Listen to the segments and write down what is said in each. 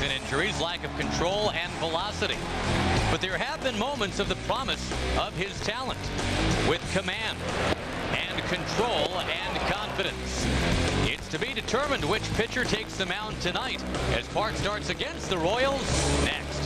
and injuries, lack of control, and velocity. But there have been moments of the promise of his talent with command and control and confidence. It's to be determined which pitcher takes the mound tonight as Park starts against the Royals next.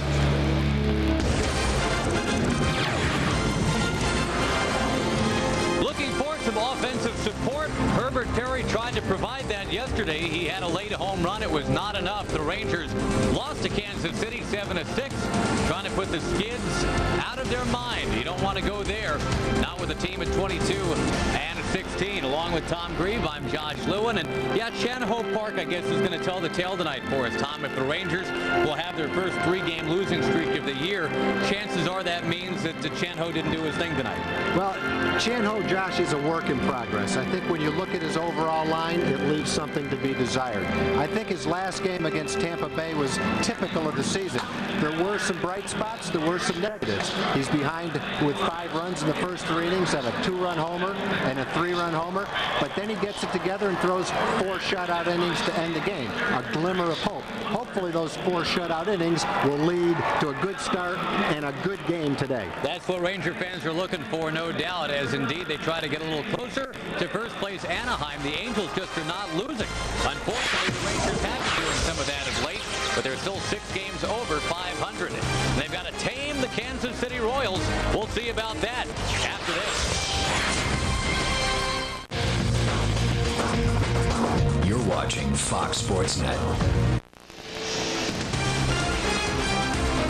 Looking for some offensive support. Herbert Perry tried to provide that yesterday. He had a late home run. It was not enough. The Rangers lost to Kansas City 7-6. Trying to put the Skids out of their mind. You don't want to go there. Not with a team at 22-16. Along with Tom Grieve, I'm Josh Lewin. And yeah, Chan-Ho Park, I guess, is going to tell the tale tonight for us. Tom, if the Rangers will have their first 3-game losing streak of the year, chances are that means that Chan-Ho didn't do his thing tonight. Well, Chan-Ho, Josh, is a work in progress. I think when you look at his overall line, it leaves something to be desired. I think his last game against Tampa Bay was typical of the season. There were some bright spots, there were some negatives. He's behind with 5 runs in the first 3 innings, had a 2-run homer and a 3-run homer, but then he gets it together and throws 4 shutout innings to end the game. A glimmer of hope. Hopefully those 4 shutout innings will lead to a good start and a good game today. That's what Ranger fans are looking for, no doubt, as indeed they try to get a little closer to first place Anaheim. The Angels just are not losing. Unfortunately, the Rangers have been doing some of that of late, but they're still 6 games over 500. They've got to tame the Kansas City Royals. We'll see about that after this. You're watching Fox Sports Net.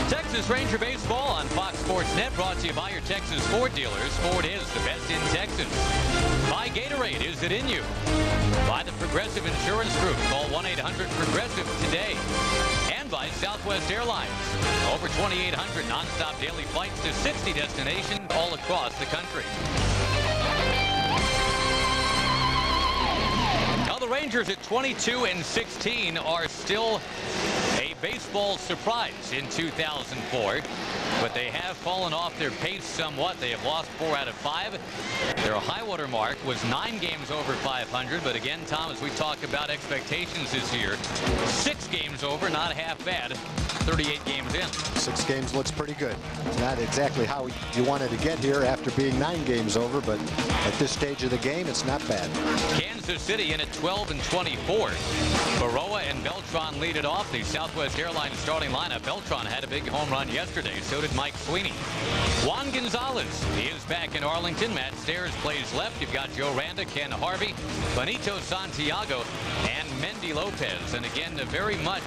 Texas Ranger Baseball on Fox Sports Net, brought to you by your Texas Ford dealers. Ford is the best in Texas. By Gatorade, is it in you? By the Progressive Insurance Group. Call 1-800-PROGRESSIVE today. And by Southwest Airlines. Over 2,800 nonstop daily flights to 60 destinations all across the country. Now the Rangers at 22-16 are still a baseball surprise in 2004, but they have fallen off their pace somewhat. They have lost 4 out of 5. Their high water mark was 9 games over 500, but again, Tom, as we talk about expectations this year, 6 games over, not half bad. 38 games in. 6 games looks pretty good. Not exactly how you wanted to get here after being 9 games over, but at this stage of the game, it's not bad. Kansas City in at 12-24. Baroa and Beltran lead it off. The Southwest Airlines starting lineup. Beltran had a big home run yesterday. So did Mike Sweeney. Juan Gonzalez, he is back in Arlington. Matt Stairs plays left. You've got Joe Randa, Ken Harvey, Benito Santiago, and Mendy Lopez. And again, very much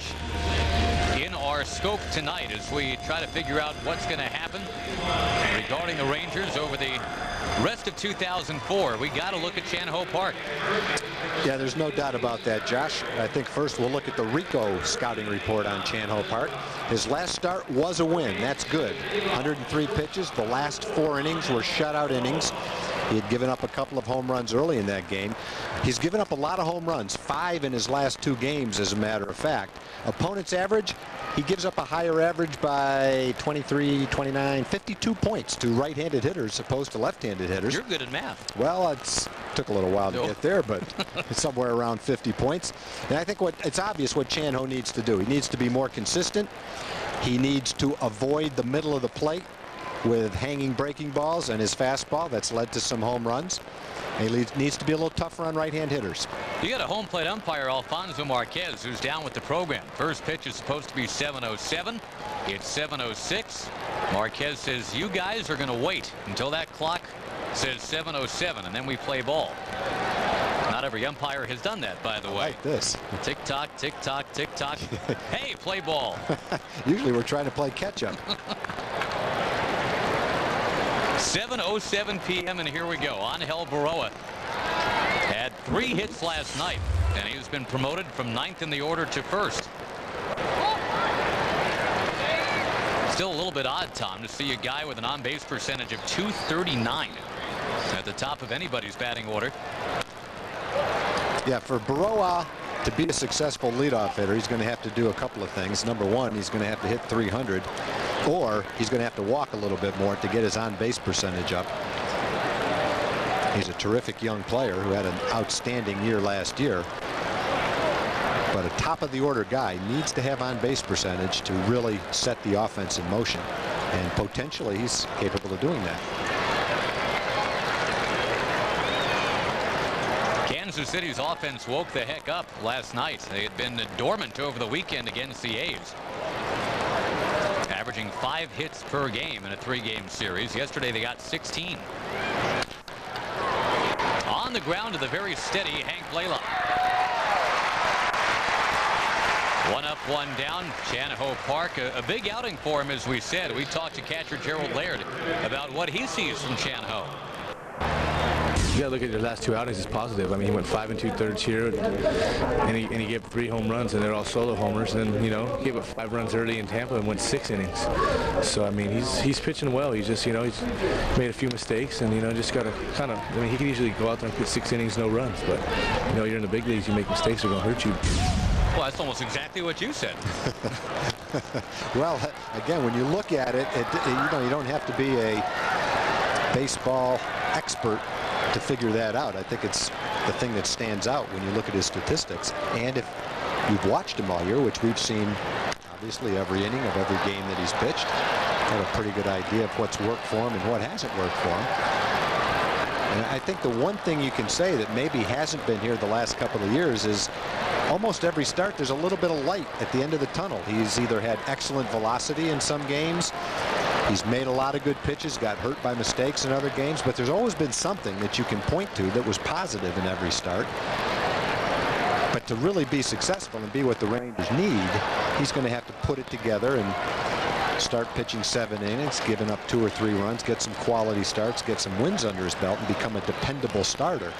in our scope tonight as we try to figure out what's going to happen regarding the Rangers over the rest of 2004. We got to look at Chan-Ho Park. Yeah, there's no doubt about that, Josh. I think first we'll look at the Rico scouting report on Chan-Ho Park. His last start was a win. That's good. 103 pitches. The last 4 innings were shutout innings. He had given up a couple of home runs early in that game. He's given up a lot of home runs, 5 in his last 2 games, as a matter of fact. Opponent's average, he gives up a higher average by 23, 29, 52 points to right-handed hitters opposed to left-handed hitters. You're good at math. Well, it took a little while to get there, but it's somewhere around 50 points. And I think it's obvious what Chan-Ho needs to do. He needs to be more consistent. He needs to avoid the middle of the plate with hanging breaking balls and his fastball. That's led to some home runs. He needs to be a little tougher on right-hand hitters. You got a home plate umpire, Alfonso Marquez, who's down with the program. First pitch is supposed to be 7:07. It's 7:06. Marquez says, you guys are going to wait until that clock says 7:07, and then we play ball. Not every umpire has done that, by the way. Like this. Tick-tock, tick-tock, tick-tock. Hey, play ball. Usually we're trying to play catch-up. 7:07 p.m. and here we go. Angel Baroa had 3 hits last night, and he's been promoted from 9th in the order to 1st. Still a little bit odd, Tom, to see a guy with an on-base percentage of .239 at the top of anybody's batting order. Yeah, for Baroa to be a successful leadoff hitter, he's going to have to do a couple of things. Number one, he's going to have to hit 300, or he's going to have to walk a little bit more to get his on-base percentage up. He's a terrific young player who had an outstanding year last year. but a top-of-the-order guy needs to have on-base percentage to really set the offense in motion, and potentially he's capable of doing that. Kansas City's offense woke the heck up last night. They had been dormant over the weekend against the A's, averaging 5 hits per game in a 3-game series. Yesterday they got 16. On the ground to the very steady Hank Blaylock. 1 up, 1 down. Channahoo Park, a big outing for him, as we said. We talked to catcher Gerald Laird about what he sees from Channahoo. You got to look at your last 2 outings as positive. I mean, he went 5 2/3 here, and he gave 3 home runs, and they're all solo homers. And you know, he gave up 5 runs early in Tampa and went 6 innings. So I mean, he's pitching well. He's just, you know, he's made a few mistakes, and you know, just got to kind of. I mean, he could easily go out there and put 6 innings, no runs. But you know, you're in the big leagues. You make mistakes, they're going to hurt you. Well, that's almost exactly what you said. Well, again, when you look at it, you know, you don't have to be a baseball expert to figure that out. I think it's the thing that stands out when you look at his statistics. And if you've watched him all year, which we've seen obviously every inning of every game that he's pitched, got a pretty good idea of what's worked for him and what hasn't worked for him. And I think the one thing you can say that maybe hasn't been here the last couple of years is almost every start there's a little bit of light at the end of the tunnel. He's either had excellent velocity in some games, he's made a lot of good pitches, got hurt by mistakes in other games, but there's always been something that you can point to that was positive in every start. But to really be successful and be what the Rangers need, he's going to have to put it together and start pitching 7 innings, giving up 2 or 3 runs, get some quality starts, get some wins under his belt, and become a dependable starter.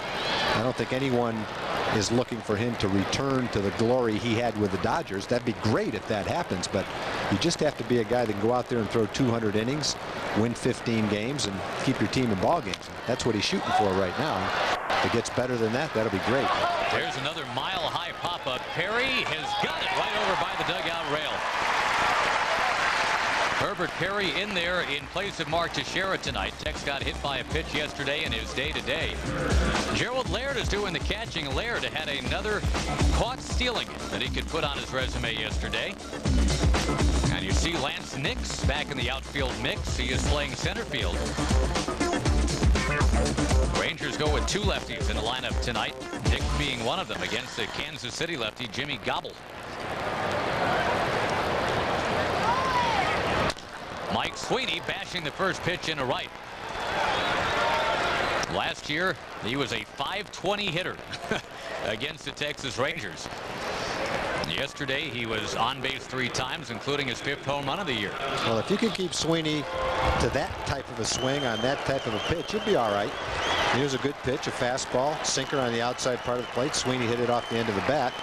I don't think anyone is looking for him to return to the glory he had with the Dodgers. That'd be great if that happens, but you just have to be a guy that can go out there and throw 200 innings, win 15 games, and keep your team in ball games. That's what he's shooting for right now. If it gets better than that, that'll be great. There's another mile-high pop-up. Perry has got it right over by the dugout rail. Herbert Perry in there in place of Mark Teixeira tonight. Tex got hit by a pitch yesterday in his day-to-day. Gerald Laird is doing the catching. Laird had another caught stealing that he could put on his resume yesterday. And you see Lance Nix back in the outfield mix. He is playing center field. Rangers go with 2 lefties in the lineup tonight, Nix being one of them against the Kansas City lefty Jimmy Gobble. Mike Sweeney bashing the first pitch into right. Last year, he was a .520 hitter against the Texas Rangers. Yesterday, he was on base 3 times, including his 5th home run of the year. Well, if you can keep Sweeney to that type of a swing on that type of a pitch, you'll be all right. Here's a good pitch, a fastball, sinker on the outside part of the plate. Sweeney hit it off the end of the bat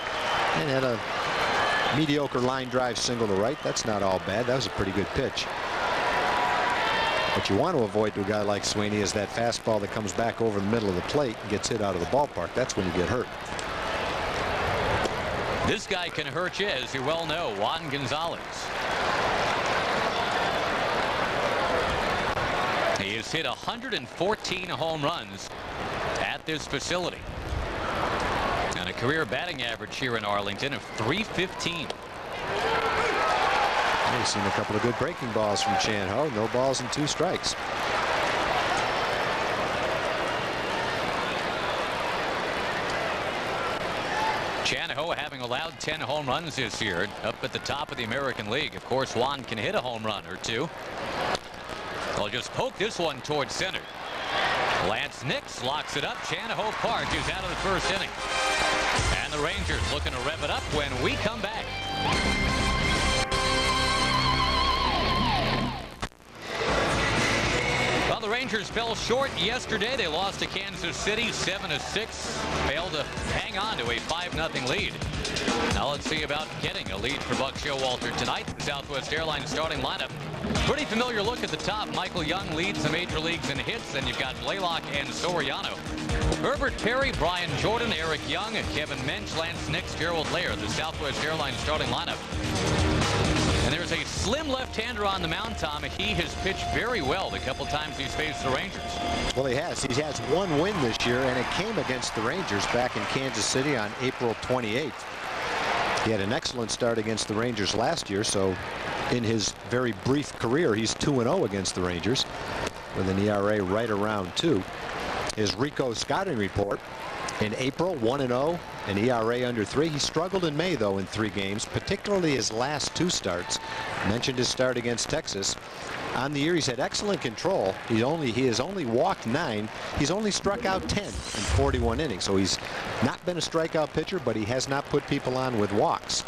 and had a mediocre line drive single to right. That's not all bad. That was a pretty good pitch. What you want to avoid to a guy like Sweeney is that fastball that comes back over the middle of the plate and gets hit out of the ballpark. That's when you get hurt. This guy can hurt you, as you well know, Juan Gonzalez. He has hit 114 home runs at this facility. And a career batting average here in Arlington of .315. We've seen a couple of good breaking balls from Channahoo. No balls and 2 strikes. Channahoo having allowed 10 home runs this year, up at the top of the American League. Of course, Juan can hit a home run or 2. They'll just poke this one towards center. Lance Nix locks it up. Channahoo Park is out of the first inning. And the Rangers looking to rev it up when we come back. Well, the Rangers fell short yesterday. They lost to Kansas City 7-6. Failed to hang on to a 5-0 lead. Now let's see about getting a lead for Buck Showalter tonight. Southwest Airlines starting lineup. Pretty familiar look at the top. Michael Young leads the major leagues in hits. Then you've got Blaylock and Soriano. Herbert Perry, Brian Jordan, Eric Young, Kevin Mench, Lance Nix, Gerald Laird. The Southwest Airlines starting lineup. And there's a slim left-hander on the mound, Tom. He has pitched very well the couple times he's faced the Rangers. Well, he has. He has 1 win this year, and it came against the Rangers back in Kansas City on April 28th. He had an excellent start against the Rangers last year, so in his very brief career, he's 2-0 against the Rangers with an ERA right around 2. His Rico scouting report in April, 1-0, an ERA under 3. He struggled in May, though, in 3 games, particularly his last 2 starts. Mentioned his start against Texas. On the year, he's had excellent control. He has only walked 9. He's only struck out 10 in 41 innings. So he's not been a strikeout pitcher, but he has not put people on with walks.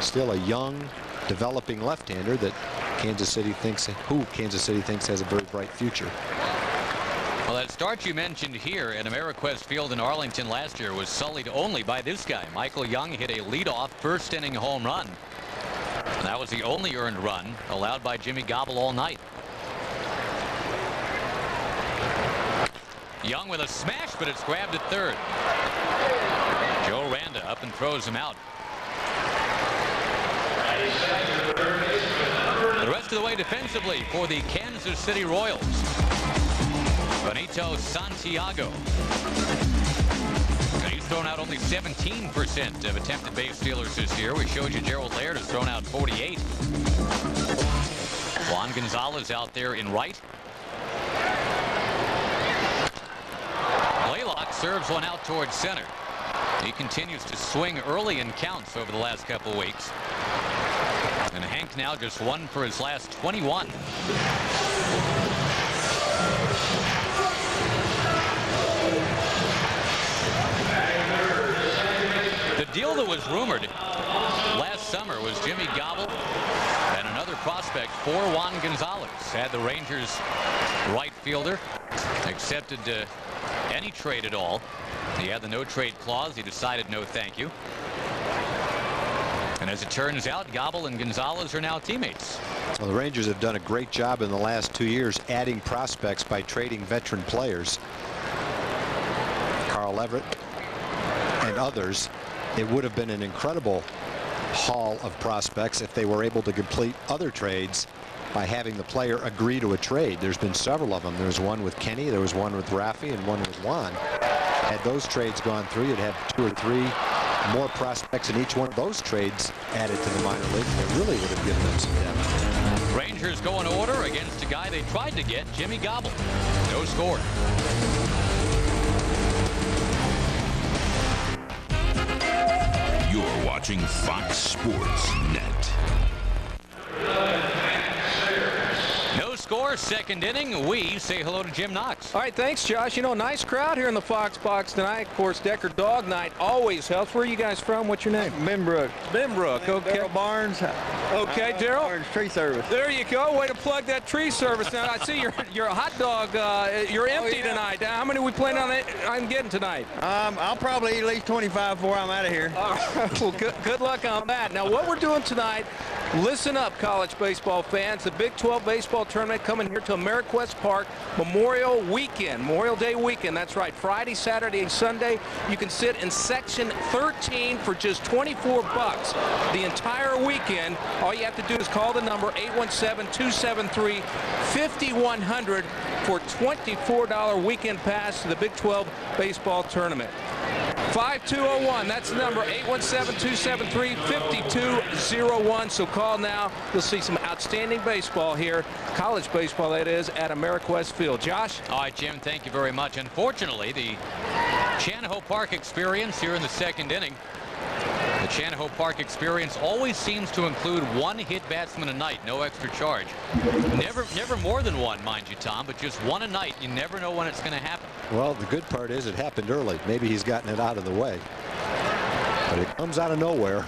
Still a young, developing left-hander that Kansas City thinks has a very bright future. Well, that start you mentioned here at Ameriquest Field in Arlington last year was sullied only by this guy. Michael Young hit a leadoff first-inning home run. That was the only earned run allowed by Jimmy Gobble all night. Young with a smash, but it's grabbed at third. Joe Randa up and throws him out. The rest of the way defensively for the Kansas City Royals. Benito Santiago. He's thrown out only 17% of attempted base stealers this year. We showed you Gerald Laird has thrown out 48. Juan Gonzalez out there in right. Blaylock serves one out towards center. He continues to swing early in counts over the last couple of weeks. And Hank now just 1 for his last 21. The deal that was rumored last summer was Jimmy Gobble and another prospect for Juan Gonzalez. Had the Rangers right fielder accepted any trade at all. He had the no trade clause. He decided no thank you. And as it turns out, Gobble and Gonzalez are now teammates. Well, the Rangers have done a great job in the last 2 years adding prospects by trading veteran players. Carl Everett and others. It would have been an incredible haul of prospects if they were able to complete other trades by having the player agree to a trade. There's been several of them. There was one with Kenny, there was one with Rafi, and one with Juan. Had those trades gone through, you'd have 2 or 3 more prospects in each one of those trades added to the minor leagues. It really would have given them some depth. Rangers go in order against a guy they tried to get, Jimmy Gobble. No score. You're watching Fox Sports Net. No score, second inning. We say hello to Jim Knox. All right, thanks, Josh. You know, nice crowd here in the Fox Box tonight. Of course, Decker Dog Night always helps. Where are you guys from? What's your name? Benbrook. Benbrook, okay. Daryl Barnes. Okay, Daryl. Barnes Tree Service. There you go. Way to plug that tree service. Now, I see your hot dog, you're empty tonight. How many are we planning on getting tonight? I'll probably eat at least 25 before I'm out of here. All right, well, good luck on that. Now, what we're doing tonight, listen up, college baseball fans. The Big 12 baseball tournament coming here to Ameriquest Park Memorial Day weekend. That's right, Friday, Saturday, and Sunday. You can sit in section 13 for just $24 the entire weekend. All you have to do is call the number 817-273-5100 for $24 weekend pass to the Big 12 baseball tournament. 5201, that's the number, 817-273-5201. So call now. You'll see some outstanding baseball here, college baseball that is, at Ameriquest Field. Josh? All right, Jim, thank you very much. Unfortunately, the Chanahoe Park experience here in the second inning. The Chanahoe Park experience always seems to include 1 hit batsman a night, no extra charge. Never more than 1, mind you, Tom, but just 1 a night. You never know when it's going to happen. Well, the good part is it happened early. Maybe he's gotten it out of the way. But it comes out of nowhere.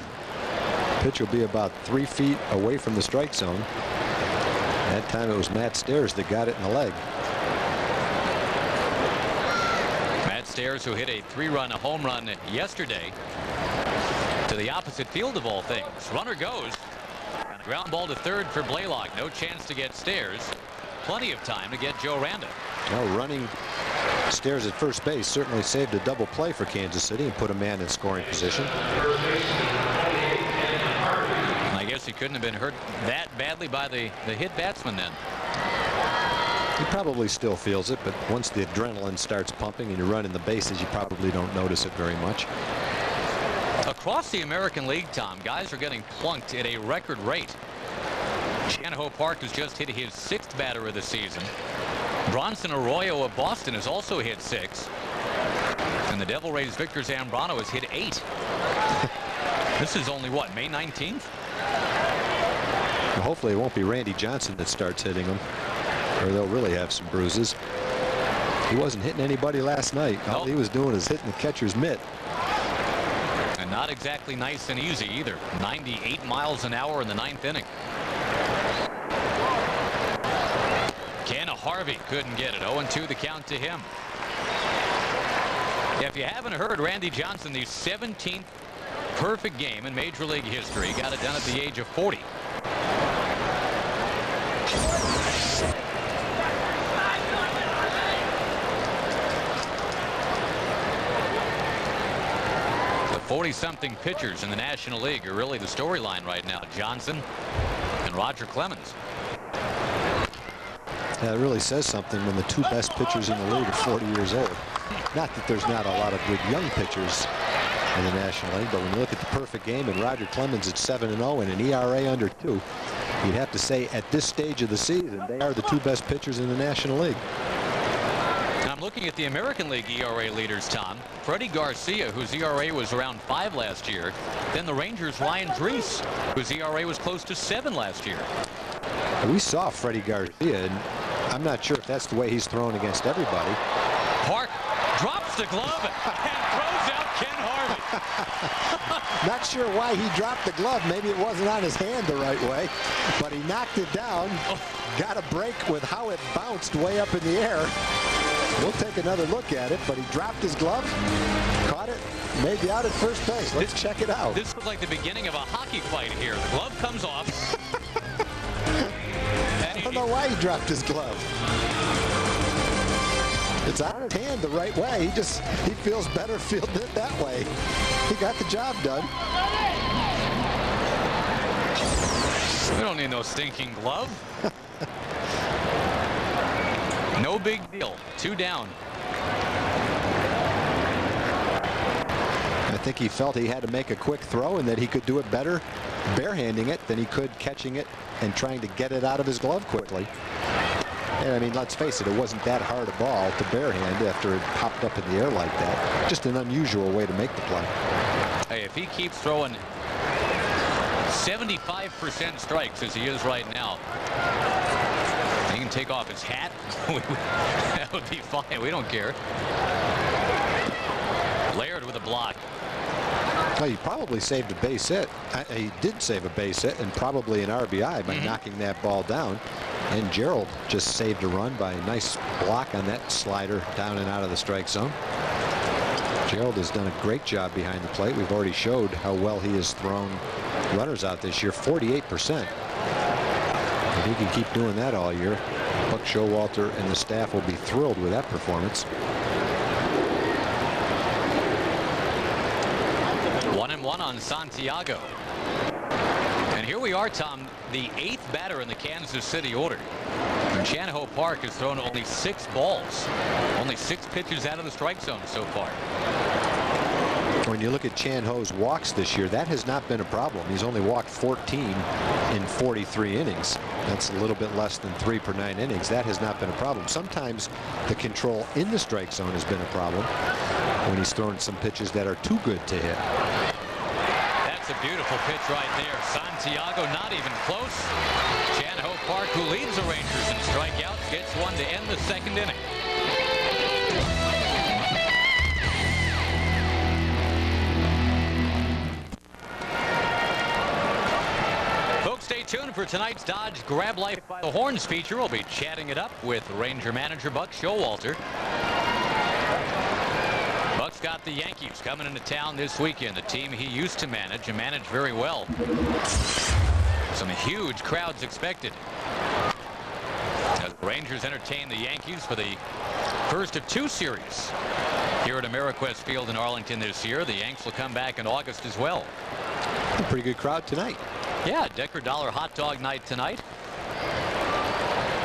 Pitch will be about 3 feet away from the strike zone. That time it was Matt Stairs that got it in the leg. Matt Stairs, who hit a 3-run home run yesterday to the opposite field of all things. Runner goes. And a ground ball to third for Blaylock. No chance to get Stairs. Plenty of time to get Joe Randa. Now running Stairs at first base certainly saved a double play for Kansas City and put a man in scoring position. I guess he couldn't have been hurt that badly by the hit batsman then. He probably still feels it, but once the adrenaline starts pumping and you're running the bases, you probably don't notice it very much. Across the American League, Tom, guys are getting plunked at a record rate. Channahoo Park has just hit his 6th batter of the season. Bronson Arroyo of Boston has also hit 6. And the Devil Rays' Victor Zambrano has hit 8. This is only, what, May 19th? Well, hopefully it won't be Randy Johnson that starts hitting them, or they'll really have some bruises. He wasn't hitting anybody last night. All he was doing is hitting the catcher's mitt. And not exactly nice and easy either. 98 miles an hour in the 9th inning. Ken Harvey couldn't get it. 0-2 the count to him. If you haven't heard, Randy Johnson, the 17th perfect game in Major League history, got it done at the age of 40. The 40-something pitchers in the National League are really the storyline right now. Johnson and Roger Clemens. Yeah, it really says something when the 2 best pitchers in the league are 40 years old. Not that there's not a lot of good young pitchers in the National League, but when you look at the perfect game and Roger Clemens at 7-0 and an ERA under 2, you'd have to say at this stage of the season they are the 2 best pitchers in the National League. I'm looking at the American League ERA leaders, Tom. Freddie Garcia, whose ERA was around 5 last year. Then the Rangers' Ryan Drees, whose ERA was close to 7 last year. We saw Freddie Garcia, and I'm not sure if that's the way he's thrown against everybody. Park drops the glove and throws out Ken Harvey. Not sure why he dropped the glove. Maybe it wasn't on his hand the right way, but he knocked it down. Got a break with how it bounced way up in the air. We'll take another look at it, but he dropped his glove, caught it, made the out at first base. Let's check it out. This looks like the beginning of a hockey fight here. The glove comes off. I don't know why he dropped his glove. It's on his hand the right way. He feels better fielding it that way. He got the job done. We don't need no stinking glove. No big deal. 2 down. I think he felt he had to make a quick throw and that he could do it better barehanding it than he could catching it and trying to get it out of his glove quickly. And I mean, let's face it, it wasn't that hard a ball to barehand after it popped up in the air like that. Just an unusual way to make the play. Hey, if he keeps throwing 75% strikes as he is right now, he can take off his hat. That would be fine. We don't care. Laird with a block. Well, he probably saved a base hit. He did save a base hit and probably an RBI by knocking that ball down. And Gerald just saved a run by a nice block on that slider down and out of the strike zone. Gerald has done a great job behind the plate. We've already showed how well he has thrown runners out this year, 48%. If he can keep doing that all year, Buck Showalter and the staff will be thrilled with that performance. 1-1 on Santiago. And here we are, Tom, the 8th batter in the Kansas City order. And Channahoo Park has thrown only 6 balls. Only 6 pitches out of the strike zone so far. When you look at Channahoo's walks this year, that has not been a problem. He's only walked 14 in 43 innings. That's a little bit less than 3 per 9 innings. That has not been a problem. Sometimes the control in the strike zone has been a problem when he's thrown some pitches that are too good to hit. That's a beautiful pitch right there. Santiago not even close. Channahoo Park, who leads the Rangers in strikeouts, gets one to end the 2nd inning. Folks, stay tuned for tonight's Dodge Grab Life by the Horns feature. We'll be chatting it up with Ranger manager Buck Showalter. Buck's got the Yankees coming into town this weekend, the team he used to manage and managed very well. Some huge crowds expected as the Rangers entertain the Yankees for the first of 2 series here at Ameriquest Field in Arlington this year. The Yanks will come back in August as well. A pretty good crowd tonight. Yeah, Decker Dollar hot dog night tonight.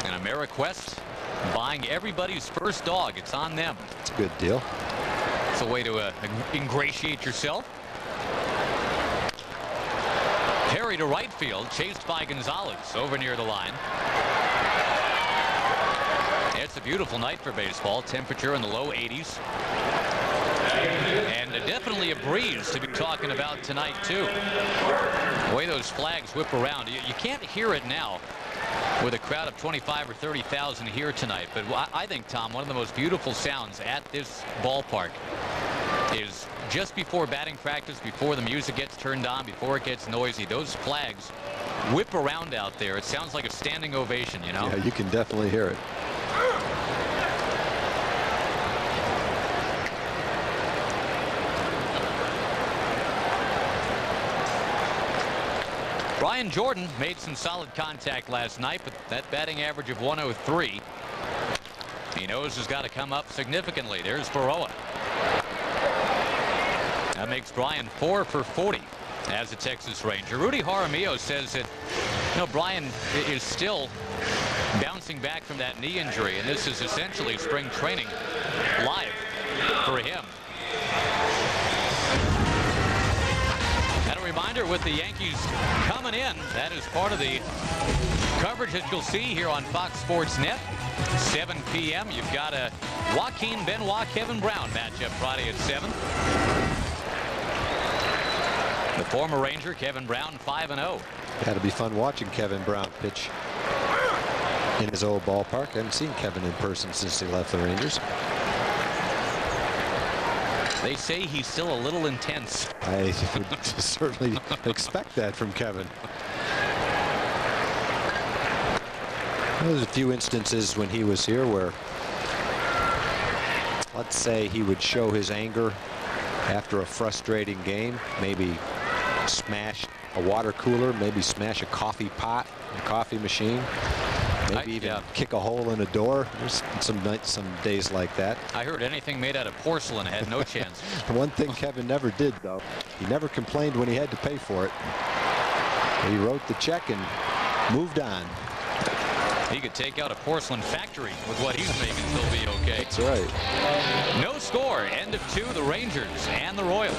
And Ameriquest buying everybody's first dog. It's on them. It's a good deal. It's a way to ingratiate yourself. carry to right field, chased by Gonzalez over near the line. It's a beautiful night for baseball. Temperature in the low 80s. And definitely a breeze to be talking about tonight, too. The way those flags whip around. You can't hear it now with a crowd of 25 or 30,000 here tonight. But I think, Tom, one of the most beautiful sounds at this ballpark is just before batting practice, before the music gets turned on, before it gets noisy. Those flags whip around out there. It sounds like a standing ovation, you know? Yeah, you can definitely hear it. Brian Jordan made some solid contact last night, but that batting average of 103, he knows has got to come up significantly. There's Baroa. That makes Brian 4 for 40 as a Texas Ranger. Rudy Jaramillo says that, you know, Brian is still bouncing back from that knee injury, and this is essentially spring training live for him. And a reminder, with the Yankees coming in, that is part of the coverage that you'll see here on Fox Sports Net. 7 p.m. You've got a Joaquin Benoit Kevin Brown matchup Friday at 7. The former Ranger Kevin Brown 5-0. Got to be fun watching Kevin Brown pitch in his old ballpark. I haven't seen Kevin in person since he left the Rangers. They say he's still a little intense. I would certainly expect that from Kevin. There's a few instances when he was here where, let's say, he would show his anger after a frustrating game, maybe smash a water cooler, maybe smash a coffee pot, a coffee machine, maybe even kick a hole in a door. There's some days like that. I heard anything made out of porcelain had no chance. One thing Kevin never did, though, he never complained when he had to pay for it. He wrote the check and moved on. He could take out a porcelain factory with what he's making, still be okay. That's right. No score. End of 2, the Rangers and the Royals.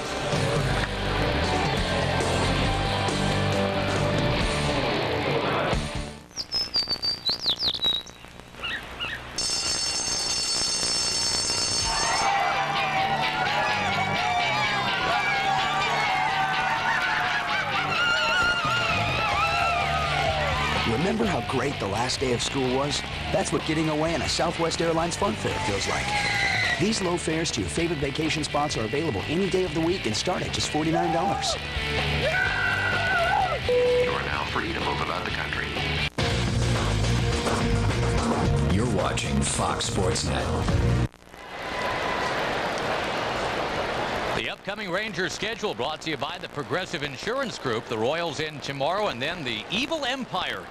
Remember how great the last day of school was? That's what getting away on a Southwest Airlines Fun Fair feels like. These low fares to your favorite vacation spots are available any day of the week and start at just $49. You're now free to move about the country. You're watching Fox Sports Net. The upcoming Rangers schedule brought to you by the Progressive Insurance Group. The Royals in tomorrow, and then the Evil Empire,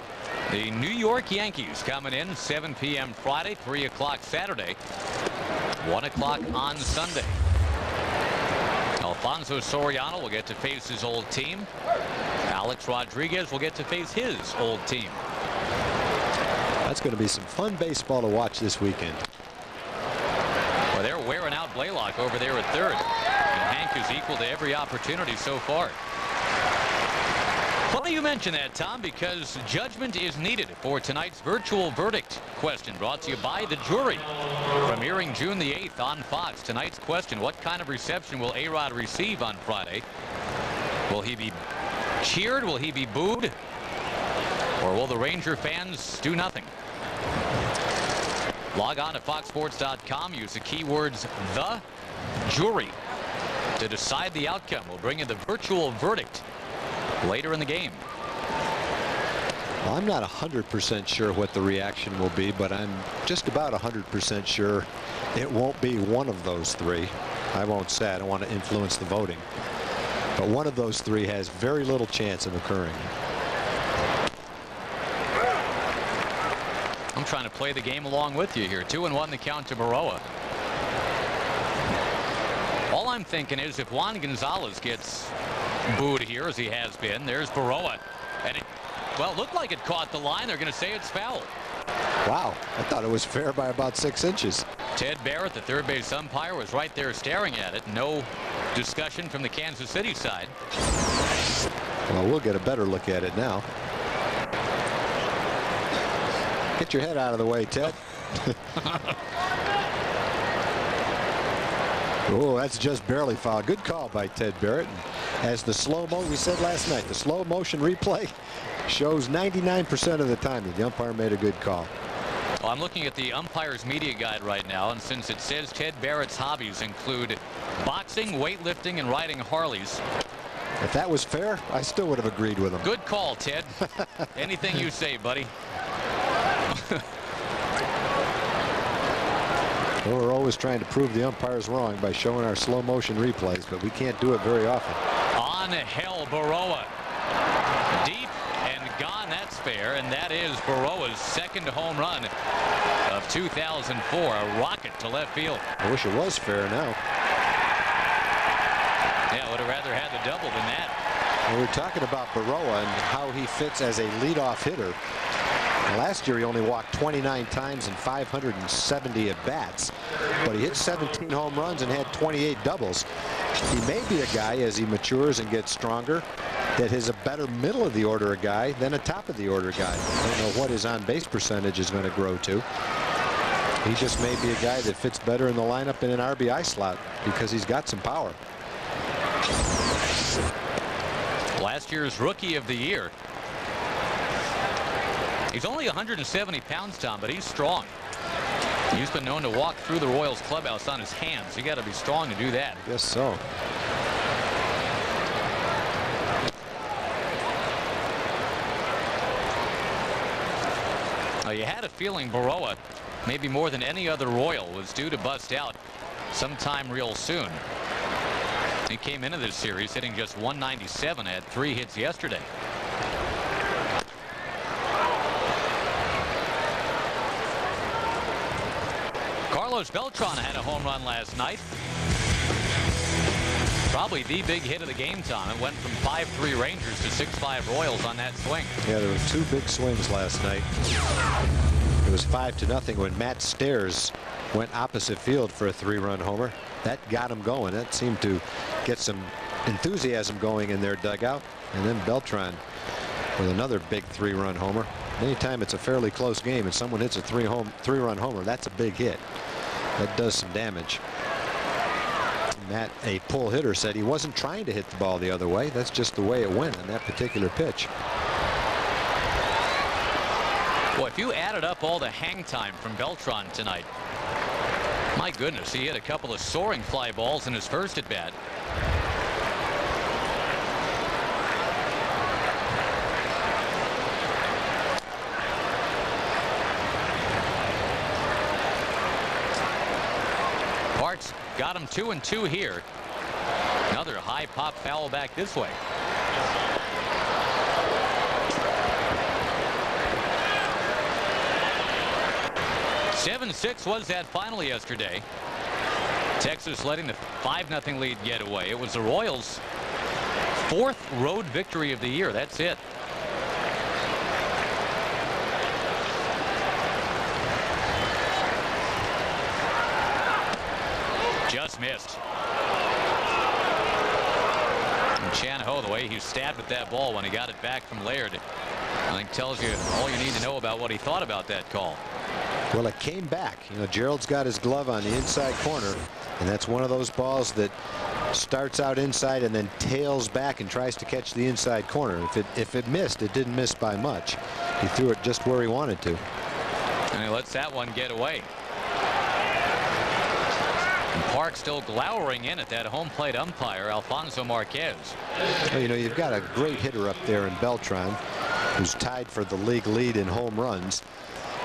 the New York Yankees, coming in 7 p.m. Friday, 3 o'clock Saturday, 1 o'clock on Sunday. Alfonso Soriano will get to face his old team. Alex Rodriguez will get to face his old team. That's going to be some fun baseball to watch this weekend. Well, they're wearing out Blaylock over there at third. And Hank is equal to every opportunity so far. Funny you mention that, Tom, because judgment is needed for tonight's virtual verdict question, brought to you by the jury. Premiering June the 8th on Fox. Tonight's question: what kind of reception will A-Rod receive on Friday? Will he be cheered? Will he be booed? Or will the Ranger fans do nothing? Log on to foxsports.com. Use the keywords "the jury" to decide the outcome. We'll bring you the virtual verdict later in the game. Well, I'm not 100% sure what the reaction will be, but I'm just about 100% sure it won't be one of those three. I won't say. I don't want to influence the voting. But one of those three has very little chance of occurring. I'm trying to play the game along with you here. 2-1 the count to Baroa. All I'm thinking is if Juan Gonzalez gets booed here, as he has been, there's Baroa. And it, well, looked like it caught the line. They're going to say it's foul. Wow, I thought it was fair by about 6 inches. Ted Barrett, the third base umpire, was right there staring at it. No discussion from the Kansas City side. Well, we'll get a better look at it now. Get your head out of the way, Ted. Oh, that's just barely foul. Good call by Ted Barrett. As the we said last night, the slow motion replay shows 99% of the time that the umpire made a good call. Well, I'm looking at the umpire's media guide right now, and since it says Ted Barrett's hobbies include boxing, weightlifting, and riding Harleys. If that was fair, I still would have agreed with him. Good call, Ted. Anything you say, buddy. Well, we're always trying to prove the umpires wrong by showing our slow motion replays, but we can't do it very often. Angel Berroa. Deep and gone. That's fair. And that is Berroa's second home run of 2004. A rocket to left field. I wish it was fair now. Yeah, would have rather had the double than that. Well, we're talking about Berroa and how he fits as a leadoff hitter. Last year he only walked 29 times and 570 at bats, but he hit 17 home runs and had 28 doubles. He may be a guy as he matures and gets stronger that is a better middle of the order guy than a top of the order guy. I don't know what his on base percentage is going to grow to. He just may be a guy that fits better in the lineup in an RBI slot because he's got some power. Last year's Rookie of the Year. He's only 170 pounds, Tom, but he's strong. He's been known to walk through the Royals clubhouse on his hands. You got to be strong to do that. Yes, so. You had a feeling Berroa, maybe more than any other Royal, was due to bust out sometime real soon. He came into this series hitting just 197, had 3 hits yesterday. Carlos Beltran had a home run last night. Probably the big hit of the game, Tom. It went from 5-3 Rangers to 6-5 Royals on that swing. Yeah, there were 2 big swings last night. It was 5-0 when Matt Stairs went opposite field for a 3-run homer. That got him going. That seemed to get some enthusiasm going in their dugout. And then Beltran with another big 3-run homer. Anytime it's a fairly close game and someone hits a 3-run homer, that's a big hit. That does some damage. Matt, a pull hitter, said he wasn't trying to hit the ball the other way. That's just the way it went on that particular pitch. Boy, if you added up all the hang time from Beltran tonight, my goodness, he hit a couple of soaring fly balls in his first at bat. Parks got him 2-2 here. Another high pop foul back this way. "7-6 was that final yesterday. Texas letting the 5-0 lead get away. It was the Royals' 4th road victory of the year. That's it. Just missed. And Chan Ho, the way he stabbed at that ball when he got it back from Laird, I think tells you all you need to know about what he thought about that call. Well, it came back. You know, Gerald's got his glove on the inside corner, and that's one of those balls that starts out inside and then tails back and tries to catch the inside corner. If it missed, it didn't miss by much. He threw it just where he wanted to. And he lets that one get away. And Park still glowering in at that home plate umpire, Alfonso Marquez. Well, you know, you've got a great hitter up there in Beltran, who's tied for the league lead in home runs.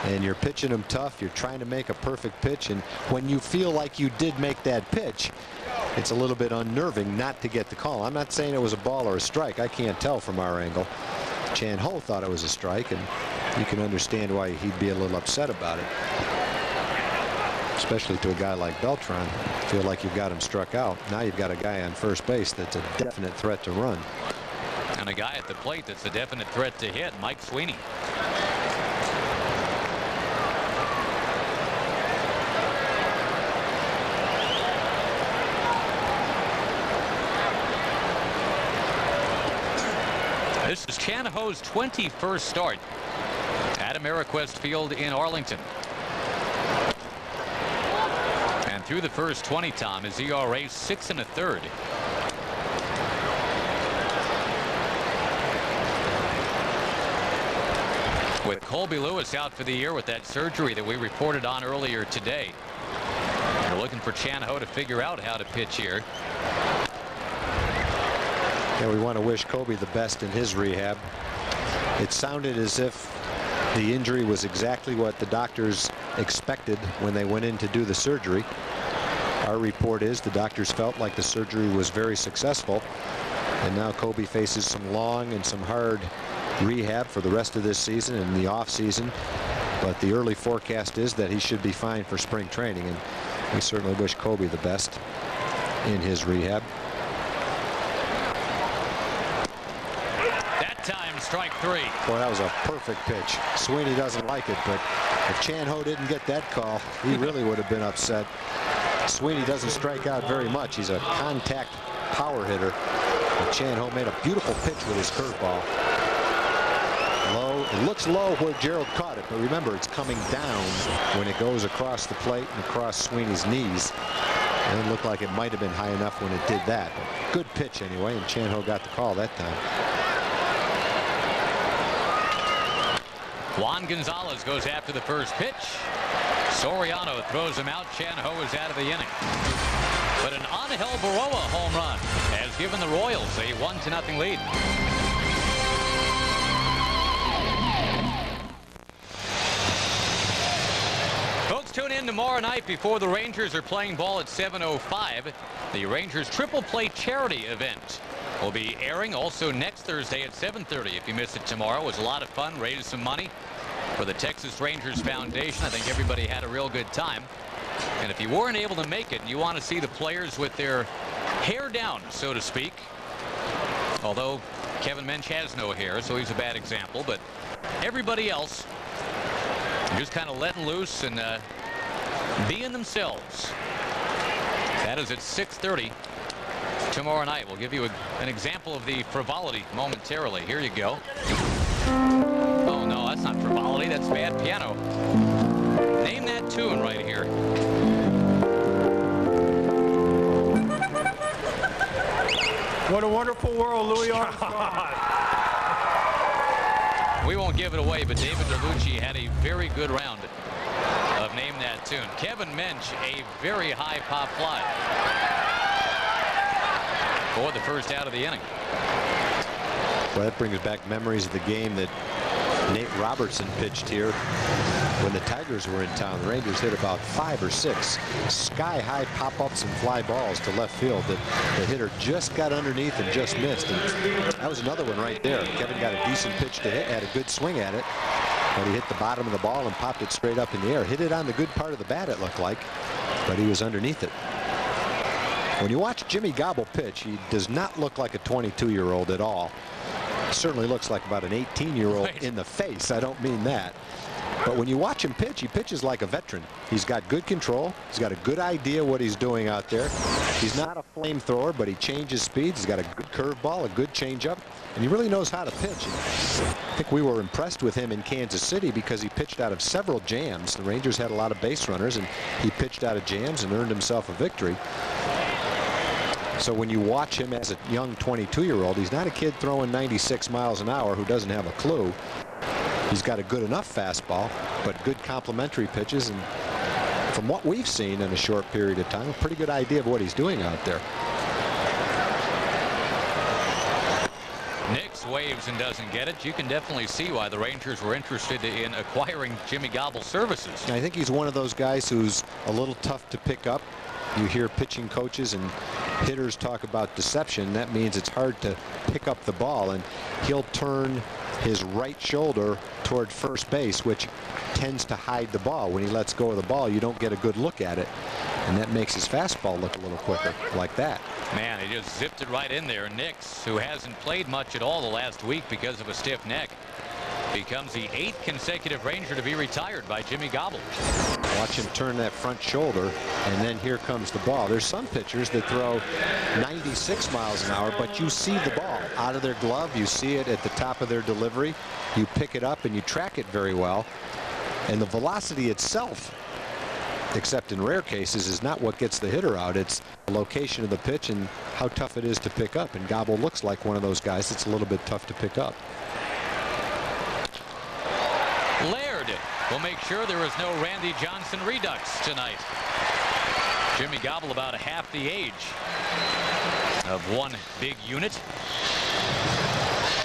And you're pitching him tough. You're trying to make a perfect pitch. And when you feel like you did make that pitch, it's a little bit unnerving not to get the call. I'm not saying it was a ball or a strike. I can't tell from our angle. Chan Ho thought it was a strike, and you can understand why he'd be a little upset about it. Especially to a guy like Beltran. Feel like you've got him struck out. Now you've got a guy on first base that's a definite threat to run. And a guy at the plate that's a definite threat to hit, Mike Sweeney. This is Chan Ho's 21st start at Ameriquest Field in Arlington. And through the first 20, Tom, his ERA 6 1/3. With Colby Lewis out for the year with that surgery that we reported on earlier today. They're looking for Chan Ho to figure out how to pitch here. And we want to wish Colby the best in his rehab. It sounded as if the injury was exactly what the doctors expected when they went in to do the surgery. Our report is the doctors felt like the surgery was very successful, and now Colby faces some long and some hard rehab for the rest of this season and the off season, but the early forecast is that he should be fine for spring training, and we certainly wish Colby the best in his rehab. That time, strike 3. Boy, that was a perfect pitch. Sweeney doesn't like it, but if Chan Ho didn't get that call, he really would have been upset. Sweeney doesn't strike out very much. He's a contact power hitter. But Chan Ho made a beautiful pitch with his curveball. Low. It looks low where Gerald caught it, but remember, it's coming down when it goes across the plate and across Sweeney's knees. And it looked like it might have been high enough when it did that. But good pitch anyway, and Chan Ho got the call that time. Juan Gonzalez goes after the first pitch. Soriano throws him out. Chan Ho is out of the inning. But an Angel Baroa home run has given the Royals a 1-0 lead. Folks, tune in tomorrow night before the Rangers are playing ball at 7:05. The Rangers Triple Play charity event will be airing also next Thursday at 7:30. If you missed it tomorrow, it was a lot of fun. Raised some money for the Texas Rangers Foundation. I think everybody had a real good time. And if you weren't able to make it, you want to see the players with their hair down, so to speak. Although Kevin Mench has no hair, so he's a bad example. But everybody else just kind of letting loose and being themselves. That is at 6:30 tomorrow night. We'll give you an example of the frivolity momentarily. Here you go. Oh no, that's not frivolity, that's bad piano. Name that tune right here. What a wonderful world Louis Armstrong. We won't give it away, but David Derlucci had a very good round of Name That Tune. Kevin Mench, a very high pop fly for the first out of the inning. Well, that brings back memories of the game that Nate Robertson pitched here when the Tigers were in town. The Rangers hit about 5 or 6 sky-high pop-ups and fly balls to left field that the hitter just got underneath and just missed. And that was another one right there. Kevin got a decent pitch to hit, had a good swing at it, but he hit the bottom of the ball and popped it straight up in the air. Hit it on the good part of the bat, it looked like, but he was underneath it. When you watch Jimmy Gobble pitch, he does not look like a 22-year-old at all. Certainly looks like about an 18-year-old Right. in the face. I don't mean that. But when you watch him pitch, he pitches like a veteran. He's got good control. He's got a good idea what he's doing out there. He's not a flamethrower, but he changes speeds. He's got a good curveball, a good changeup, and he really knows how to pitch. And I think we were impressed with him in Kansas City because he pitched out of several jams. The Rangers had a lot of base runners, and he pitched out of jams and earned himself a victory. So when you watch him as a young 22-year-old, he's not a kid throwing 96 miles an hour who doesn't have a clue. He's got a good enough fastball, but good complementary pitches, and from what we've seen in a short period of time, a pretty good idea of what he's doing out there. Nix waves and doesn't get it. You can definitely see why the Rangers were interested in acquiring Jimmy Gobble's services. I think he's one of those guys who's a little tough to pick up. You hear pitching coaches and hitters talk about deception. That means it's hard to pick up the ball, and he'll turn his right shoulder toward first base, which tends to hide the ball. When he lets go of the ball, you don't get a good look at it, and that makes his fastball look a little quicker, like that. Man, he just zipped it right in there. Nix, who hasn't played much at all the last week because of a stiff neck, becomes the 8th consecutive Ranger to be retired by Jimmy Gobble. Watch him turn that front shoulder, and then here comes the ball. There's some pitchers that throw 96 miles an hour, but you see the ball out of their glove. You see it at the top of their delivery. You pick it up and you track it very well. And the velocity itself, except in rare cases, is not what gets the hitter out. It's the location of the pitch and how tough it is to pick up. And Gobble looks like one of those guys that's a little bit tough to pick up. Laird will make sure there is no Randy Johnson redux tonight. Jimmy Gobble about half the age of one big unit.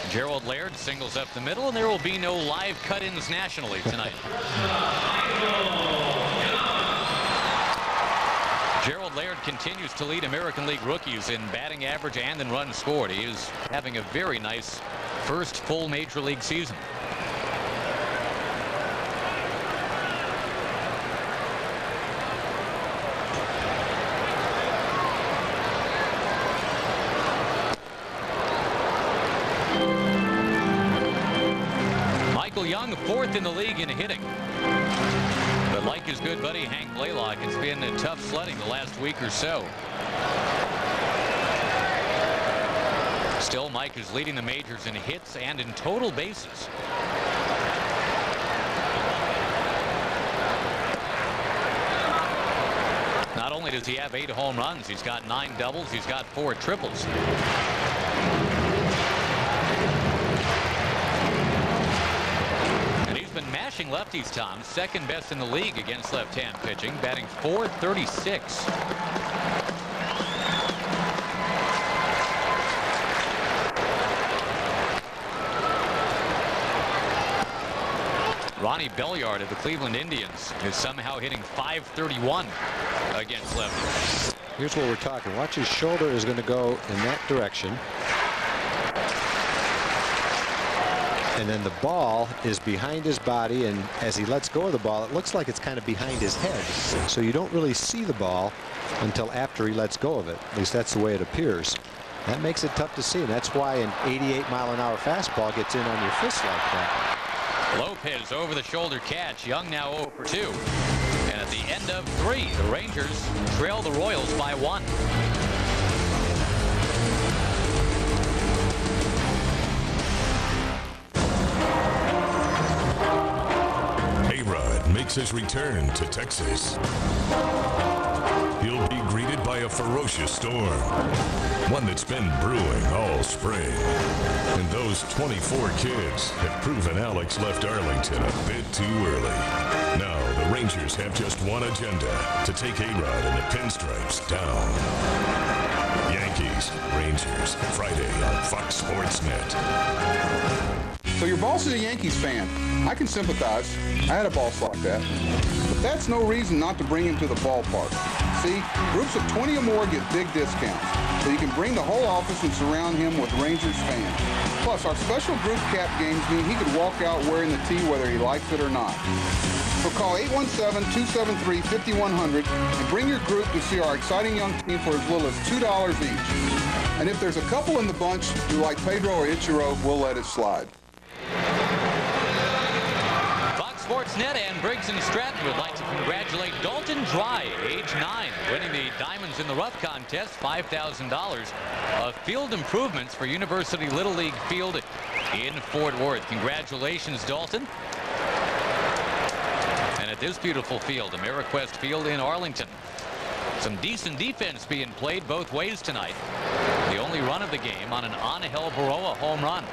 Gerald Laird singles up the middle, and there will be no live cut-ins nationally tonight. Gerald Laird continues to lead American League rookies in batting average and in runs scored. He is having a very nice first full major league season. Michael Young, fourth in the league in hitting. But like his good buddy Hank Blaylock, it's been a tough sledding the last week or so. Still, Mike is leading the majors in hits and in total bases. Not only does he have 8 home runs, he's got 9 doubles, he's got 4 triples. Been mashing lefties, Tom. Second best in the league against left-hand pitching, batting .436. Ronnie Belliard of the Cleveland Indians is somehow hitting .531 against lefties. Here's what we're talking. Watch, his shoulder is going to go in that direction. And then the ball is behind his body, and as he lets go of the ball, it looks like it's kind of behind his head. So you don't really see the ball until after he lets go of it. At least that's the way it appears. That makes it tough to see, and that's why an 88-mile-an-hour fastball gets in on your fist like that. Lopez over the shoulder catch. Young now 0 for 2. And at the end of 3, the Rangers trail the Royals by 1. Makes his return to Texas. He'll be greeted by a ferocious storm, one that's been brewing all spring. And those 24 kids have proven Alex left Arlington a bit too early. Now the Rangers have just one agenda: to take A-Rod and the Pinstripes down. Yankees, Rangers, Friday on Fox Sports Net. So your boss is a Yankees fan. I can sympathize. I had a boss like that. But that's no reason not to bring him to the ballpark. See, groups of 20 or more get big discounts. So you can bring the whole office and surround him with Rangers fans. Plus, our special group cap games mean he could walk out wearing the tee whether he likes it or not. So call 817-273-5100 and bring your group to see our exciting young team for as little as $2 each. And if there's a couple in the bunch who like Pedro or Ichiro, we'll let it slide. Fox Sports Net and Briggs & Stratton would like to congratulate Dalton Dry, age 9, winning the Diamonds in the Rough contest, $5,000 of field improvements for University Little League Field in Fort Worth. Congratulations, Dalton. And at this beautiful field, Ameriquest Field in Arlington, some decent defense being played both ways tonight. The only run of the game on an Angel Baroa home run.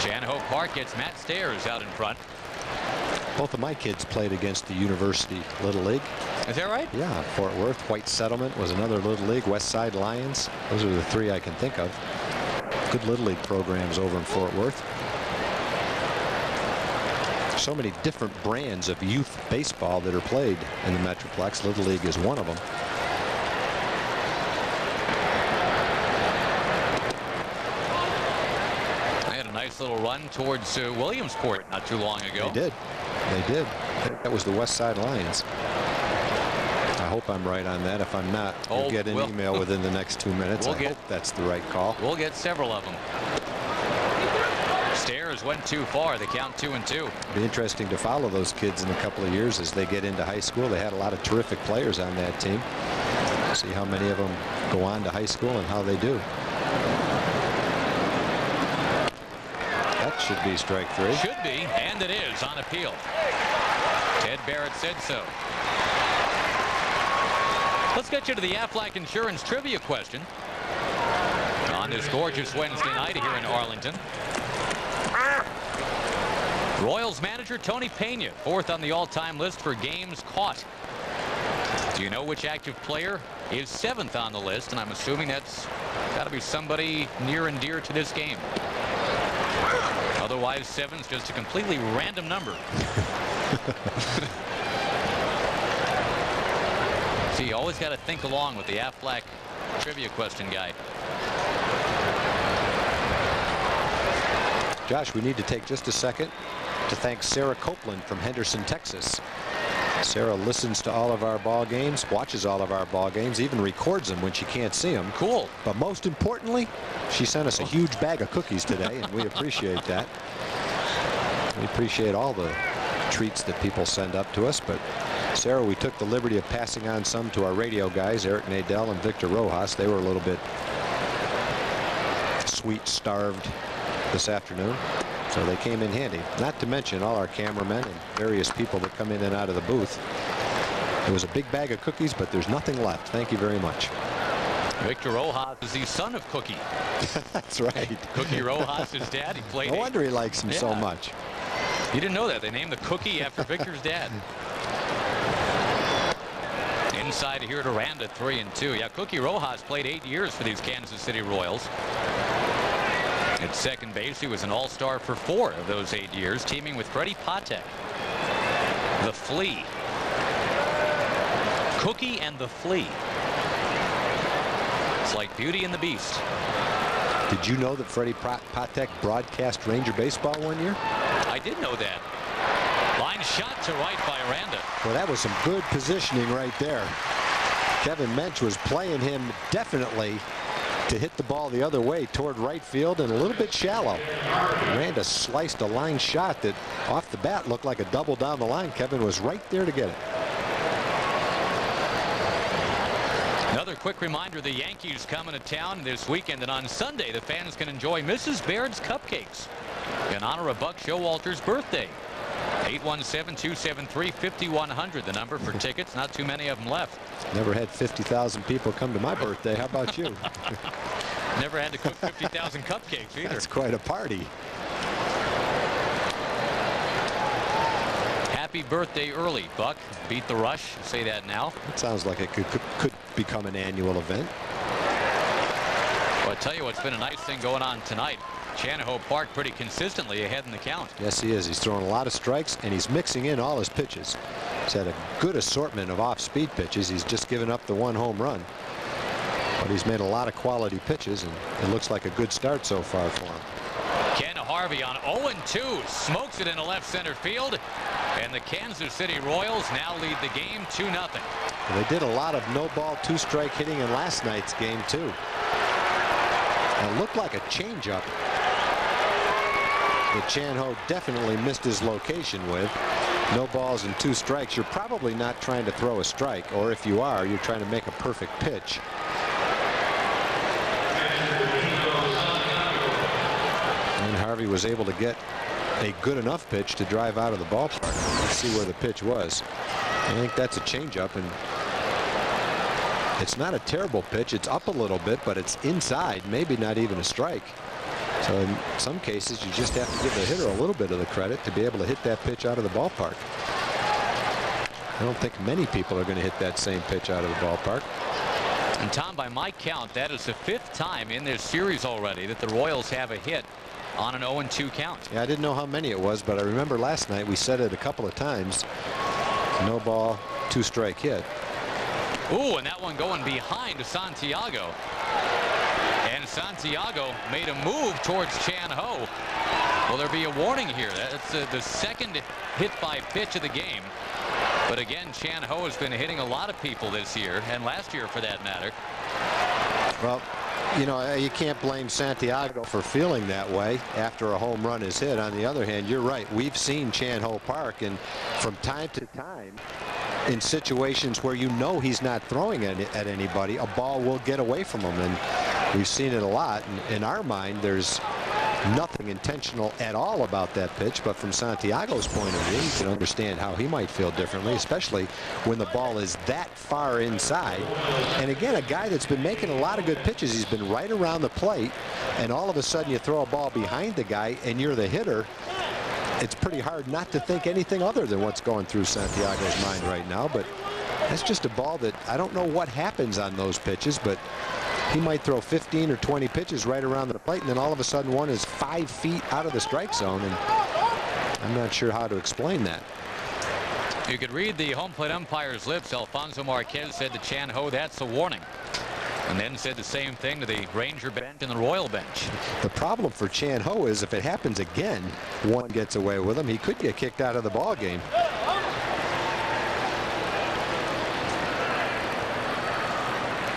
Chan-Ho Park gets Matt Stairs out in front. Both of my kids played against the University Little League. Is that right? Yeah, Fort Worth. White Settlement was another Little League. West Side Lions. Those are the 3 I can think of. Good Little League programs over in Fort Worth. So many different brands of youth baseball that are played in the Metroplex. Little League is one of them. Nice little run towards Williamsport not too long ago. They did. They did. That was the West Side Lions. I hope I'm right on that. If I'm not, you'll get an email within the next 2 minutes. I hope that's the right call. We'll get several of them. Stairs went too far. They count 2-2. It'll be interesting to follow those kids in a couple of years as they get into high school. They had a lot of terrific players on that team. See how many of them go on to high school and how they do. That should be strike 3. Should be, and it is on appeal. Ted Barrett said so. Let's get you to the Aflac Insurance trivia question on this gorgeous Wednesday night here in Arlington. Royals manager Tony Pena, 4th on the all-time list for games caught. Do you know which active player is 7th on the list? And I'm assuming that's got to be somebody near and dear to this game. Otherwise, 7's just a completely random number. See, you always got to think along with the Aflac trivia question guy. Josh, we need to take just a second to thank Sarah Copeland from Henderson, Texas. Sarah listens to all of our ball games, watches all of our ball games, even records them when she can't see them. Cool. But most importantly, she sent us a huge bag of cookies today, and we appreciate that. We appreciate all the treats that people send up to us, but Sarah, we took the liberty of passing on some to our radio guys, Eric Nadel and Victor Rojas. They were a little bit sweet starved this afternoon, so they came in handy. Not to mention all our cameramen and various people that come in and out of the booth. It was a big bag of cookies, but there's nothing left. Thank you very much. Victor Rojas is the son of Cookie. That's right. Cookie Rojas, his dad. He played. No wonder he likes him so much. You didn't know that. They named the Cookie after Victor's dad. Inside here to Randa, 3-2. Yeah, Cookie Rojas played 8 years for these Kansas City Royals. At second base, he was an all-star for 4 of those 8 years, teaming with Freddie Patek. The Flea. Cookie and the Flea. It's like Beauty and the Beast. Did you know that Freddie Patek broadcast Ranger baseball one year? I did know that. Line shot to right by Randa. Well, that was some good positioning right there. Kevin Mench was playing him definitely to hit the ball the other way toward right field and a little bit shallow. Randa sliced a line shot that off the bat looked like a double down the line. Kevin was right there to get it. Another quick reminder, the Yankees coming to town this weekend, and on Sunday the fans can enjoy Mrs. Baird's Cupcakes in honor of Buck Showalter's birthday. 817-273-5100, the number for tickets. Not too many of them left. Never had 50,000 people come to my birthday. How about you? Never had to cook 50,000 cupcakes either. That's quite a party. Happy birthday early, Buck. Beat the rush. Say that now. It sounds like it could become an annual event. Well, I tell you what's been a nice thing going on tonight. Chanahoe Park pretty consistently ahead in the count. Yes, he is. He's throwing a lot of strikes, and he's mixing in all his pitches. He's had a good assortment of off-speed pitches. He's just given up the 1 home run. But he's made a lot of quality pitches, and it looks like a good start so far for him. Ken Harvey on 0-2. Smokes it into left center field. And the Kansas City Royals now lead the game 2-0. Well, they did a lot of no-ball, 2-strike hitting in last night's game, too. It looked like a changeup that Chanahoe definitely missed his location with. No balls and 2 strikes. You're probably not trying to throw a strike, or if you are, you're trying to make a perfect pitch. And Harvey was able to get a good enough pitch to drive out of the ballpark. Let's see where the pitch was. I think that's a changeup, and it's not a terrible pitch. It's up a little bit, but it's inside, maybe not even a strike. So in some cases, you just have to give the hitter a little bit of the credit to be able to hit that pitch out of the ballpark. I don't think many people are going to hit that same pitch out of the ballpark. And Tom, by my count, that is the 5th time in this series already that the Royals have a hit on an 0-2 count. Yeah, I didn't know how many it was, but I remember last night we said it a couple of times. No ball, 2-strike hit. Ooh, and that one going behind Santiago. And Santiago made a move towards Chanahoe. Will there be a warning here? That's the second hit by pitch of the game. But again, Chanahoe has been hitting a lot of people this year, and last year for that matter. Well, you know, you can't blame Santiago for feeling that way after a home run is hit. On the other hand, you're right. We've seen Chan Ho Park, and from time to time, in situations where you know he's not throwing at anybody, a ball will get away from him, and we've seen it a lot. And in our mind, there's nothing intentional at all about that pitch, but from Santiago's point of view, you can understand how he might feel differently, especially when the ball is that far inside. And again, a guy that's been making a lot of good pitches. He's been right around the plate, and all of a sudden you throw a ball behind the guy and you're the hitter. It's pretty hard not to think anything other than what's going through Santiago's mind right now. But that's just a ball that I don't know what happens on those pitches, but he might throw 15 or 20 pitches right around the plate, and then all of a sudden one is 5 feet out of the strike zone, and I'm not sure how to explain that. You could read the home plate umpire's lips. Alfonso Marquez said to Chan Ho, that's a warning. And then said the same thing to the Ranger bench and the Royal bench. The problem for Chan Ho is if it happens again, one gets away with him, he could get kicked out of the ball game.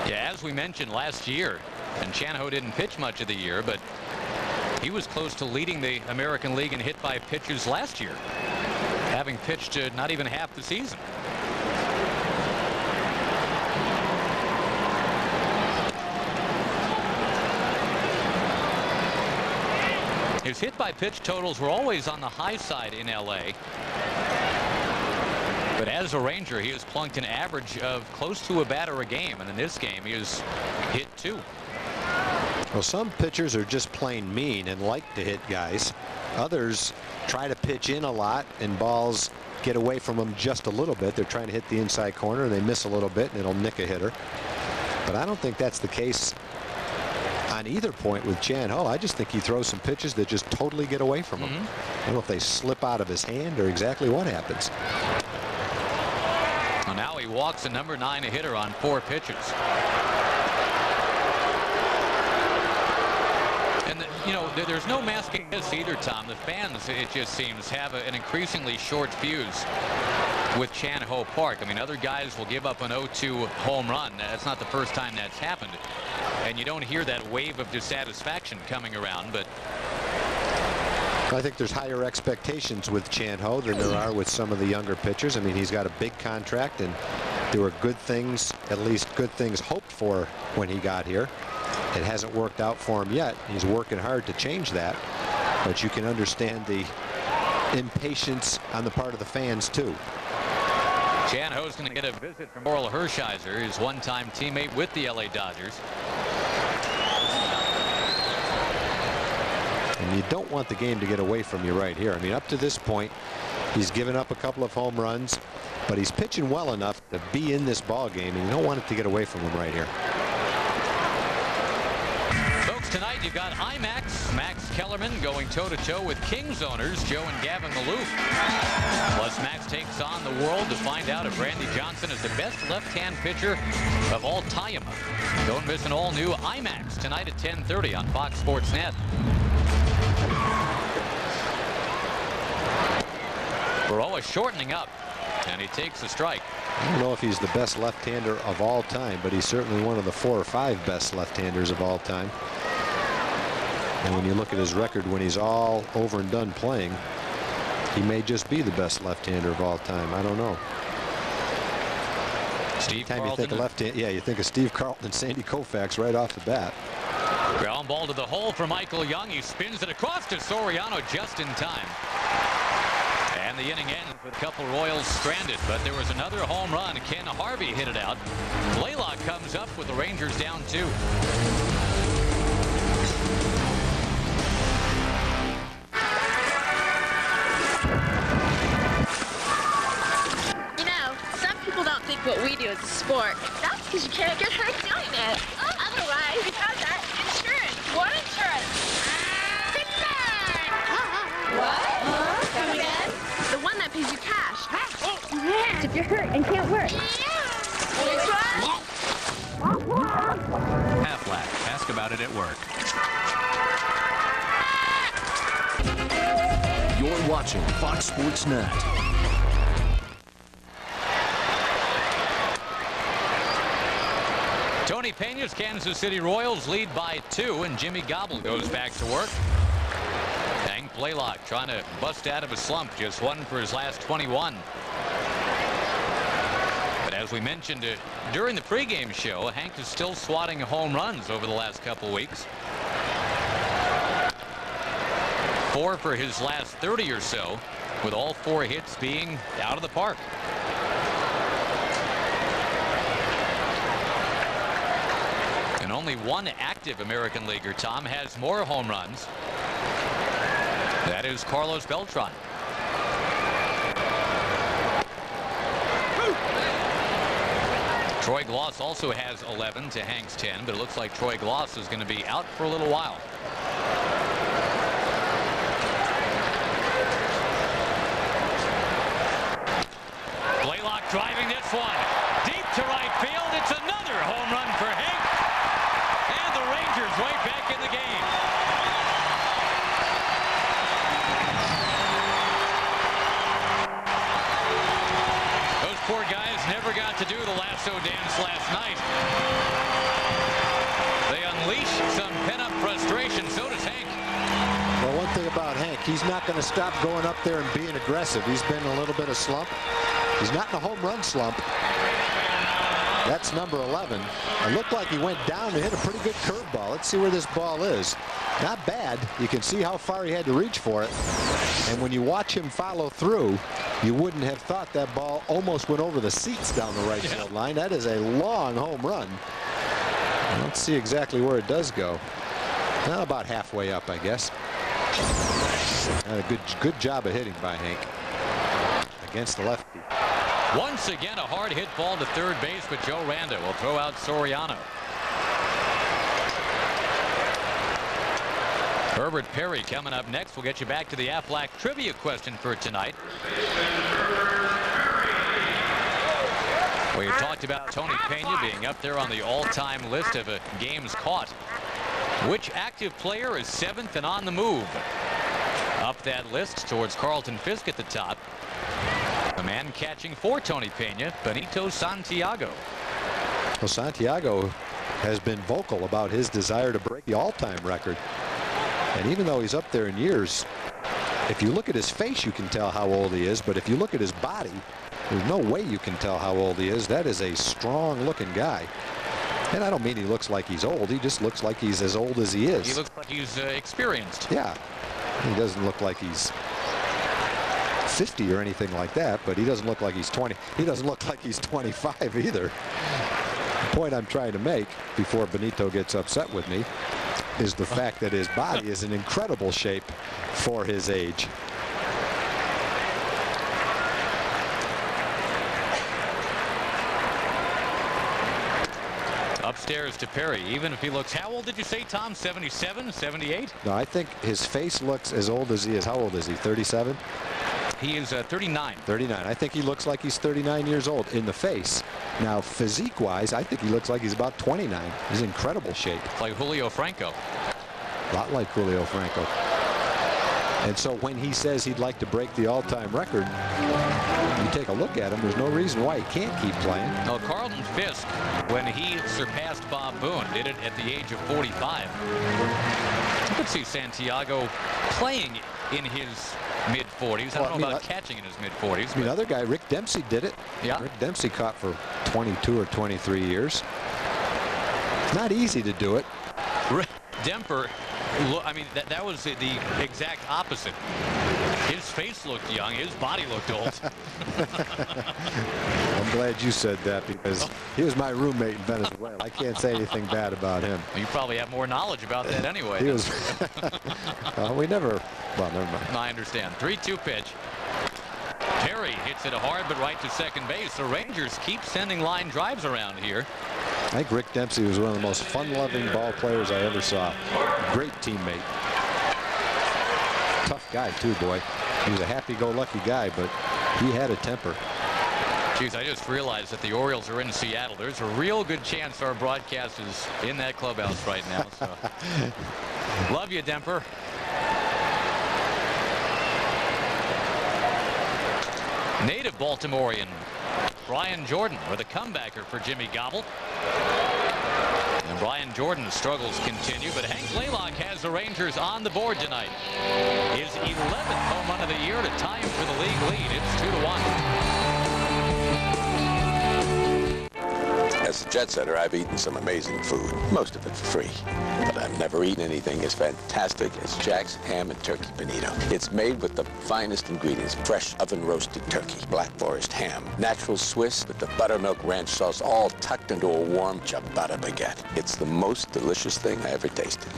Yeah, as we mentioned last year, and Chan Ho didn't pitch much of the year, but he was close to leading the American League in hit by pitches last year, having pitched not even half the season. His hit by pitch totals were always on the high side in LA. But as a Ranger, he has plunked an average of close to a batter a game, and in this game he has hit 2. Well, some pitchers are just plain mean and like to hit guys. Others try to pitch in a lot and balls get away from them just a little bit. They're trying to hit the inside corner and they miss a little bit and it'll nick a hitter. But I don't think that's the case on either point with Chan Ho. I just think he throws some pitches that just totally get away from him. I don't know if they slip out of his hand or exactly what happens. Well, now he walks a number 9 hitter on 4 pitches. And you know, there's no masking this either, Tom. The fans, it just seems, have an increasingly short fuse with Chan Ho Park. I mean, other guys will give up an 0-2 home run. That's not the first time that's happened. And you don't hear that wave of dissatisfaction coming around, but I think there's higher expectations with Chan Ho than there are with some of the younger pitchers. I mean, he's got a big contract, and there were good things, at least good things hoped for when he got here. It hasn't worked out for him yet. He's working hard to change that, but you can understand the impatience on the part of the fans too. Chan Ho's going to get a visit from Orel Hershiser, his one-time teammate with the LA Dodgers. And you don't want the game to get away from you right here. I mean, up to this point, he's given up a couple of home runs, but he's pitching well enough to be in this ball game, and you don't want it to get away from him right here. Folks, tonight you've got IMAX, Max Kellerman going toe-to-toe with Kings owners Joe and Gavin Maloof. Plus, Max takes on the world to find out if Randy Johnson is the best left-hand pitcher of all time. Don't miss an all-new IMAX tonight at 10:30 on Fox Sports Net. Baroa shortening up, and he takes a strike. I don't know if he's the best left-hander of all time, but he's certainly one of the 4 or 5 best left-handers of all time. And when you look at his record when he's all over and done playing, he may just be the best left-hander of all time. I don't know. Steve Anytime you think of left-hand, yeah, you think of Steve Carlton and Sandy Koufax right off the bat. Ground ball to the hole for Michael Young. He spins it across to Soriano just in time. And the inning ends with a couple Royals stranded, but there was another home run. Ken Harvey hit it out. Blaylock comes up with the Rangers down 2. You know, some people don't think what we do is a sport. That's because you can't get hurt doing it. Otherwise, you have that insurance. What insurance? What? Come again? The one that pays you cash. If you're hurt and can't work. Aflac. Ask about it at work. You're watching Fox Sports Net. Tony Tony Peña's Kansas City Royals lead by 2, and Jimmy Gobble goes back to work. Hank Blaylock trying to bust out of a slump, just 1 for his last 21. But as we mentioned during the pregame show, Hank is still swatting home runs over the last couple weeks. 4 for his last 30 or so, with all 4 hits being out of the park. And only one active American leaguer, Tom, has more home runs. That is Carlos Beltran. Troy Gloss also has 11 to Hank's 10, but it looks like Troy Gloss is going to be out for a little while. Blaylock driving this one deep to right field. It's another home run for Hank, and the Rangers right back in the game. Those poor guys never got to do the lasso dance last night. They unleash some pent-up frustration. So does Hank. Well, one thing about Hank, he's not going to stop going up there and being aggressive. He's been in a little bit of slump. He's not in a home run slump. That's number 11. It looked like he went down to hit a pretty good curveball. Let's see where this ball is. Not bad. You can see how far he had to reach for it. And when you watch him follow through, you wouldn't have thought that ball almost went over the seats down the right field line. That is a long home run. Let's see exactly where it does go. Well, about halfway up, I guess. And a good job of hitting by Hank against the lefty. Once again, a hard hit ball to third base, but Joe Randa will throw out Soriano. Herbert Perry coming up next. We'll get you back to the Aflac trivia question for tonight. We talked about Tony Peña being up there on the all-time list of games caught. Which active player is 7th and on the move? Up that list towards Carlton Fisk at the top. The man catching for Tony Peña, Benito Santiago. Well, Santiago has been vocal about his desire to break the all-time record. And even though he's up there in years, if you look at his face, you can tell how old he is. But if you look at his body, there's no way you can tell how old he is. That is a strong-looking guy. And I don't mean he looks like he's old. He just looks like he's as old as he is. He looks like he's experienced. Yeah. He doesn't look like he's 50 or anything like that, but he doesn't look like he's 20. He doesn't look like he's 25 either. The point I'm trying to make before Benito gets upset with me is the fact that his body is in incredible shape for his age. Upstairs to Perry, even if he looks, how old did you say, Tom? 77, 78? No, I think his face looks as old as he is. How old is he? 37? He is 39. 39. I think he looks like he's 39 years old in the face. Now, physique-wise, I think he looks like he's about 29. He's in incredible shape. Like Julio Franco. A lot like Julio Franco. And so when he says he'd like to break the all-time record, you take a look at him, there's no reason why he can't keep playing. No, Carlton Fisk, when he surpassed Bob Boone, did it at the age of 45. You could see Santiago playing in his mid-40s. I don't know about catching in his mid-40s. I mean, other guy, Rick Dempsey, did it. Yeah. Rick Dempsey caught for 22 or 23 years. It's not easy to do it. Rick Demper, I mean, that was the exact opposite. His face looked young. His body looked old. I'm glad you said that because he was my roommate in Venezuela. I can't say anything bad about him. You probably have more knowledge about that anyway. He was. We never. Well, never mind. I understand. 3-2 pitch. Perry hits it hard, but right to second base. The Rangers keep sending line drives around here. I think Rick Dempsey was one of the most fun-loving ball players I ever saw. Great teammate. Tough guy, too, boy. He was a happy-go-lucky guy, but he had a temper. Geez, I just realized that the Orioles are in Seattle. There's a real good chance our broadcast is in that clubhouse right now. So. Love you, Demper. Native Baltimorean Brian Jordan with a comebacker for Jimmy Gobble. And Brian Jordan's struggles continue, but Hank Blaylock has the Rangers on the board tonight. His 11th home run of the year to tie him for the league lead. It's 2-1. As a jet setter, I've eaten some amazing food, most of it for free. But I've never eaten anything as fantastic as Jack's Ham and Turkey Bonito. It's made with the finest ingredients, fresh oven-roasted turkey, Black Forest ham, natural Swiss with the buttermilk ranch sauce, all tucked into a warm ciabatta baguette. It's the most delicious thing I ever tasted.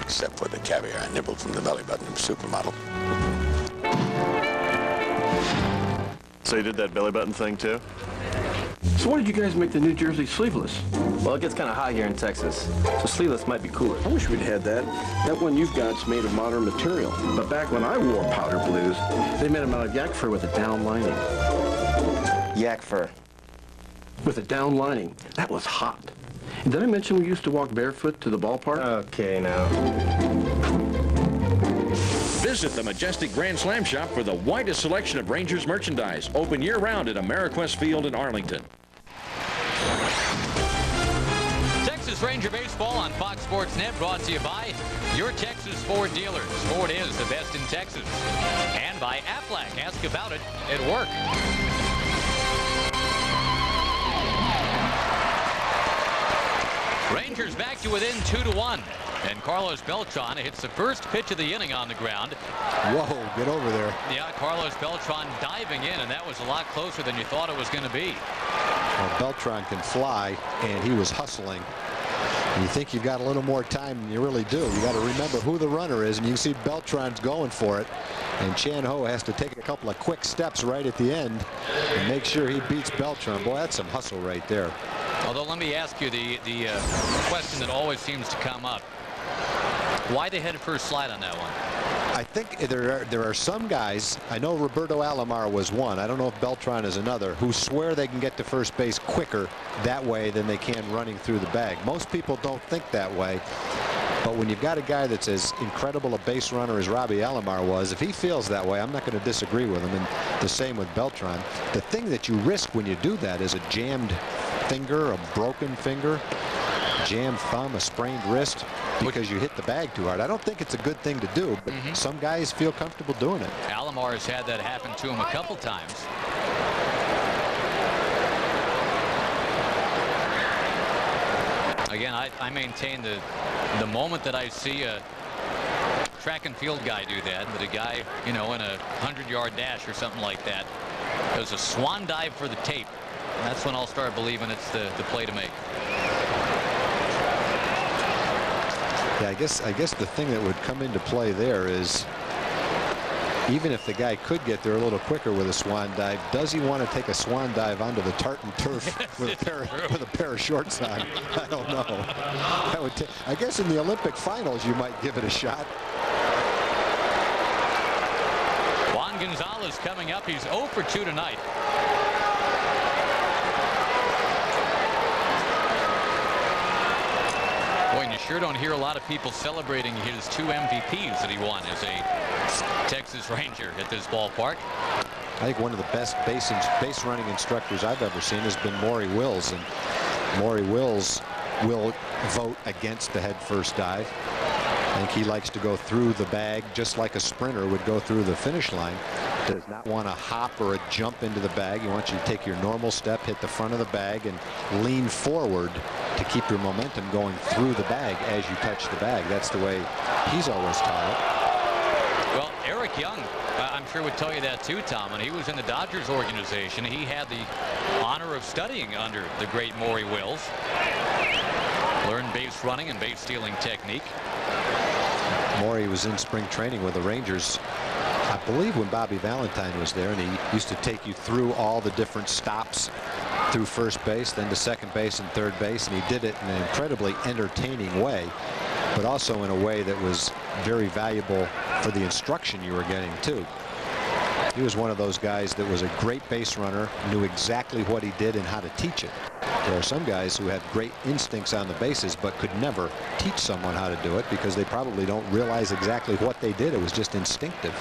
Except for the caviar I nibbled from the belly button of Supermodel. So you did that belly button thing, too? So why did you guys make the New Jersey sleeveless? Well, it gets kind of hot here in Texas, so sleeveless might be cooler. I wish we'd had that. That one you've got's made of modern material. But back when I wore powder blues, they made them out of yak fur with a down lining. Yak fur. With a down lining. That was hot. And did I mention we used to walk barefoot to the ballpark? Okay, now. Visit the majestic Grand Slam shop for the widest selection of Rangers merchandise. Open year-round at Ameriquest Field in Arlington. Texas Ranger Baseball on Fox Sports Net, brought to you by your Texas Ford dealers. Ford is the best in Texas. And by Aflac. Ask about it at work. Rangers back to within 2-1. And Carlos Beltran hits the first pitch of the inning on the ground. Whoa, get over there. Yeah, Carlos Beltran diving in, and that was a lot closer than you thought it was going to be. Well, Beltran can fly, and he was hustling. You think you've got a little more time than you really do. You got to remember who the runner is, and you can see Beltran's going for it. And Chan Ho has to take a couple of quick steps right at the end and make sure he beats Beltran. Boy, that's some hustle right there. Although, let me ask you the question that always seems to come up. Why they headed first slide on that one? I think there are some guys, I know Roberto Alomar was one, I don't know if Beltran is another, who swear they can get to first base quicker that way than they can running through the bag. Most people don't think that way. But when you've got a guy that's as incredible a base runner as Robbie Alomar was, if he feels that way, I'm not going to disagree with him. And the same with Beltran. The thing that you risk when you do that is a jammed finger, a broken finger, jammed thumb, a sprained wrist, because you hit the bag too hard. I don't think it's a good thing to do, but some guys feel comfortable doing it. Alomar has had that happen to him a couple times. Again, I maintain the moment that I see a track and field guy do that a guy, you know, in a 100-yard dash or something like that, does a swan dive for the tape, that's when I'll start believing it's the play to make. Yeah, I guess the thing that would come into play there is, even if the guy could get there a little quicker with a swan dive, does he want to take a swan dive onto the tartan turf with a pair of shorts on? I don't know. I guess in the Olympic finals you might give it a shot. Juan Gonzalez coming up. He's 0 for 2 tonight. Boy, and you sure don't hear a lot of people celebrating his 2 MVPs that he won as a Texas Ranger at this ballpark. I think one of the best base running instructors I've ever seen has been Maury Wills, and Maury Wills will vote against the head first dive. I think he likes to go through the bag just like a sprinter would go through the finish line. Does not want to hop or a jump into the bag. He wants you to take your normal step, hit the front of the bag, and lean forward to keep your momentum going through the bag as you touch the bag. That's the way he's always taught it. Well, Eric Young, I'm sure would tell you that too, Tom. When he was in the Dodgers organization, he had the honor of studying under the great Maury Wills. Learned base running and base stealing technique. Maury was in spring training with the Rangers, I believe, when Bobby Valentine was there, and he used to take you through all the different stops through first base, then to second base and third base, and he did it in an incredibly entertaining way, but also in a way that was very valuable for the instruction you were getting too. He was one of those guys that was a great base runner, knew exactly what he did and how to teach it. There are some guys who have great instincts on the bases but could never teach someone how to do it because they probably don't realize exactly what they did. It was just instinctive.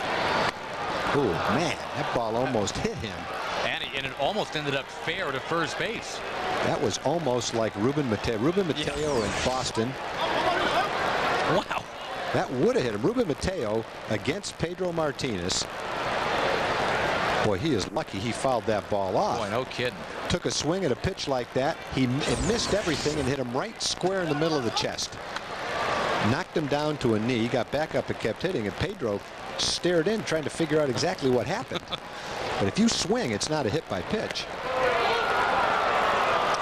Oh man, that ball almost hit him. And it almost ended up fair to first base. That was almost like Ruben Mateo. Ruben Mateo in Boston. Wow. That would have hit him. Ruben Mateo against Pedro Martinez. Boy, he is lucky he fouled that ball off. Boy, no kidding. Took a swing at a pitch like that. It missed everything and hit him right square in the middle of the chest. Knocked him down to a knee. He got back up and kept hitting, and Pedro stared in trying to figure out exactly what happened. But if you swing, it's not a hit by pitch.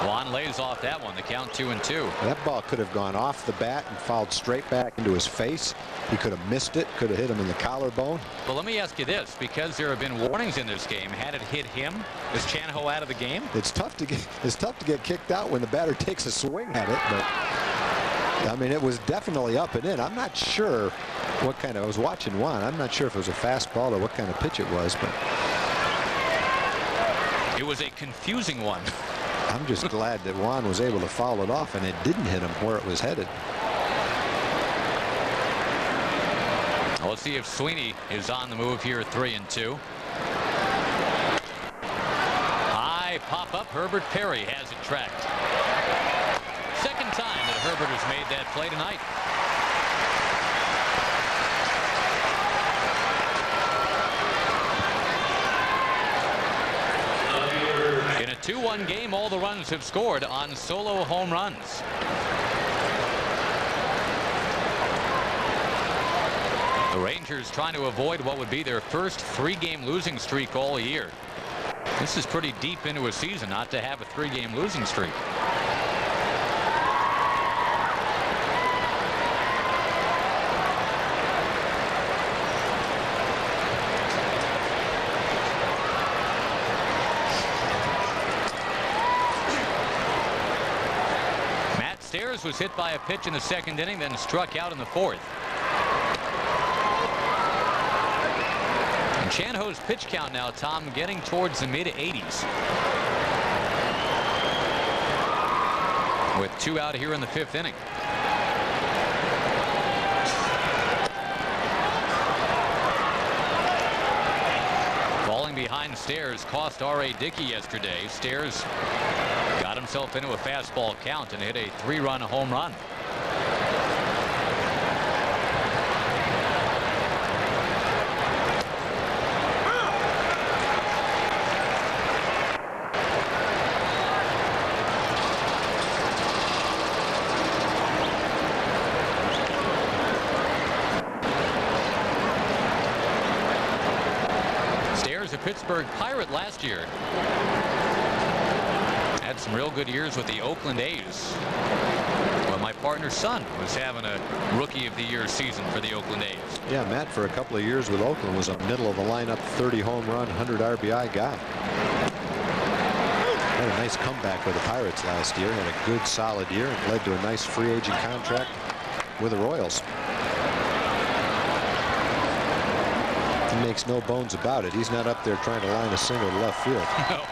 Juan lays off that one. The count 2-2. That ball could have gone off the bat and fouled straight back into his face. He could have missed it, could have hit him in the collarbone. Well, let me ask you this, because there have been warnings in this game. Had it hit him, is Chanahoe out of the game? It's tough to get kicked out when the batter takes a swing at it, but I mean, it was definitely up and in. I'm not sure what kind of, I was watching Juan. I'm not sure if it was a fastball or what kind of pitch it was, but it was a confusing one. I'm just glad that Juan was able to foul it off and it didn't hit him where it was headed. Well, let's see if Sweeney is on the move here at 3-2. High pop up. Herbert Perry has it tracked. Second time that Herbert has made that play tonight. In a 2-1 game, all the runs have scored on solo home runs. The Rangers trying to avoid what would be their first 3-game losing streak all year. This is pretty deep into a season not to have a 3-game losing streak. Stairs was hit by a pitch in the second inning, then struck out in the fourth. And Chanahoe's pitch count now, Tom, getting towards the mid-80s. With 2 out here in the 5th inning. Falling behind Stairs cost R.A. Dickey yesterday. Stairs got himself into a fastball count and hit a 3-run home run. Stairs, a Pittsburgh Pirate last year. Had some real good years with the Oakland A's. Well, my partner's son was having a Rookie of the Year season for the Oakland A's. Yeah, Matt, for a couple of years with Oakland, was a middle of the lineup, 30 home run, 100 RBI guy. Had a nice comeback with the Pirates last year. Had a good, solid year and led to a nice free agent contract with the Royals. He makes no bones about it. He's not up there trying to line a single to left field. No.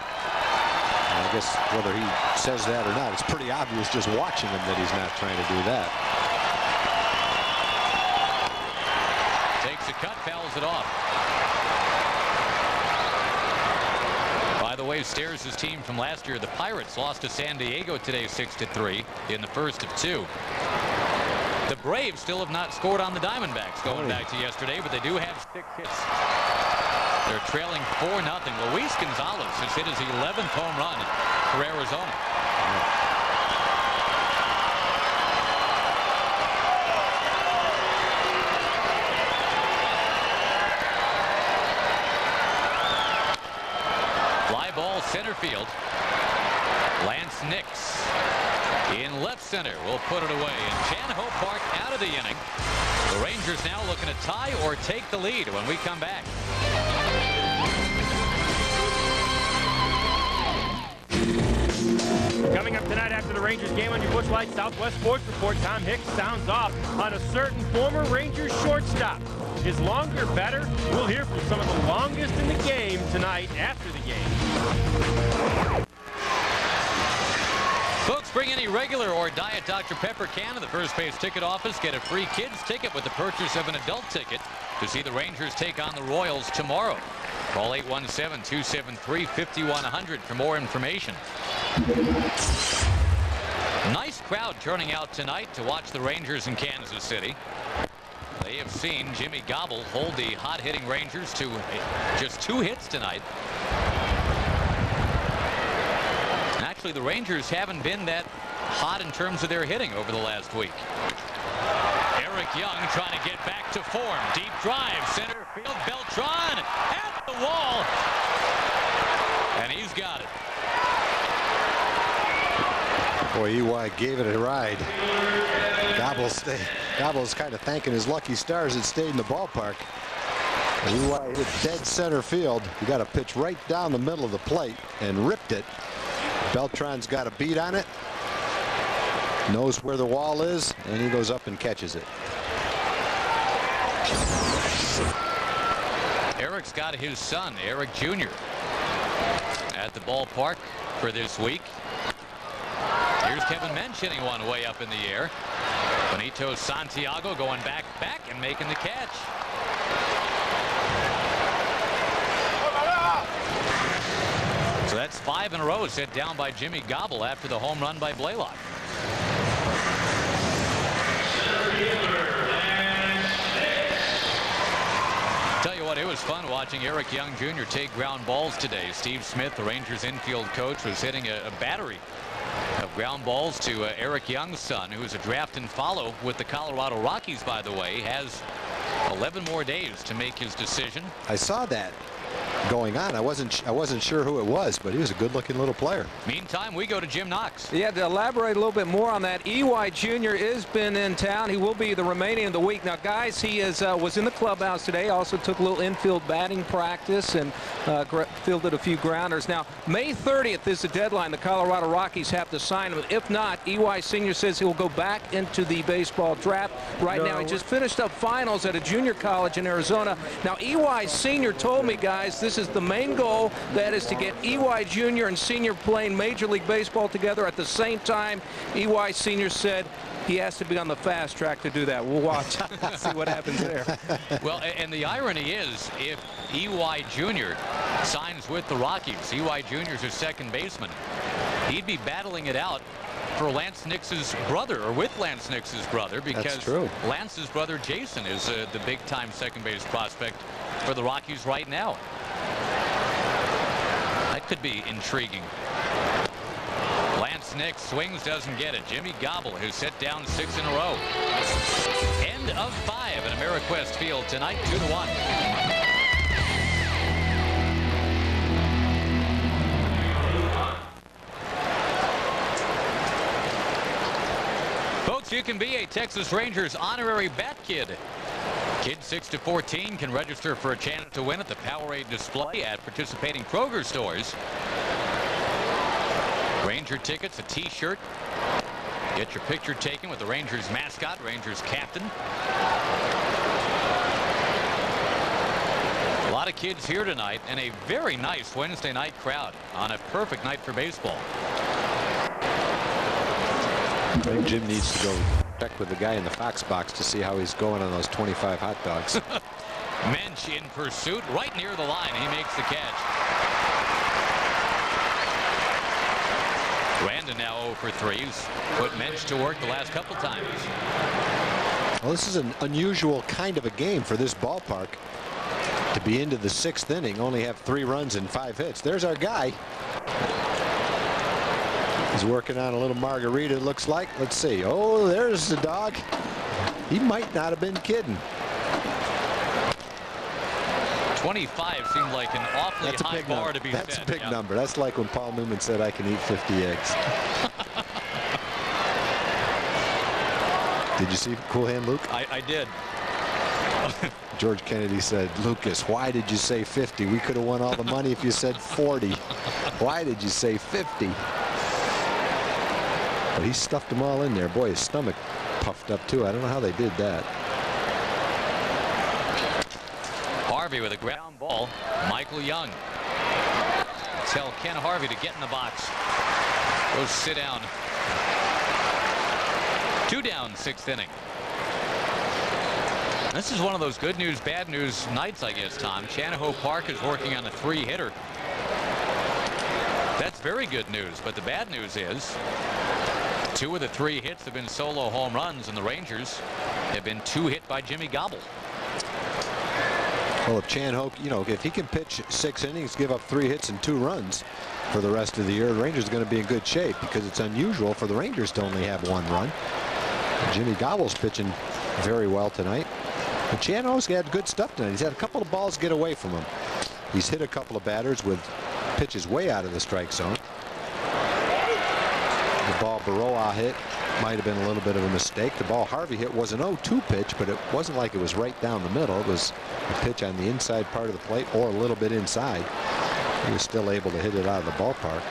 I guess whether he says that or not, it's pretty obvious just watching him that he's not trying to do that. Takes a cut, fouls it off. By the way, Stairs' team from last year, the Pirates, lost to San Diego today 6-3 in the first of 2. The Braves still have not scored on the Diamondbacks going back to yesterday, but they do have 6 hits. They're trailing 4-0. Luis Gonzalez has hit his 11th home run for Arizona. Fly ball center field. Lance Nix in left center will put it away. And Chanahoe Park out of the inning. The Rangers now looking to tie or take the lead when we come back. Coming up tonight after the Rangers game on your Busch Light Southwest Sports Report, Tom Hicks sounds off on a certain former Rangers shortstop. Is longer better? We'll hear from some of the longest in the game tonight after the game. Folks, bring any regular or Diet Dr. Pepper can to the first base ticket office. Get a free kids ticket with the purchase of an adult ticket to see the Rangers take on the Royals tomorrow. Call 817-273-5100 for more information. Nice crowd turning out tonight to watch the Rangers in Kansas City. They have seen Jimmy Gobble hold the hot-hitting Rangers to just 2 hits tonight. Actually, the Rangers haven't been that hot in terms of their hitting over the last week. Eric Young trying to get back to form. Deep drive, center field. Beltran at the wall. And he's got it. Boy, EY gave it a ride. Gobble's kind of thanking his lucky stars that stayed in the ballpark. EY hit dead center field. You got a pitch right down the middle of the plate and ripped it. Beltran's got a beat on it. Knows where the wall is, and he goes up and catches it. Eric's got his son, Eric Jr., at the ballpark for this week. Here's Kevin Mensch hitting one way up in the air. Benito Santiago going back and making the catch. So that's 5 in a row set down by Jimmy Gobble after the home run by Blaylock. Tell you what, it was fun watching Eric Young Jr. take ground balls today. Steve Smith, the Rangers infield coach, was hitting a battery of ground balls to Eric Young's son, who is a draft and follow with the Colorado Rockies, by the way. Has 11 more days to make his decision. I saw that going on. I wasn't sure who it was, but he was a good-looking little player. Meantime, we go to Jim Knox. Yeah, to elaborate a little bit more on that, EY Jr. has been in town. He will be the remaining of the week. Now, guys, he was in the clubhouse today. Also took a little infield batting practice and fielded a few grounders. Now, May 30th is the deadline. The Colorado Rockies have to sign him. If not, EY Sr. says he'll go back into the baseball draft. Right now, he just finished up finals at a junior college in Arizona. Now, EY Sr. told me, guys, this is the main goal. That is to get EY Jr. and Sr. playing Major League Baseball together at the same time. EY Sr. said he has to be on the fast track to do that. We'll watch. See what happens there. Well, and the irony is, if EY Jr. signs with the Rockies, EY Jr. is his second baseman, he'd be battling it out for Lance Nix's brother, or with Lance Nix's brother, because Lance's brother Jason is the big-time second base prospect for the Rockies right now. That could be intriguing. Lance Nix swings, doesn't get it. Jimmy Gobble, who's set down 6 in a row. End of 5 at Ameriquest Field tonight, 2-1. Folks, you can be a Texas Rangers honorary bat kid. Kids 6 to 14 can register for a chance to win at the Powerade display at participating Kroger stores. Ranger tickets, a t-shirt. Get your picture taken with the Rangers mascot, Rangers captain. A lot of kids here tonight, and a very nice Wednesday night crowd on a perfect night for baseball. I think Jim needs to go check with the guy in the Fox box to see how he's going on those 25 hot dogs. Mensch in pursuit right near the line. He makes the catch. Brandon now 0 for 3. He's put Mensch to work the last couple times. Well, this is an unusual kind of a game for this ballpark. To be into the 6th inning, only have 3 runs and 5 hits. There's our guy. He's working on a little margarita, it looks like. Let's see. Oh, there's the dog. He might not have been kidding. 25 seemed like an awfully high bar to be set. That's a big number. That's like when Paul Newman said, I can eat 50 eggs. Did you see Cool Hand Luke? I did. George Kennedy said, Lucas, why did you say 50? We could have won all the money if you said 40. Why did you say 50? But he stuffed them all in there. Boy, his stomach puffed up too. I don't know how they did that. Harvey with a ground ball. Michael Young. Tell Ken Harvey to get in the box. Go sit down. 2 down, 6th inning. This is one of those good news, bad news nights, I guess, Tom. Channahoo Park is working on a 3-hitter. That's very good news, but the bad news is 2 of the 3 hits have been solo home runs, and the Rangers have been 2 hit by Jimmy Gobble. Well, if Channahoo, you know, if he can pitch 6 innings, give up 3 hits and 2 runs for the rest of the year, the Rangers are going to be in good shape, because it's unusual for the Rangers to only have 1 run. Jimmy Gobble's pitching very well tonight. And Channahoo's had good stuff tonight. He's had a couple of balls get away from him. He's hit a couple of batters with pitches way out of the strike zone. The ball Baroa hit might have been a little bit of a mistake. The ball Harvey hit was an 0-2 pitch, but it wasn't like it was right down the middle. It was a pitch on the inside part of the plate or a little bit inside. He was still able to hit it out of the ballpark.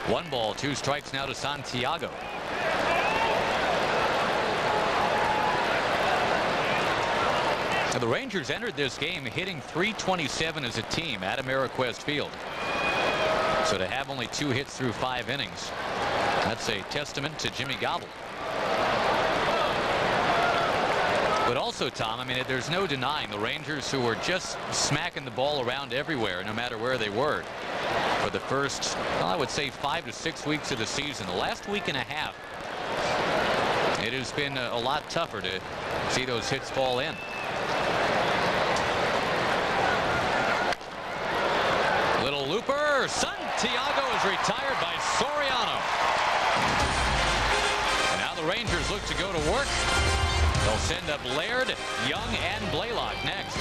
One ball, 2 strikes now to Santiago. Now, the Rangers entered this game hitting .327 as a team at Ameriquest Field. So to have only 2 hits through 5 innings, that's a testament to Jimmy Gobble. But also, Tom, I mean, there's no denying the Rangers, who were just smacking the ball around everywhere, no matter where they were, for the first, well, I would say 5 to 6 weeks of the season. The last week and a half, it has been a lot tougher to see those hits fall in. Little looper. Santiago is retired by Soriano. And now the Rangers look to go to work. They'll send up Laird, Young, and Blaylock next.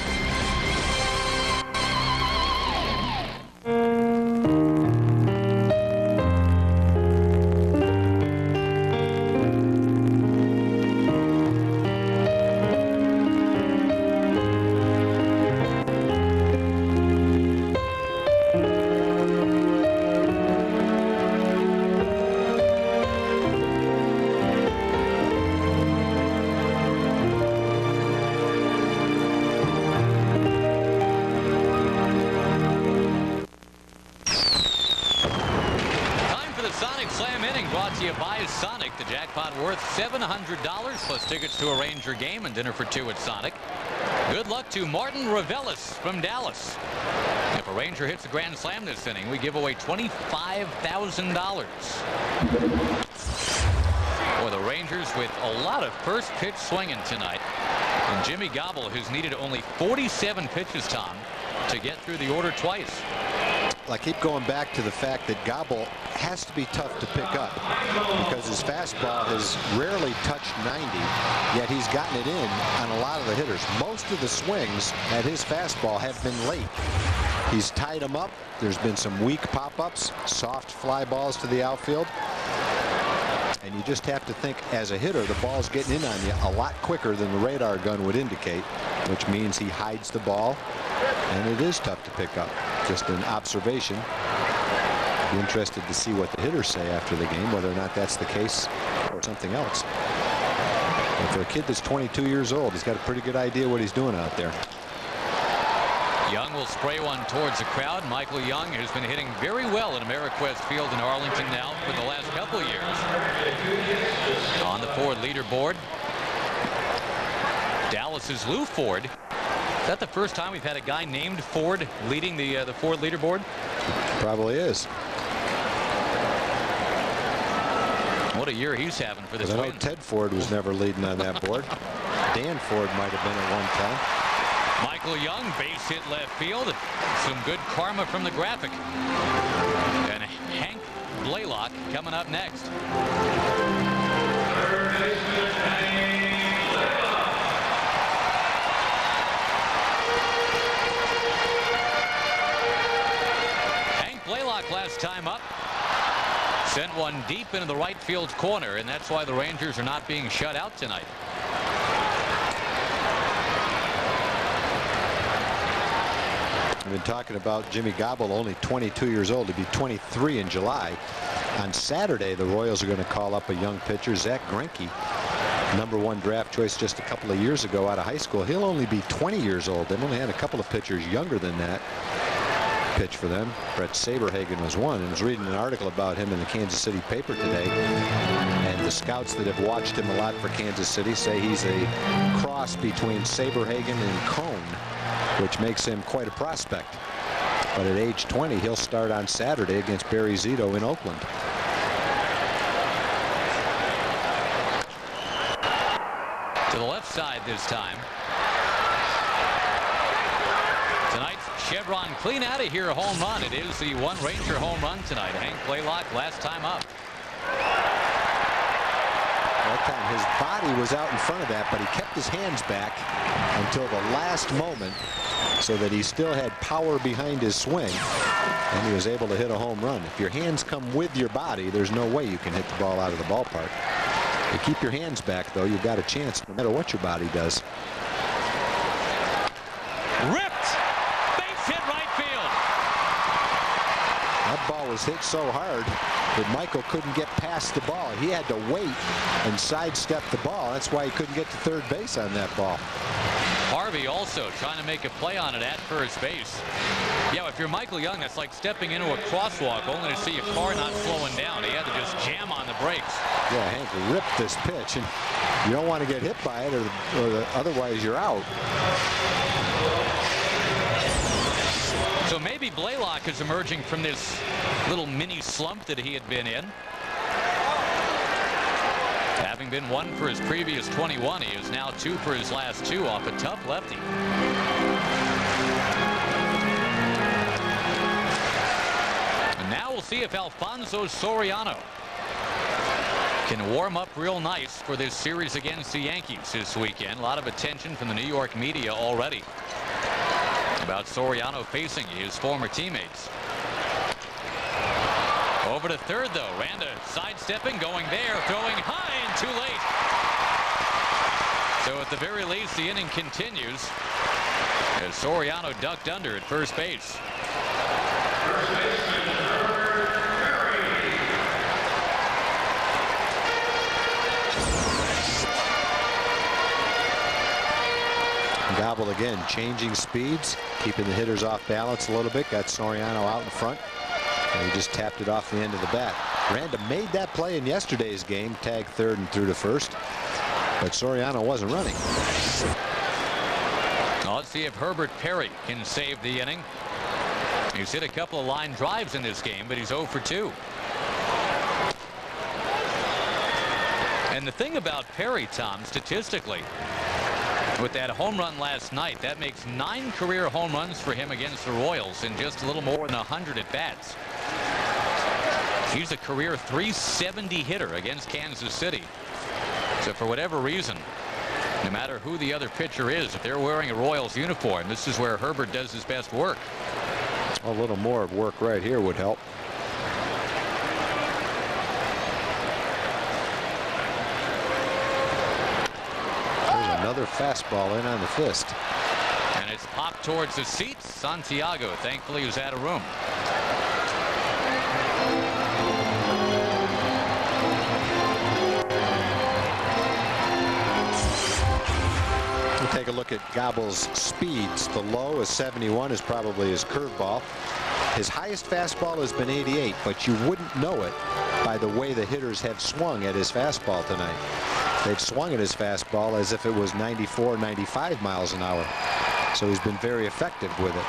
Sonic, the jackpot worth $700 plus tickets to a Ranger game and dinner for 2 at Sonic. Good luck to Martin Ravelis from Dallas. If a Ranger hits a grand slam this inning, we give away $25,000. For the Rangers with a lot of first pitch swinging tonight. And Jimmy Gobble has needed only 47 pitches, Tom, to get through the order twice. I keep going back to the fact that Gobble has to be tough to pick up, because his fastball has rarely touched 90, yet he's gotten it in on a lot of the hitters. Most of the swings at his fastball have been late. He's tied them up. There's been some weak pop-ups, soft fly balls to the outfield. And you just have to think, as a hitter, the ball's getting in on you a lot quicker than the radar gun would indicate, which means he hides the ball, and it is tough to pick up. Just an observation. Be interested to see what the hitters say after the game, whether or not that's the case or something else. And for a kid that's 22 years old, he's got a pretty good idea what he's doing out there. Young will spray one towards the crowd. Michael Young has been hitting very well at Ameriquest Field in Arlington now for the last couple of years. On the Ford leaderboard, Dallas's Lou Ford. Is that the first time we've had a guy named Ford leading the Ford leaderboard? Probably is. What a year he's having for this win. I know Ted Ford was never leading on that board. Dan Ford might have been at one time. Michael Young, base hit left field. Some good karma from the graphic. And Hank Blaylock coming up next. Hank Blaylock last time up sent one deep into the right field corner, and that's why the Rangers are not being shut out tonight. We've been talking about Jimmy Gobble, only 22 years old. He'll be 23 in July. On Saturday, the Royals are going to call up a young pitcher, Zach Greinke, #1 draft choice just a couple of years ago out of high school. He'll only be 20 years old. They've only had a couple of pitchers younger than that pitch for them. Brett Saberhagen was one, and I was reading an article about him in the Kansas City paper today. And The scouts that have watched him a lot for Kansas City say he's a cross between Saberhagen and Cone, which makes him quite a prospect. But at age 20, he'll start on Saturday against Barry Zito in Oakland. To the left side this time. Tonight's Chevron clean out of here home run. It is the one Ranger home run tonight. Hank Blaylock last time up. That time his body was out in front of that, but he kept his hands back until the last moment so that he still had power behind his swing, and he was able to hit a home run. If your hands come with your body, there's no way you can hit the ball out of the ballpark. You keep your hands back, though, you've got a chance no matter what your body does. Ripped! Base hit right field. That ball was hit so hard that Michael couldn't get past the ball. He had to wait and sidestep the ball. That's why he couldn't get to third base on that ball. Harvey also trying to make a play on it at first base. Yeah, if you're Michael Young, that's like stepping into a crosswalk only to see a car not slowing down. He had to just jam on the brakes. Yeah, Hank ripped this pitch, and you don't want to get hit by it, or otherwise you're out. So maybe Blaylock is emerging from this little mini slump that he had been in. Having been 1 for his previous 21, he is now 2 for his last 2 off a tough lefty. And now we'll see if Alfonso Soriano can warm up real nice for this series against the Yankees this weekend. A lot of attention from the New York media already about Soriano facing his former teammates. Over to third, though. Randa sidestepping, going there, throwing high and too late. So at the very least, the inning continues as Soriano ducked under at first base. Gobble again, changing speeds, keeping the hitters off balance a little bit. Got Soriano out in front, and he just tapped it off the end of the bat. Randa made that play in yesterday's game, tagged third and threw to first, but Soriano wasn't running. Well, let's see if Herbert Perry can save the inning. He's hit a couple of line drives in this game, but he's 0 for 2. And the thing about Perry, Tom, statistically, with that home run last night, that makes 9 career home runs for him against the Royals in just a little more than 100 at bats. He's a career .370 hitter against Kansas City. So for whatever reason, no matter who the other pitcher is, if they're wearing a Royals uniform, this is where Herbert does his best work. A little more of work right here would help. Another fastball in on the fist. And it's popped towards the seats. Santiago, thankfully, is out of room. We'll take a look at Gobble's speeds. The low is 71, is probably his curveball. His highest fastball has been 88, but you wouldn't know it by the way the hitters have swung at his fastball tonight. They've swung at his fastball as if it was 94, 95 miles an hour. So he's been very effective with it.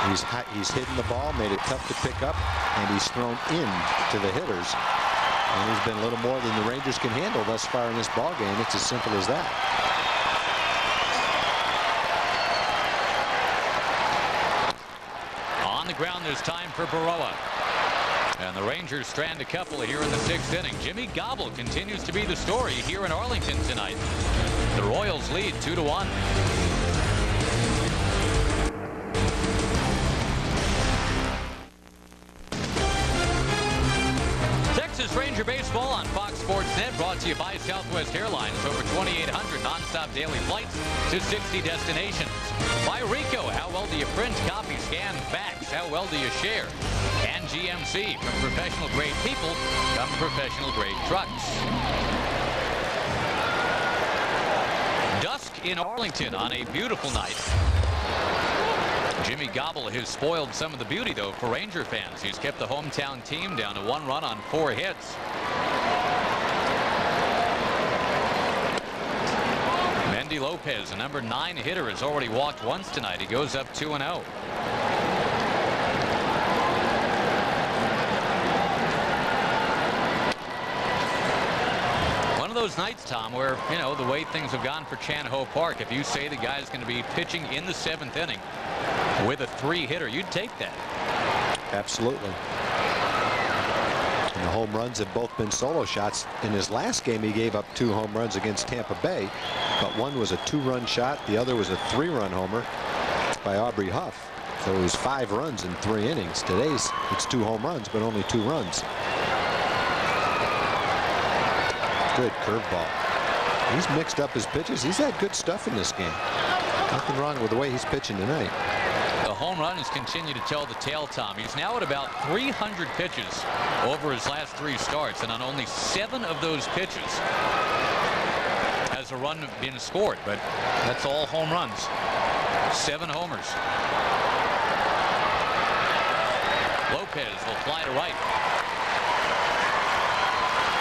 He's hidden the ball, made it tough to pick up, and he's thrown in to the hitters. And he's been a little more than the Rangers can handle thus far in this ball game. It's as simple as that. On the ground, there's time for Berroa. And the Rangers strand a couple here in the 6th inning. Jimmy Gobble continues to be the story here in Arlington tonight. The Royals lead 2-1. Texas Ranger Baseball on Fox Sports Net, brought to you by Southwest Airlines. Over 2,800 nonstop daily flights to 60 destinations. By Rico, how well do you print, copy, scan, fax? How well do you share? And GMC, from professional grade people come professional grade trucks. Dusk in Arlington on a beautiful night. Jimmy Gobble has spoiled some of the beauty, though, for Ranger fans. He's kept the hometown team down to 1 run on 4 hits. Ricky Lopez, the number 9 hitter, has already walked once tonight. He goes up 2-0. Those nights, Tom, where, you know, the way things have gone for Chan Ho Park, if you say the guy's going to be pitching in the 7th inning with a 3-hitter, you'd take that. Absolutely. And the home runs have both been solo shots. In his last game, he gave up 2 home runs against Tampa Bay, but one was a 2-run shot. The other was a 3-run homer by Aubrey Huff. So it was 5 runs in 3 innings. Today's it's 2 home runs, but only 2 runs. Good curveball. He's mixed up his pitches. He's had good stuff in this game. Nothing wrong with the way he's pitching tonight. The home runs continue to tell the tale, Tom. He's now at about 300 pitches over his last 3 starts, and on only 7 of those pitches has a run been scored, but that's all home runs. 7 homers. Lopez will fly to right.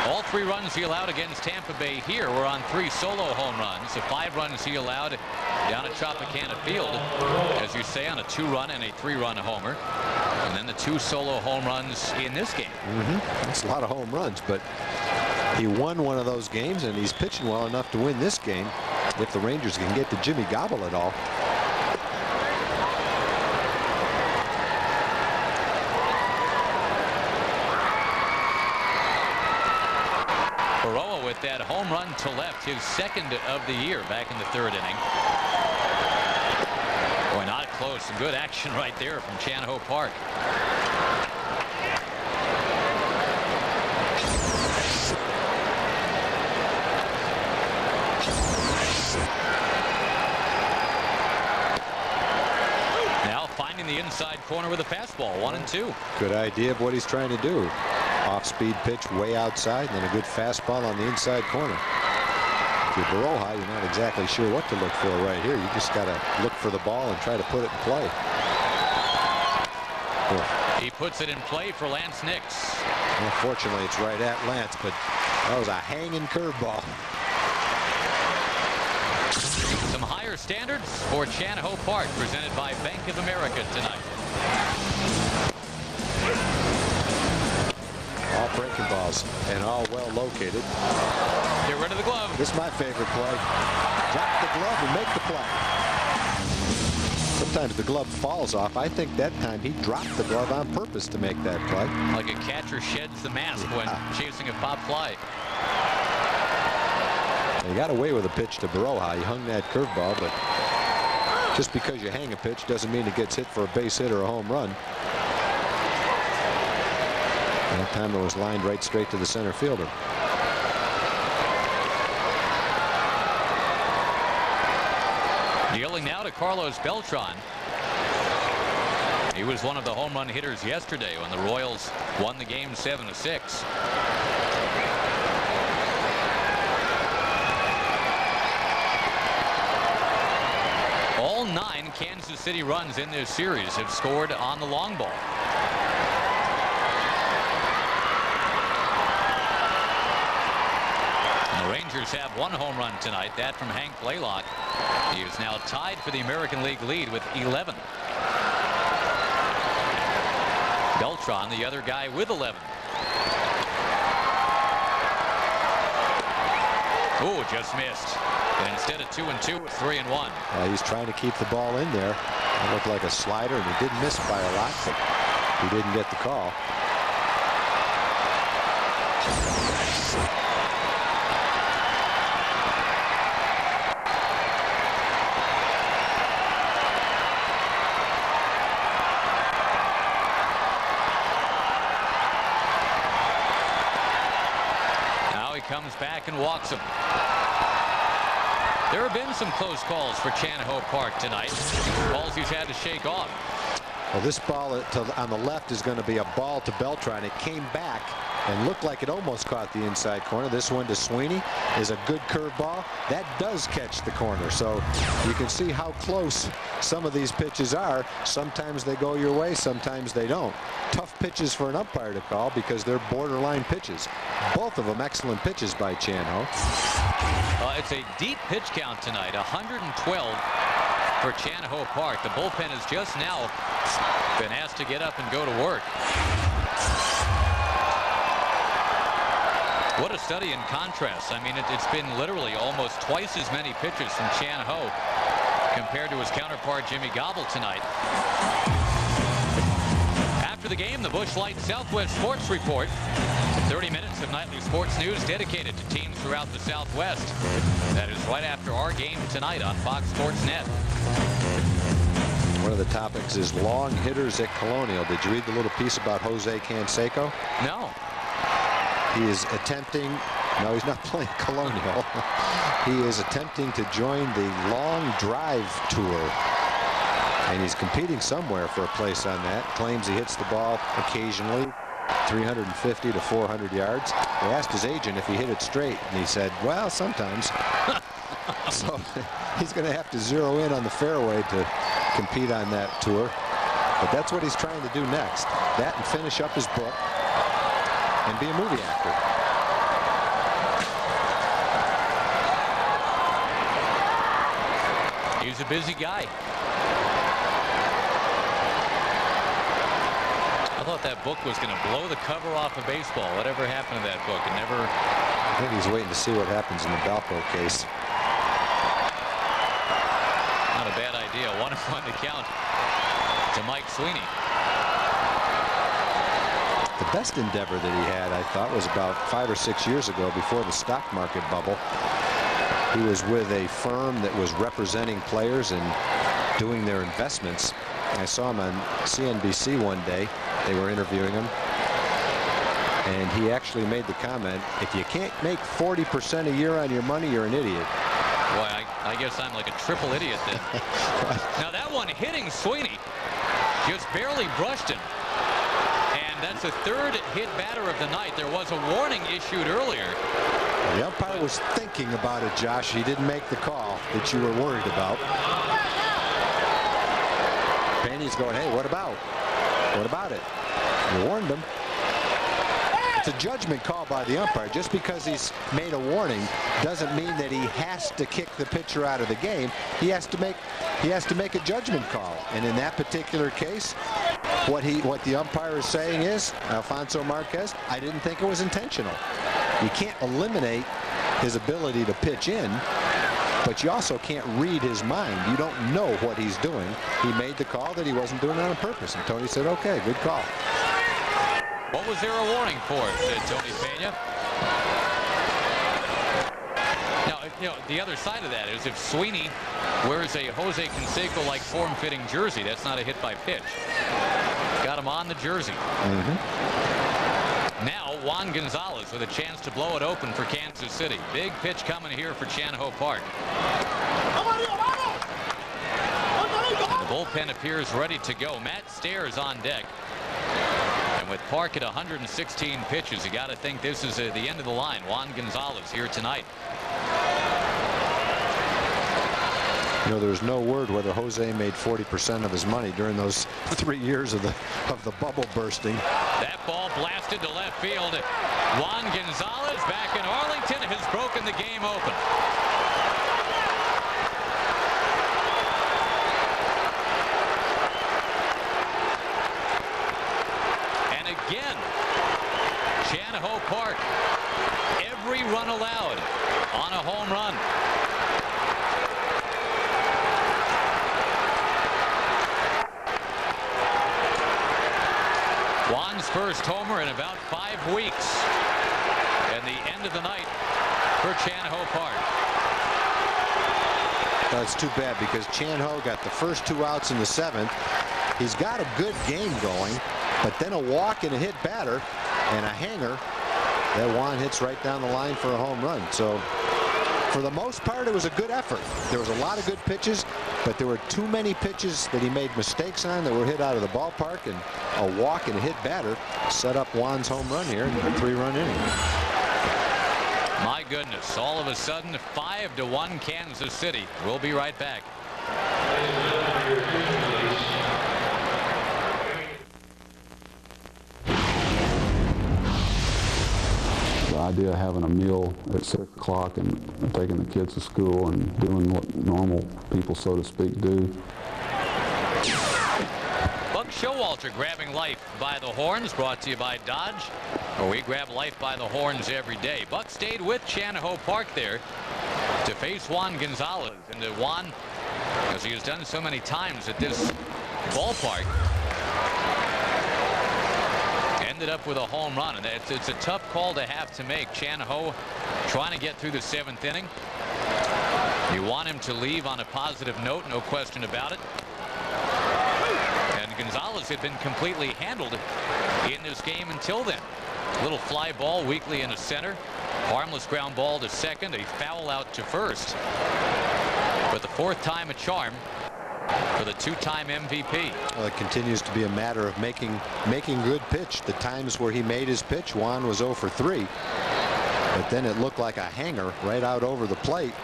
All 3 runs he allowed against Tampa Bay here were on 3 solo home runs. The 5 runs he allowed down at Tropicana Field, as you say, on a 2-run and a 3-run homer. And then the 2 solo home runs in this game. That's a lot of home runs, but he won one of those games, and he's pitching well enough to win this game if the Rangers can get to Jimmy Gobble at all. With that home run to left, his 2nd of the year back in the 3rd inning. Boy, not close. Some good action right there from Chan Ho Park. Now finding the inside corner with a fastball, 1-2. Good idea of what he's trying to do. Off-speed pitch way outside, and then a good fastball on the inside corner. If you're Baroja, you're not exactly sure what to look for right here. You just got to look for the ball and try to put it in play. He puts it in play for Lance Nix. Well, fortunately, it's right at Lance, but that was a hanging curveball. Some higher standards for Chan Ho Park, presented by Bank of America tonight. All breaking balls and all well located. Get rid of the glove. This is my favorite play. Drop the glove and make the play. Sometimes the glove falls off. I think that time he dropped the glove on purpose to make that play. Like a catcher sheds the mask when chasing a pop fly. He got away with a pitch to Baroja. He hung that curveball, but just because you hang a pitch doesn't mean it gets hit for a base hit or a home run. That time it was lined right straight to the center fielder. Dealing now to Carlos Beltran. He was one of the home run hitters yesterday when the Royals won the game 7-6. All 9 Kansas City runs in this series have scored on the long ball. Rangers have 1 home run tonight, that from Hank Blaylock. He is now tied for the American League lead with 11. Beltran, the other guy, with 11. Oh, just missed. And instead of 2-2, 3-1. He's trying to keep the ball in there. It looked like a slider, and he did miss by a lot, but he didn't get the call. Comes back and walks him. There have been some close calls for Chan Ho Park tonight. Balls he's had to shake off. Well, this ball on the left is going to be a ball to Beltran. It came back and looked like it almost caught the inside corner. This one to Sweeney is a good curveball. That does catch the corner. So you can see how close some of these pitches are. Sometimes they go your way, sometimes they don't. Tough pitches for an umpire to call because they're borderline pitches. Both of them excellent pitches by Chan Ho. It's a deep pitch count tonight, 112 for Chan Ho Park. The bullpen has just now been asked to get up and go to work. What a study in contrast. I mean, it's been literally almost twice as many pitches from Chan Ho compared to his counterpart Jimmy Gobble tonight. After the game, the Busch Light Southwest Sports Report. 30 minutes of nightly sports news dedicated to teams throughout the Southwest. That is right after our game tonight on Fox Sports Net. One of the topics is long hitters at Colonial. Did you read the little piece about Jose Canseco? No. He is attempting, no, he's not playing Colonial. He is attempting to join the Long Drive Tour. And he's competing somewhere for a place on that. Claims he hits the ball occasionally, 350 to 400 yards. They asked his agent if he hit it straight, and he said, well, sometimes. So he's going to have to zero in on the fairway to compete on that tour. But that's what he's trying to do next. That and finish up his book and be a movie actor. He's a busy guy. I thought that book was going to blow the cover off of baseball. Whatever happened to that book? It never. I think he's waiting to see what happens in the Balco case. Not a bad idea. 1-1 to count to Mike Sweeney. The best endeavor that he had, I thought, was about 5 or 6 years ago before the stock market bubble. He was with a firm that was representing players and doing their investments. I saw him on CNBC one day. They were interviewing him. And he actually made the comment, if you can't make 40% a year on your money, you're an idiot. Boy, I guess I'm like a triple idiot then. Now that one hitting Sweeney just barely brushed him. And that's the third hit batter of the night. There was a warning issued earlier. The umpire was thinking about it, Josh. He didn't make the call that you were worried about. Penny's going, hey, what about? What about it? You warned him. It's a judgment call by the umpire. Just because he's made a warning doesn't mean that he has to kick the pitcher out of the game. He has to make a judgment call. And in that particular case, what the umpire is saying is, Alfonso Marquez, I didn't think it was intentional. You can't eliminate his ability to pitch in, but you also can't read his mind. You don't know what he's doing. He made the call that he wasn't doing it on purpose. And Tony said, okay, good call. What was there a warning for, said Tony Pena. Now, you know, the other side of that is if Sweeney wears a Jose Canseco-like form-fitting jersey, that's not a hit by pitch. Got him on the jersey. Now Juan Gonzalez with a chance to blow it open for Kansas City. Big pitch coming here for Chan Ho Park. And the bullpen appears ready to go. Matt Stairs on deck. And with Park at 116 pitches, you got to think this is the end of the line. Juan Gonzalez here tonight. You know, there's no word whether Jose made 40% of his money during those 3 years of the bubble bursting. That ball blasted to left field. Juan Gonzalez back in Arlington has broken the game open. And again, Chan Ho Park, every run allowed on a home run. Juan's first homer in about 5 weeks. And the end of the night for Chan Ho Park. That's too bad because Chan Ho got the first 2 outs in the 7th. He's got a good game going, but then a walk and a hit batter and a hanger that Juan hits right down the line for a home run. So for the most part, it was a good effort. There was a lot of good pitches. but there were too many pitches that he made mistakes on that were hit out of the ballpark, and a walk and a hit batter set up Juan's home run here in a 3-run inning. My goodness, all of a sudden 5-1 Kansas City. We'll be right back. The idea of having a meal at 6 o'clock and taking the kids to school and doing what normal people, so to speak, do. Buck Showalter grabbing life by the horns, brought to you by Dodge, where we grab life by the horns every day. Buck stayed with Chanahoe Park there to face Juan Gonzalez. And Juan, as he has done so many times at this ballpark, ended up with a home run, and it's a tough call to have to make. Chanahoe trying to get through the 7th inning. You want him to leave on a positive note, no question about it. And Gonzalez had been completely handled in this game until then. Little fly ball weakly in the center, harmless ground ball to second, a foul out to first. But the 4th time a charm for the 2-time MVP. Well, it continues to be a matter of making good pitch. The times where he made his pitch, Juan was 0 for 3. But then it looked like a hanger right out over the plate,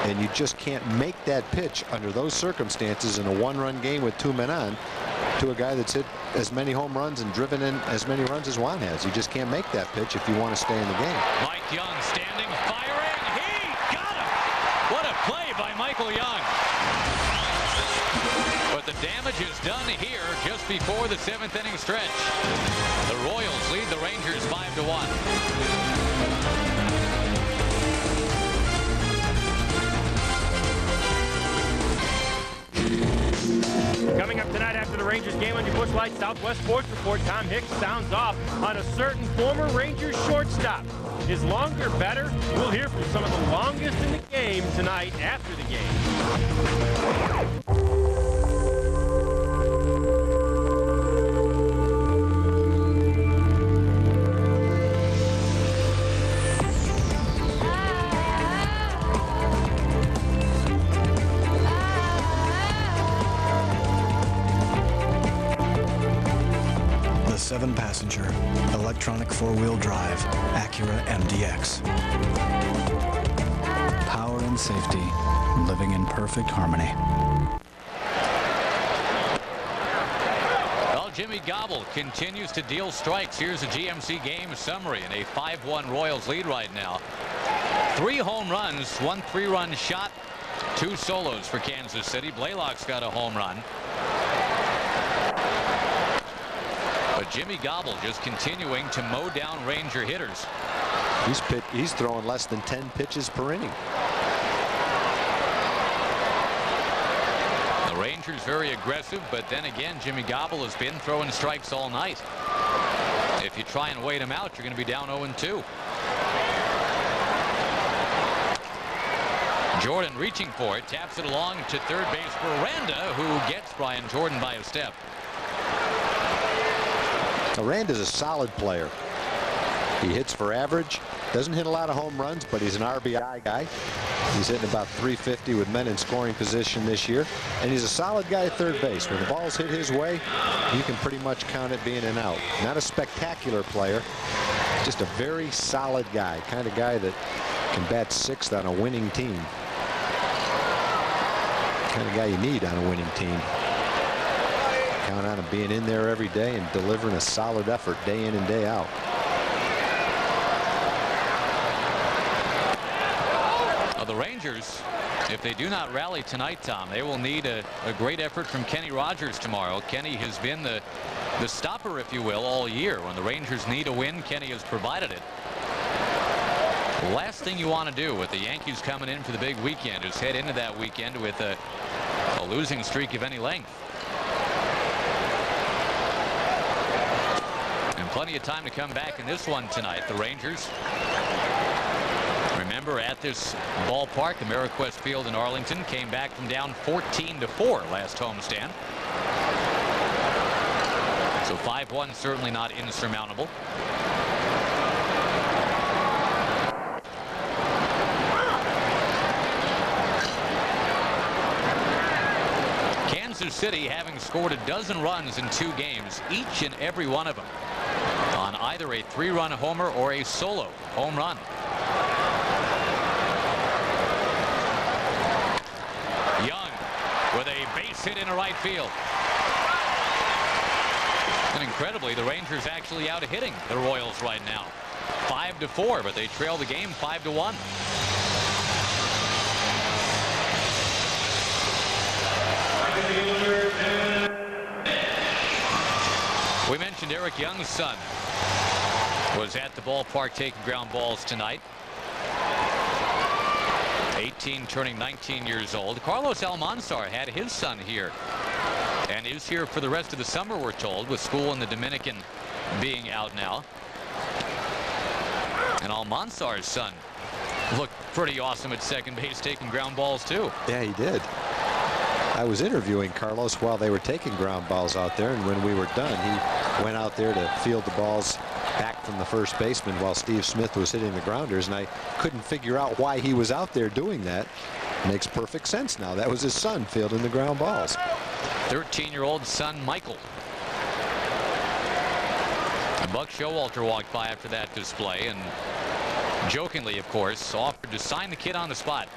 and you just can't make that pitch under those circumstances in a 1-run game with 2 men on to a guy that's hit as many home runs and driven in as many runs as Juan has. You just can't make that pitch if you want to stay in the game. Mike Young standing, firing. He got him. What a play by Michael Young. But the damage is done here just before the 7th inning stretch. The Royals lead the Rangers 5-1. Coming up tonight after the Rangers game on your Busch Light Southwest Sports Report, Tom Hicks sounds off on a certain former Rangers shortstop. Is longer better? We'll hear from some of the longest in the game tonight after the game. The 7-passenger, electronic 4-wheel drive Acura MDX. Power and safety, living in perfect harmony. Well, Jimmy Gobble continues to deal strikes. Here's a GMC game summary and a 5-1 Royals lead right now. 3 home runs, 1 3-run shot, 2 solos for Kansas City. Blaylock's got a home run. But Jimmy Gobble just continuing to mow down Ranger hitters. He's throwing less than 10 pitches per inning. The Rangers very aggressive, but then again, Jimmy Gobble has been throwing strikes all night. If you try and wait him out, you're going to be down 0-2. Jordan reaching for it, taps it along to third base for Aranda, who gets Brian Jordan by a step. Aranda's a solid player. He hits for average, doesn't hit a lot of home runs, but he's an RBI guy. He's hitting about 350 with men in scoring position this year, and he's a solid guy at third base. When the ball's hit his way, you can pretty much count it being an out. Not a spectacular player, just a very solid guy, kind of guy that can bat 6th on a winning team. Kind of guy you need on a winning team. Count on him being in there every day and delivering a solid effort day in and day out. The Rangers, if they do not rally tonight, Tom, they will need a great effort from Kenny Rogers tomorrow. Kenny has been the stopper, if you will, all year. When the Rangers need a win, Kenny has provided it. The last thing you want to do with the Yankees coming in for the big weekend is head into that weekend with a losing streak of any length. And plenty of time to come back in this one tonight. The Rangers, remember, at this ballpark, Ameriquest Field in Arlington, came back from down 14-4 last homestand. So 5-1 certainly not insurmountable. Kansas City having scored a dozen runs in 2 games, each and every one of them on either a 3-run homer or a solo home run. Young with a base hit into right field. And incredibly, the Rangers actually out hitting the Royals right now. 5-4, but they trail the game 5-1. We mentioned Eric Young's son was at the ballpark taking ground balls tonight. 18 turning 19 years old. Carlos Almanzar had his son here and is here for the rest of the summer, we're told, with school in the Dominican being out now. And Almanzar's son looked pretty awesome at second base taking ground balls too. Yeah, he did. I was interviewing Carlos while they were taking ground balls out there, and when we were done, he went out there to field the balls back from the first baseman while Steve Smith was hitting the grounders, and I couldn't figure out why he was out there doing that. Makes perfect sense now. That was his son fielding the ground balls. 13-year-old son Michael. And Buck Showalter walked by after that display and jokingly, of course, offered to sign the kid on the spot.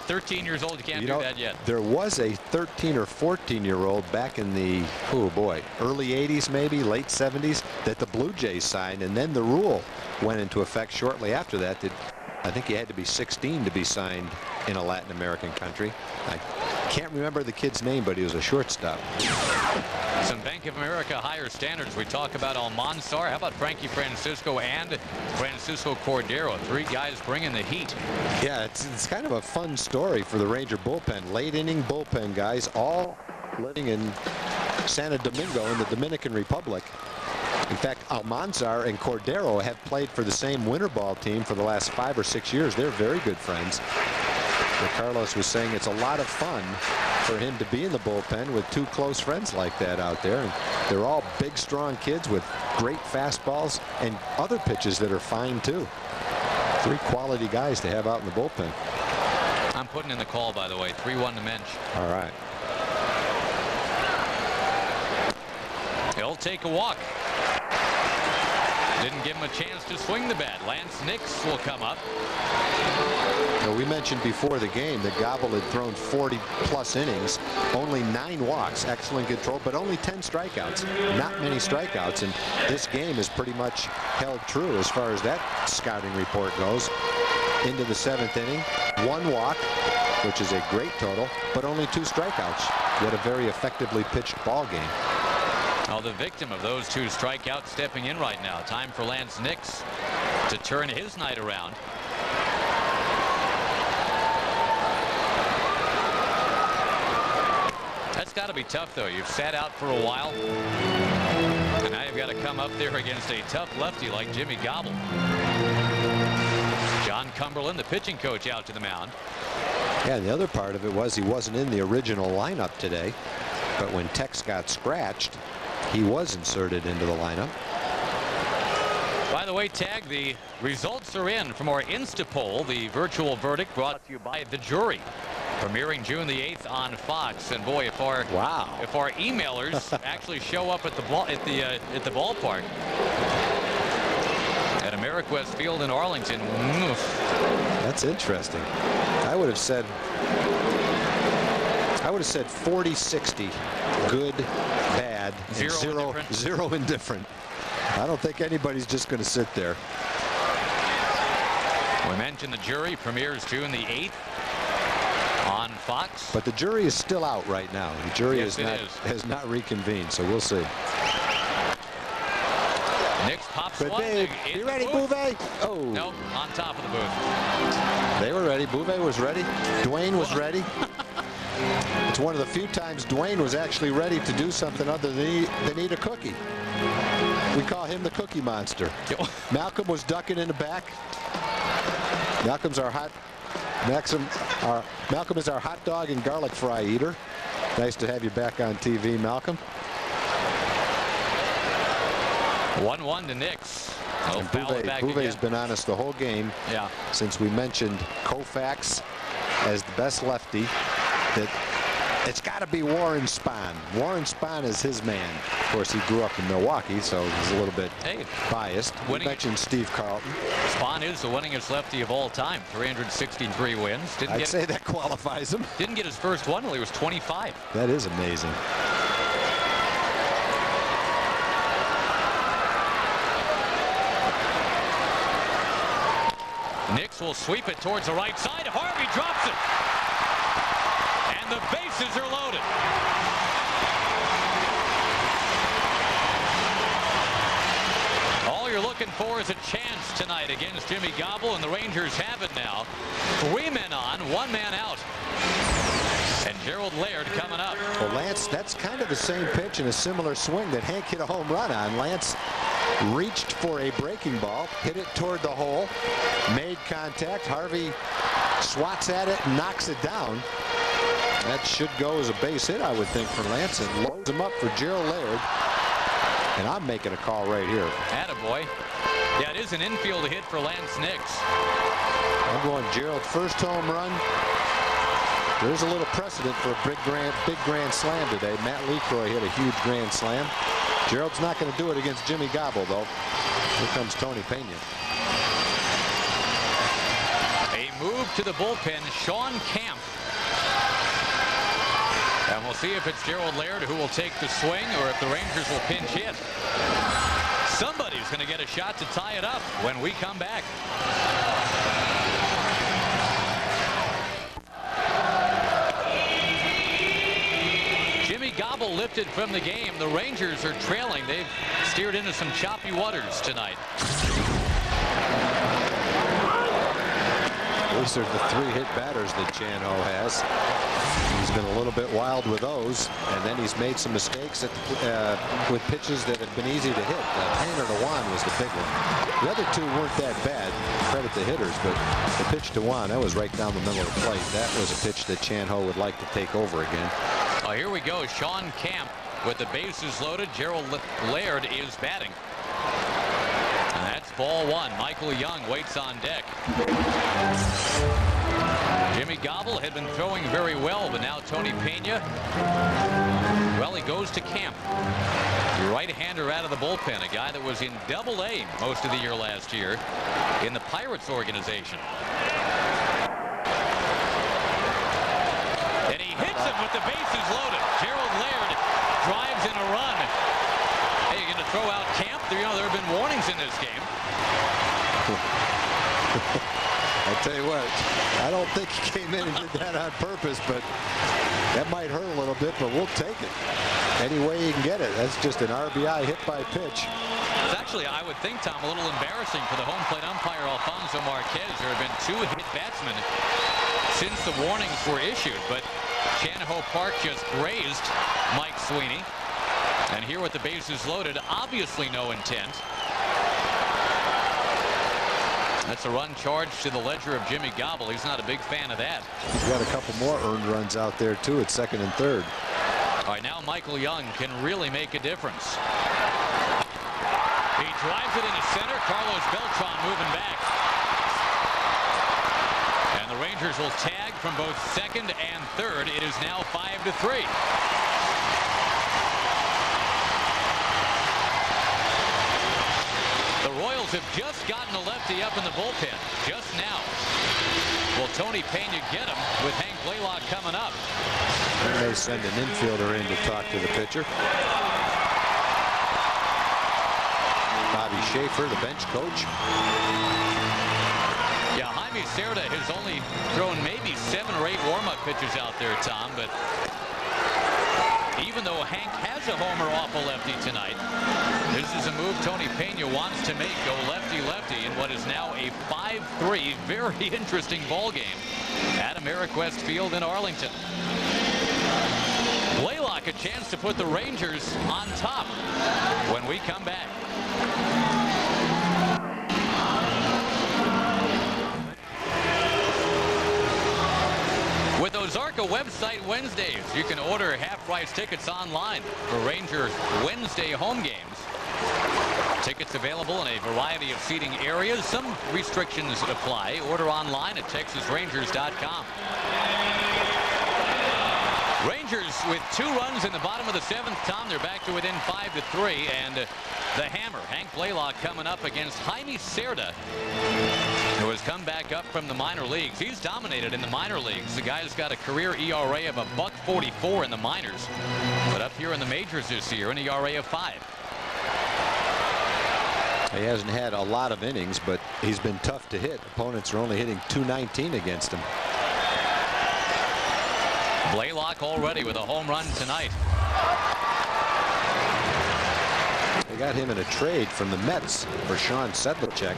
13 years old, you can't do that yet. There was a 13 or 14-year-old back in the, oh boy, early 80s, maybe late 70s, that the Blue Jays signed, and then the rule went into effect shortly after that. I think you had to be 16 to be signed in a Latin American country. I can't remember the kid's name, but he was a shortstop. Some Bank of America higher standards. We talk about Almanzar. How about Frankie Francisco and Francisco Cordero? 3 guys bringing the heat. Yeah, it's kind of a fun story for the Ranger bullpen. Late inning bullpen guys, all living in Santo Domingo in the Dominican Republic. In fact, Almanzar and Cordero have played for the same winter ball team for the last 5 or 6 years. They're very good friends. But Carlos was saying it's a lot of fun for him to be in the bullpen with 2 close friends like that out there. And they're all big, strong kids with great fastballs and other pitches that are fine, too. 3 quality guys to have out in the bullpen. I'm putting in the call, by the way. 3-1 to Mensch. All right. He'll take a walk. Didn't give him a chance to swing the bat. Lance Nix will come up. Now, we mentioned before the game that Gobble had thrown 40-plus innings, only 9 walks, excellent control, but only 10 strikeouts. Not many strikeouts, and this game is pretty much held true as far as that scouting report goes. Into the 7th inning, 1 walk, which is a great total, but only 2 strikeouts. Yet a very effectively pitched ball game. Well, the victim of those 2 strikeouts stepping in right now. Time for Lance Nix to turn his night around. That's got to be tough, though. You've sat out for a while, and now you've got to come up there against a tough lefty like Jimmy Gobble. John Cumberland, the pitching coach, out to the mound. Yeah, and the other part of it was he wasn't in the original lineup today, but when Tex got scratched, he was inserted into the lineup. By the way, Tag, the results are in from our Instapoll, the virtual verdict brought to you by The Jury, premiering June the 8th on Fox. And boy, if our emailers actually show up at the ballpark at Ameriquest Field in Arlington, that's interesting. I would have said 40-60, good, bad, and zero indifferent. I don't think anybody's just going to sit there. We mentioned The Jury premieres June the 8th on Fox. But The Jury is still out right now. The Jury has not reconvened, so we'll see. Nix pops but one. Dave, you ready, Bouvet? Oh. Nope, on top of the booth. They were ready. Bouvet was ready. Dwayne was ready. It's one of the few times Dwayne was actually ready to do something other than eat a cookie. We call him the Cookie Monster. Malcolm was ducking in the back. Malcolm is our hot dog and garlic fry eater. Nice to have you back on TV, Malcolm. 1-1 to Nix. Bouvet's been on us the whole game. Yeah. Since we mentioned Koufax as the best lefty that It's got to be Warren Spahn. Warren Spahn is his man. Of course, he grew up in Milwaukee, so he's a little bit biased. You mentioned Steve Carlton. Spahn is the winningest lefty of all time. 363 wins. I'd say that qualifies him. Didn't get his first one until he was 25. That is amazing. Nix will sweep it towards the right side. Harvey drops it. And the bases are loaded. All you're looking for is a chance tonight against Jimmy Gobble, and the Rangers have it now. 3 men on, 1 man out. And Gerald Laird coming up. Well, Lance, that's kind of the same pitch and a similar swing that Hank hit a home run on. Lance reached for a breaking ball, hit it toward the hole, made contact. Harvey swats at it and knocks it down. That should go as a base hit, I would think, for Lance, and loads him up for Gerald Laird. And I'm making a call right here. Attaboy. Yeah, it is an infield hit for Lance Nix. I'm going Gerald first home run. There's a little precedent for a big grand slam today. Matt LeCroy hit a huge grand slam. Gerald's not going to do it against Jimmy Gobble, though. Here comes Tony Pena. A move to the bullpen, Sean Camp. And we'll see if it's Gerald Laird who will take the swing or if the Rangers will pinch hit. Somebody's going to get a shot to tie it up when we come back. Jimmy Gobble lifted from the game. The Rangers are trailing. They've steered into some choppy waters tonight. Those are the 3 hit batters that Jan-Ho has. He's been a little bit wild with those, and then he's made some mistakes with pitches that have been easy to hit. Tanner Dewan was the big one. The other 2 weren't that bad. Credit the hitters, but the pitch to Dewan, that was right down the middle of the plate. That was a pitch that Jan-Ho would like to take over again. Oh, here we go. Sean Camp with the bases loaded. Gerald Laird is batting. And that's ball 1. Michael Young waits on deck. Jimmy Gobble had been throwing very well, but now Tony Pena, well, he goes to Camp. Right-hander out of the bullpen, a guy that was in Double-A most of the year last year in the Pirates organization. And he hits him with the bases loaded. Gerald Laird drives in a run. Hey, you're going to throw out Camp? You know, there have been warnings in this game. I'll tell you what, I don't think he came in and did that on purpose, but that might hurt a little bit, but we'll take it. Any way you can get it. That's just an RBI hit by pitch. It's actually, I would think, Tom, a little embarrassing for the home plate umpire, Alfonso Marquez. There have been 2 hit batsmen since the warnings were issued, but Jan-Ho Park just grazed Mike Sweeney. And here with the bases loaded, obviously no intent. That's a run charged to the ledger of Jimmy Gobble. He's not a big fan of that. He's got a couple more earned runs out there, too, at 2nd and 3rd. All right, now Michael Young can really make a difference. He drives it into center. Carlos Beltran moving back. And the Rangers will tag from both 2nd and 3rd. It is now 5-3. The Royals have just gotten a lefty up in the bullpen just now. Will Tony Pena get him with Hank Blaylock coming up? They send an infielder in to talk to the pitcher. Bobby Schaefer, the bench coach. Yeah, Jaime Cerda has only thrown maybe 7 or 8 warm-up pitches out there, Tom, but even though Hank has a homer off a lefty tonight, this is a move Tony Pena wants to make, go lefty-lefty in what is now a 5-3 very interesting ball game at Ameriquest Field in Arlington. Blaylock a chance to put the Rangers on top when we come back. With Ozarka Website Wednesdays, you can order half-price tickets online for Rangers Wednesday home games. Tickets available in a variety of seating areas. Some restrictions apply. Order online at TexasRangers.com. Rangers with 2 runs in the bottom of the 7th, Tom. They're back to within 5-3, and the hammer, Hank Blaylock, coming up against Jaime Cerda, who has come back up from the minor leagues. He's dominated in the minor leagues. The guy's got a career ERA of $1.44 in the minors, but up here in the majors this year, an ERA of 5. He hasn't had a lot of innings, but he's been tough to hit. Opponents are only hitting .219 against him. Blaylock already with a home run tonight. They got him in a trade from the Mets for Sean Sedlicek.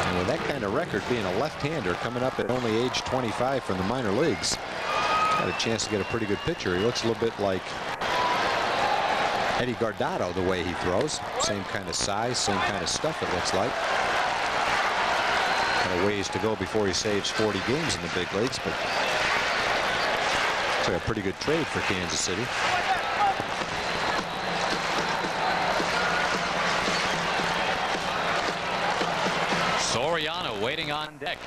And with that kind of record, being a left-hander coming up at only age 25 from the minor leagues, got a chance to get a pretty good pitcher. He looks a little bit like Eddie Guardado the way he throws. Same kind of size, same kind of stuff it looks like. Got a ways to go before he saves 40 games in the big leagues, but it's like a pretty good trade for Kansas City. Soriano waiting on deck.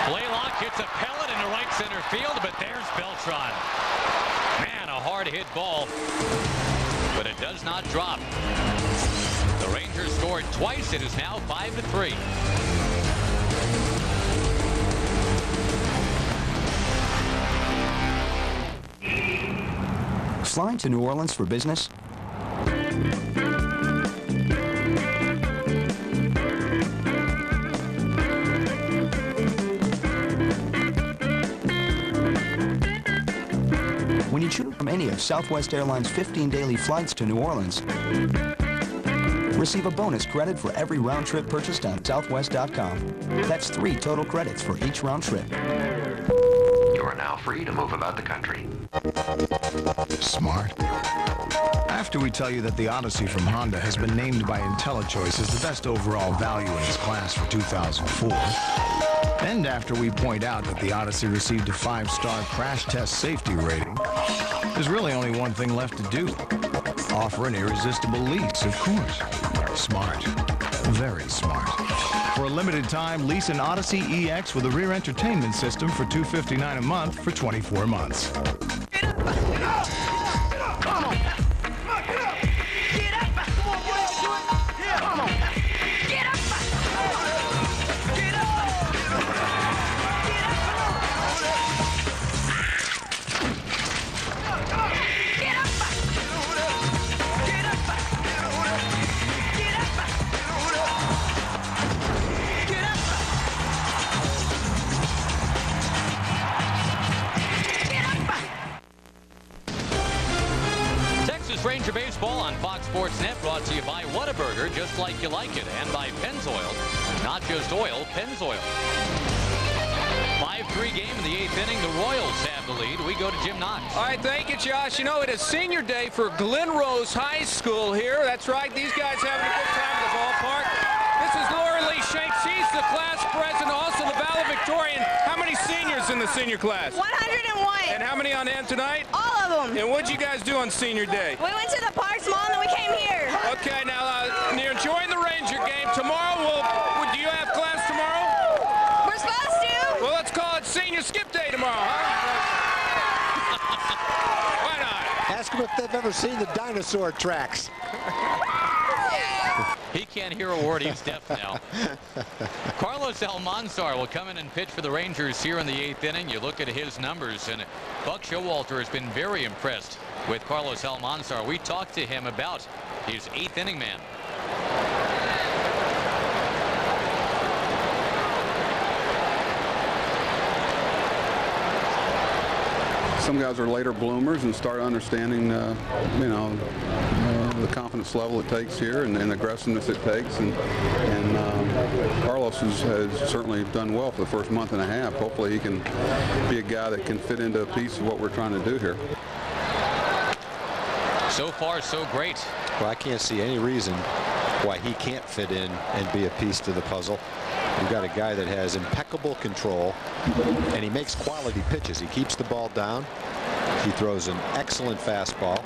Blaylock hits a pellet into right center field, but there's Beltran. Man, a hard hit ball, but it does not drop. The Rangers scored twice. It is now 5-3. Flying to New Orleans for business? When you choose from any of Southwest Airlines' 15 daily flights to New Orleans, receive a bonus credit for every round trip purchased on Southwest.com. That's 3 total credits for each round trip. You are now free to move about the country. Smart. After we tell you that the Odyssey from Honda has been named by IntelliChoice as the best overall value in its class for 2004, and after we point out that the Odyssey received a 5-star crash test safety rating, there's really only one thing left to do. Offer an irresistible lease, of course. Smart. Very smart. For a limited time, lease an Odyssey EX with a rear entertainment system for $259 a month for 24 months. Ranger Baseball on Fox Sports Net, brought to you by Whataburger, just like you like it, and by Pennzoil. Not just oil, Pennzoil. 5-3 game in the 8th inning. The Royals have the lead. We go to Jim Knox. All right, thank you, Josh. You know, it is senior day for Glen Rose High School here. That's right, these guys having a good time at the ballpark. This is Laura Lee Shanks. She's the class president, also the valedictorian. How many seniors in the senior class? 101. And how many on hand tonight? All of them. And what'd you guys do on senior day? We went to the Parks Mall and then we came here. Okay, now you're enjoying the Ranger game. Tomorrow, do you have class tomorrow? We're supposed to. Well, let's call it Senior Skip Day tomorrow, huh? Why not? Ask them if they've ever seen the dinosaur tracks. He can't hear a word. He's deaf now. Carlos Almanzar will come in and pitch for the Rangers here in the 8th inning. You look at his numbers, and Buck Showalter has been very impressed with Carlos Almanzar. We talked to him about his 8th inning man. Some guys are later bloomers and start understanding, the confidence level it takes here and aggressiveness it takes. And Carlos has certainly done well for the first month and a half. Hopefully he can be a guy that can fit into a piece of what we're trying to do here. So far, so great. Well, I can't see any reason why he can't fit in and be a piece to the puzzle. You've got a guy that has impeccable control, and he makes quality pitches. He keeps the ball down. He throws an excellent fastball,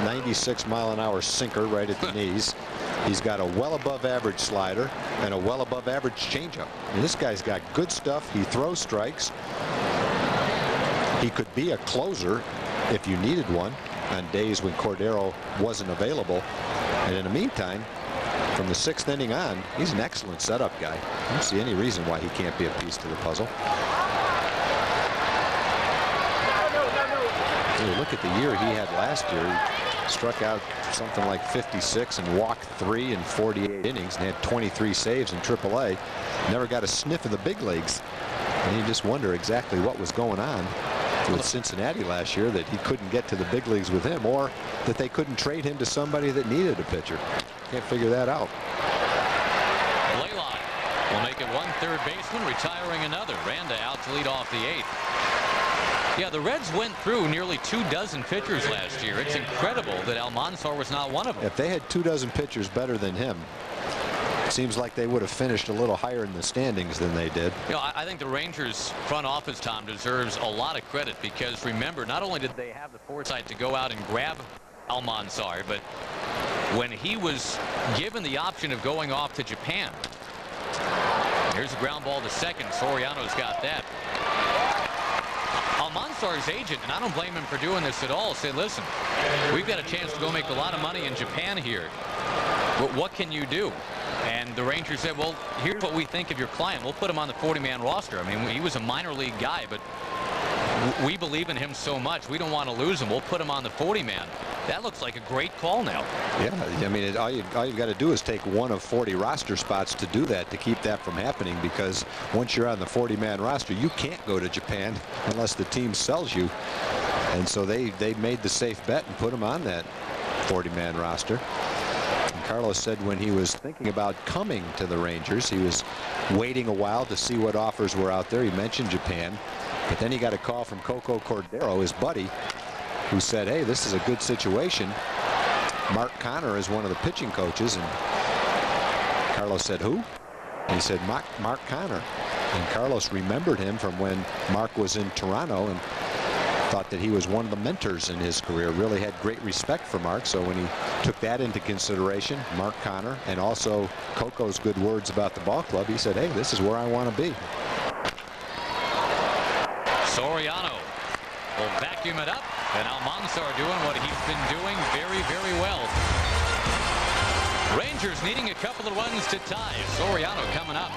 96-mile-an-hour sinker right at the knees. He's got a well above average slider, and a well above average changeup. I mean, this guy's got good stuff. He throws strikes. He could be a closer if you needed one on days when Cordero wasn't available. And in the meantime, from the 6th inning on, he's an excellent setup guy. I don't see any reason why he can't be a piece to the puzzle. Look at the year he had last year. He struck out something like 56 and walked 3 in 48 innings and had 23 saves in AAA. Never got a sniff in the big leagues. And you just wonder exactly what was going on with Cincinnati last year, that he couldn't get to the big leagues with him, or that they couldn't trade him to somebody that needed a pitcher. Can't figure that out. Blaylock will make it one third baseman, retiring another. Randa out to lead off the 8th. Yeah, the Reds went through nearly 24 pitchers last year. It's incredible that Almanzar was not one of them. If they had 24 pitchers better than him, it seems like they would have finished a little higher in the standings than they did. You know, I think the Rangers front office, Tom, deserves a lot of credit, because remember, not only did they have the foresight to go out and grab Almanzar, but when he was given the option of going off to Japan, here's a ground ball to second. Soriano's got that. Almanzar's agent, and I don't blame him for doing this at all, said, listen, we've got a chance to go make a lot of money in Japan here. But what can you do? And the Rangers said, well, here's what we think of your client. We'll put him on the 40-man roster. I mean, he was a minor league guy, but we believe in him so much. We don't want to lose him. We'll put him on the 40-man. That looks like a great call now. Yeah, I mean, all you've got to do is take one of 40 roster spots to do that, to keep that from happening, because once you're on the 40-man roster, you can't go to Japan unless the team sells you. And so they made the safe bet and put him on that 40-man roster. And Carlos said when he was thinking about coming to the Rangers, he was waiting a while to see what offers were out there. He mentioned Japan, but then he got a call from Coco Cordero, his buddy, who said, hey, this is a good situation. Mark Connor is one of the pitching coaches. And Carlos said, who? And he said, Mark Connor. And Carlos remembered him from when Mark was in Toronto and thought that he was one of the mentors in his career, really had great respect for Mark. So when he took that into consideration, Mark Connor, and also Coco's good words about the ball club, he said, hey, this is where I want to be. Soriano will vacuum it up, and Almanzar doing what he's been doing very, very well. Rangers needing a couple of runs to tie. Soriano coming up.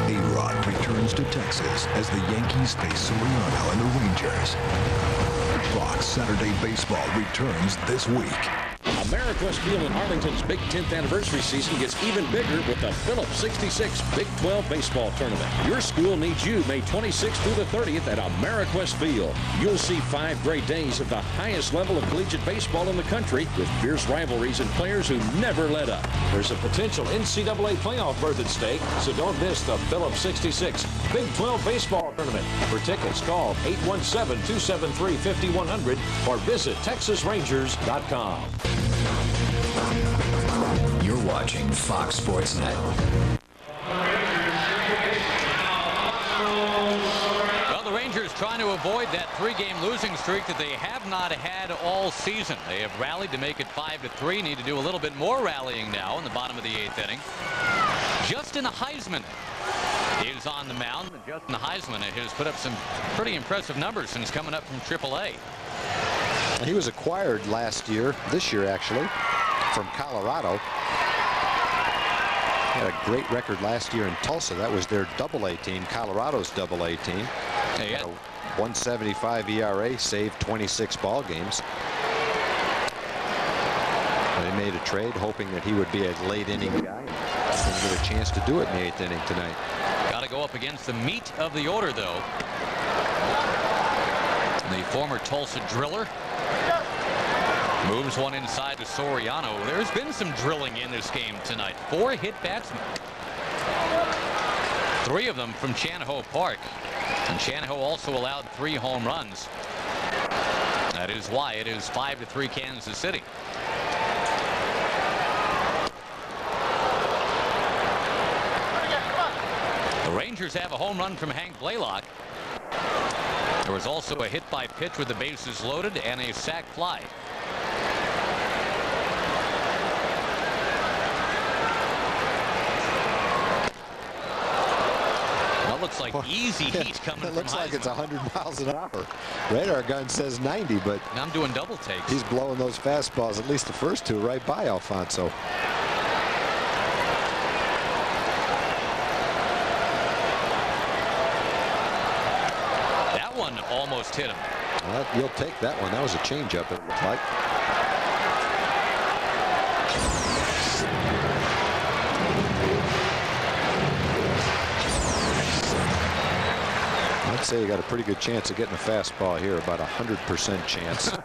A-Rod returns to Texas as the Yankees face Soriano and the Rangers. Fox Saturday Baseball returns this week. Ameriquest Field in Arlington's Big 10th anniversary season gets even bigger with the Phillips 66 Big 12 Baseball Tournament. Your school needs you May 26th through the 30th at Ameriquest Field. You'll see 5 great days of the highest level of collegiate baseball in the country, with fierce rivalries and players who never let up. There's a potential NCAA playoff berth at stake, so don't miss the Phillips 66 Big 12 Baseball Tournament. For tickets, call 817-273-5100 or visit TexasRangers.com. You're watching Fox Sports Net. Well, the Rangers trying to avoid that 3-game losing streak that they have not had all season. They have rallied to make it 5-3. Need to do a little bit more rallying now in the bottom of the 8th inning. Justin Heisman is on the mound. Justin Heisman has put up some pretty impressive numbers since coming up from AAA. He was acquired this year actually, from Colorado. Had a great record last year in Tulsa. That was their AA team, Colorado's AA team. Hey, a 1.75 ERA, saved 26 ball games. They made a trade hoping that he would be a late inning guy and get a chance to do it in the 8th inning tonight. Got to go up against the meat of the order, though. The former Tulsa driller moves one inside to Soriano. There's been some drilling in this game tonight. 4 hit batsmen. 3 of them from Chanahoe Park. And Chanahoe also allowed 3 home runs. That is why it is 5-3 Kansas City. The Rangers have a home run from Hank Blaylock. There was also a hit by pitch with the bases loaded and a sac fly. like easy heat coming from It looks like Heisman. it's 100 miles an hour. Radar gun says 90, but Now I'm doing double takes. he's blowing those fastballs, at least the first two, right by Alfonso. That one almost hit him. Well, you'll take that one. That was a changeup, it looked like. I'd say you got a pretty good chance of getting a fastball here, about 100% chance. And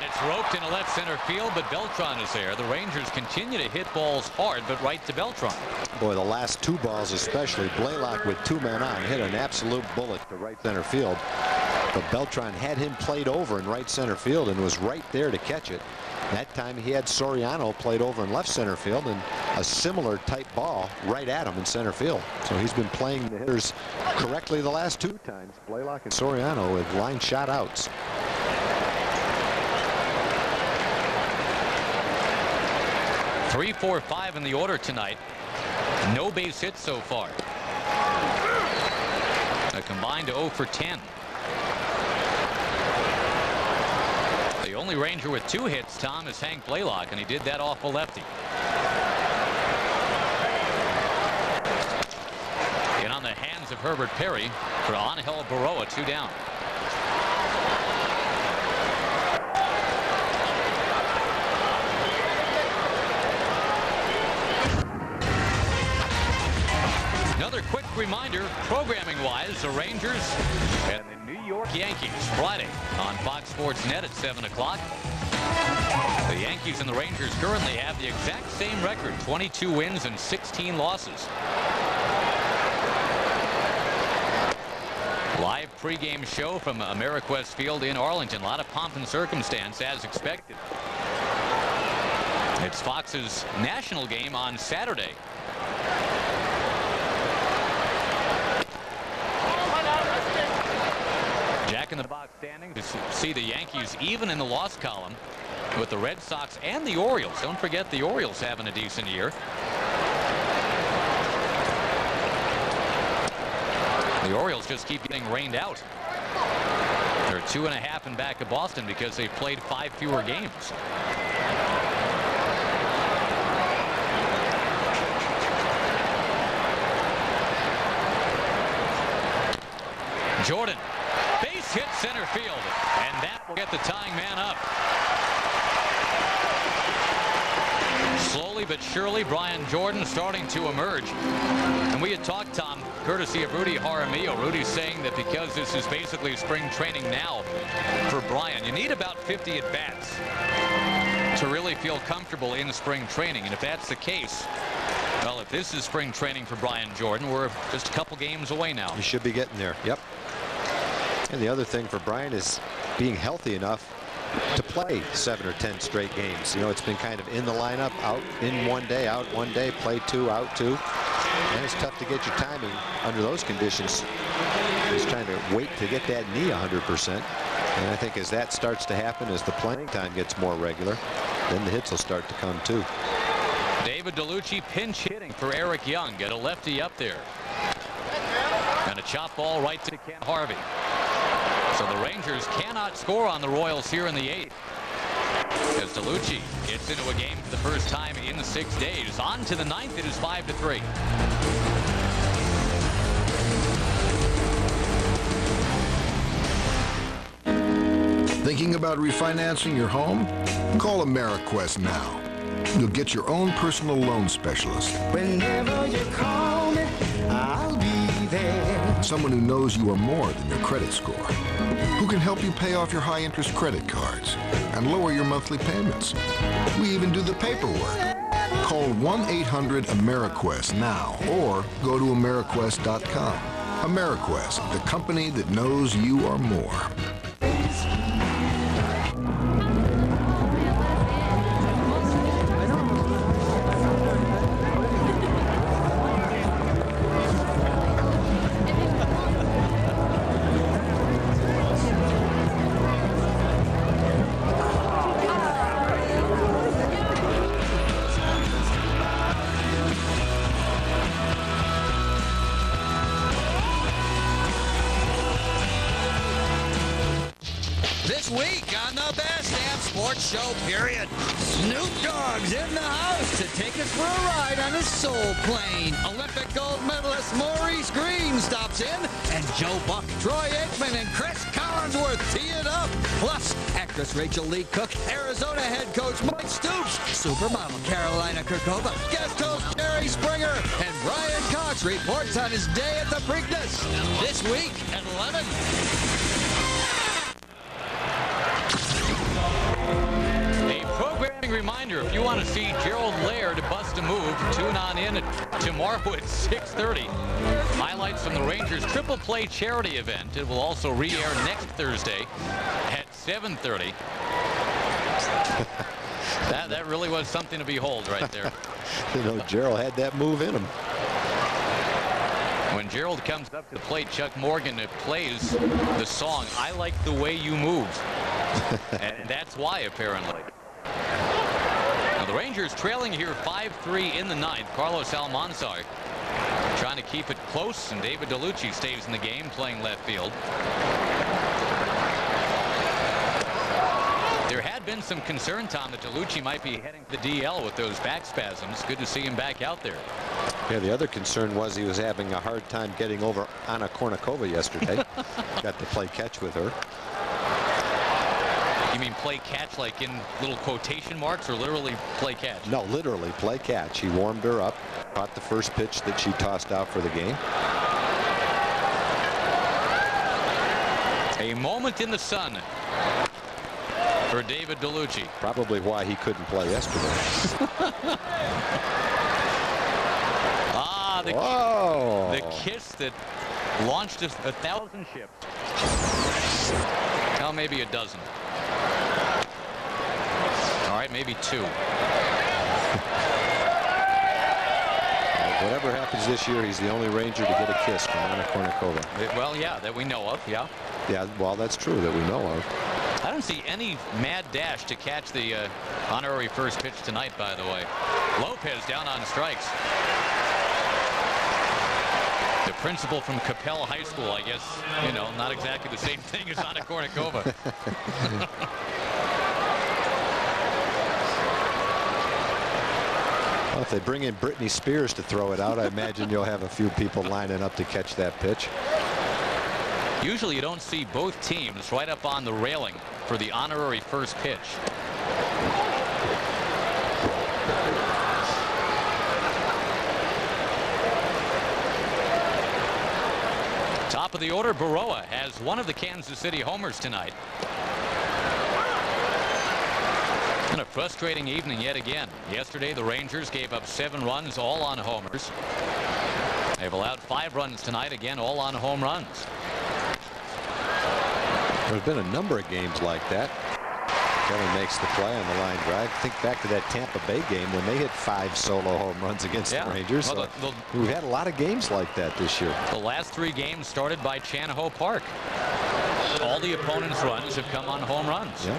it's roped into left center field, but Beltran is there. The Rangers continue to hit balls hard, but right to Beltran. Boy, the last two balls especially, Blaylock with two men on hit an absolute bullet to right center field. But Beltran had him played over in right center field and was right there to catch it. That time he had Soriano played over in left center field and a similar type ball right at him in center field. So he's been playing the hitters correctly the last two times. Blaylock and Soriano with line shot outs. Three, 4, 5 in the order tonight. No base hits so far. A combined 0 for 10. The only Ranger with 2 hits, Tom, is Hank Blaylock, and he did that off a lefty. And on the hands of Herbert Perry for Angel Baroa, 2 down. Another quick reminder, programming-wise, the Rangers and the New York Yankees Friday on Fox Sports Net at 7 o'clock. The Yankees and the Rangers currently have the exact same record, 22 wins and 16 losses. Live pregame show from Ameriquest Field in Arlington. A lot of pomp and circumstance as expected. It's Fox's national game on Saturday. Jack in the box standing to see the Yankees even in the loss column with the Red Sox and the Orioles. Don't forget the Orioles having a decent year. The Orioles just keep getting rained out. They're 2.5 in back of Boston because they've played 5 fewer games. Jordan, base hit center field, and that will get the tying man up. Slowly but surely, Brian Jordan starting to emerge. And we had talked, Tom, courtesy of Rudy Jaramillo. Rudy's saying that because this is basically spring training now for Brian, you need about 50 at-bats to really feel comfortable in spring training. And if that's the case, well, if this is spring training for Brian Jordan, we're just a couple games away now. He should be getting there. Yep. And the other thing for Brian is being healthy enough to play 7 or 10 straight games. You know, it's been kind of in the lineup, out in one day, out one day, play 2, out 2. And it's tough to get your timing under those conditions. He's trying to wait to get that knee 100%. And I think as that starts to happen, as the playing time gets more regular, then the hits will start to come too. David DeLucci pinch hitting for Eric Young. Get a lefty up there. And a chop ball right to Ken Harvey. So the Rangers cannot score on the Royals here in the 8th. As DeLucci gets into a game for the first time in 6 days. On to the 9th. It is 5-3. Thinking about refinancing your home? Call Ameriquest now. You'll get your own personal loan specialist. Whenever you call me, I'll be there. Someone who knows you are more than your credit score. Who can help you pay off your high-interest credit cards and lower your monthly payments. We even do the paperwork. Call 1-800-AmeriQuest now or go to AmeriQuest.com. AmeriQuest, the company that knows you are more. sports show, period. Snoop Dogg's in the house to take us for a ride on his soul plane. Olympic gold medalist Maurice Green stops in, and Joe Buck, Troy Aikman, and Chris Collinsworth tee it up. Plus, actress Rachel Lee Cook, Arizona head coach Mike Stoops, supermodel Carolina Kurkova, guest host Jerry Springer, and Brian Cox reports on his day at the Preakness this week at 11. A programming reminder, if you want to see Gerald Laird bust a move, tune on in tomorrow at 6:30. Highlights from the Rangers Triple Play charity event. It will also re-air next Thursday at 7:30. That really was something to behold right there. You know, Gerald had that move in him. When Gerald comes up to the plate, Chuck Morgan plays the song, "I Like the Way You Move." And that's why, apparently. Now, the Rangers trailing here 5-3 in the ninth. Carlos Almanzar trying to keep it close, and David DeLucci stays in the game playing left field. There had been some concern, Tom, that DeLucci might be heading to the DL with those back spasms. Good to see him back out there. Yeah, the other concern was he was having a hard time getting over Anna Kournikova yesterday. Got to play catch with her. You mean play catch like in little quotation marks, or literally play catch? No, literally play catch. He warmed her up, caught the first pitch that she tossed out for the game. A moment in the sun for David DeLucci. Probably why he couldn't play yesterday. The kiss that launched us 1,000 ships. Well, maybe a dozen. All right, maybe 2. Whatever happens this year, he's the only Ranger to get a kiss from Anna Kournikova. Well, yeah, that we know of, yeah. Yeah, well, that's true that we know of. I don't see any mad dash to catch the honorary first pitch tonight, by the way. Lopez down on strikes. The principal from Capella High School, I guess, you know, not exactly the same thing as Anna Kournikova. Well, if they bring in Britney Spears to throw it out, I imagine you'll have a few people lining up to catch that pitch. Usually you don't see both teams right up on the railing for the honorary first pitch. Top of the order, Baroa has one of the Kansas City homers tonight. And a frustrating evening yet again. Yesterday the Rangers gave up 7 runs, all on homers. They've allowed 5 runs tonight, again all on home runs. There's been a number of games like that. Kevin makes the play on the line drive. Think back to that Tampa Bay game when they hit 5 solo home runs against the Rangers. Well, so we've had a lot of games like that this year. The last 3 games started by Chanahoe Park. All the opponents' runs have come on home runs. Yeah.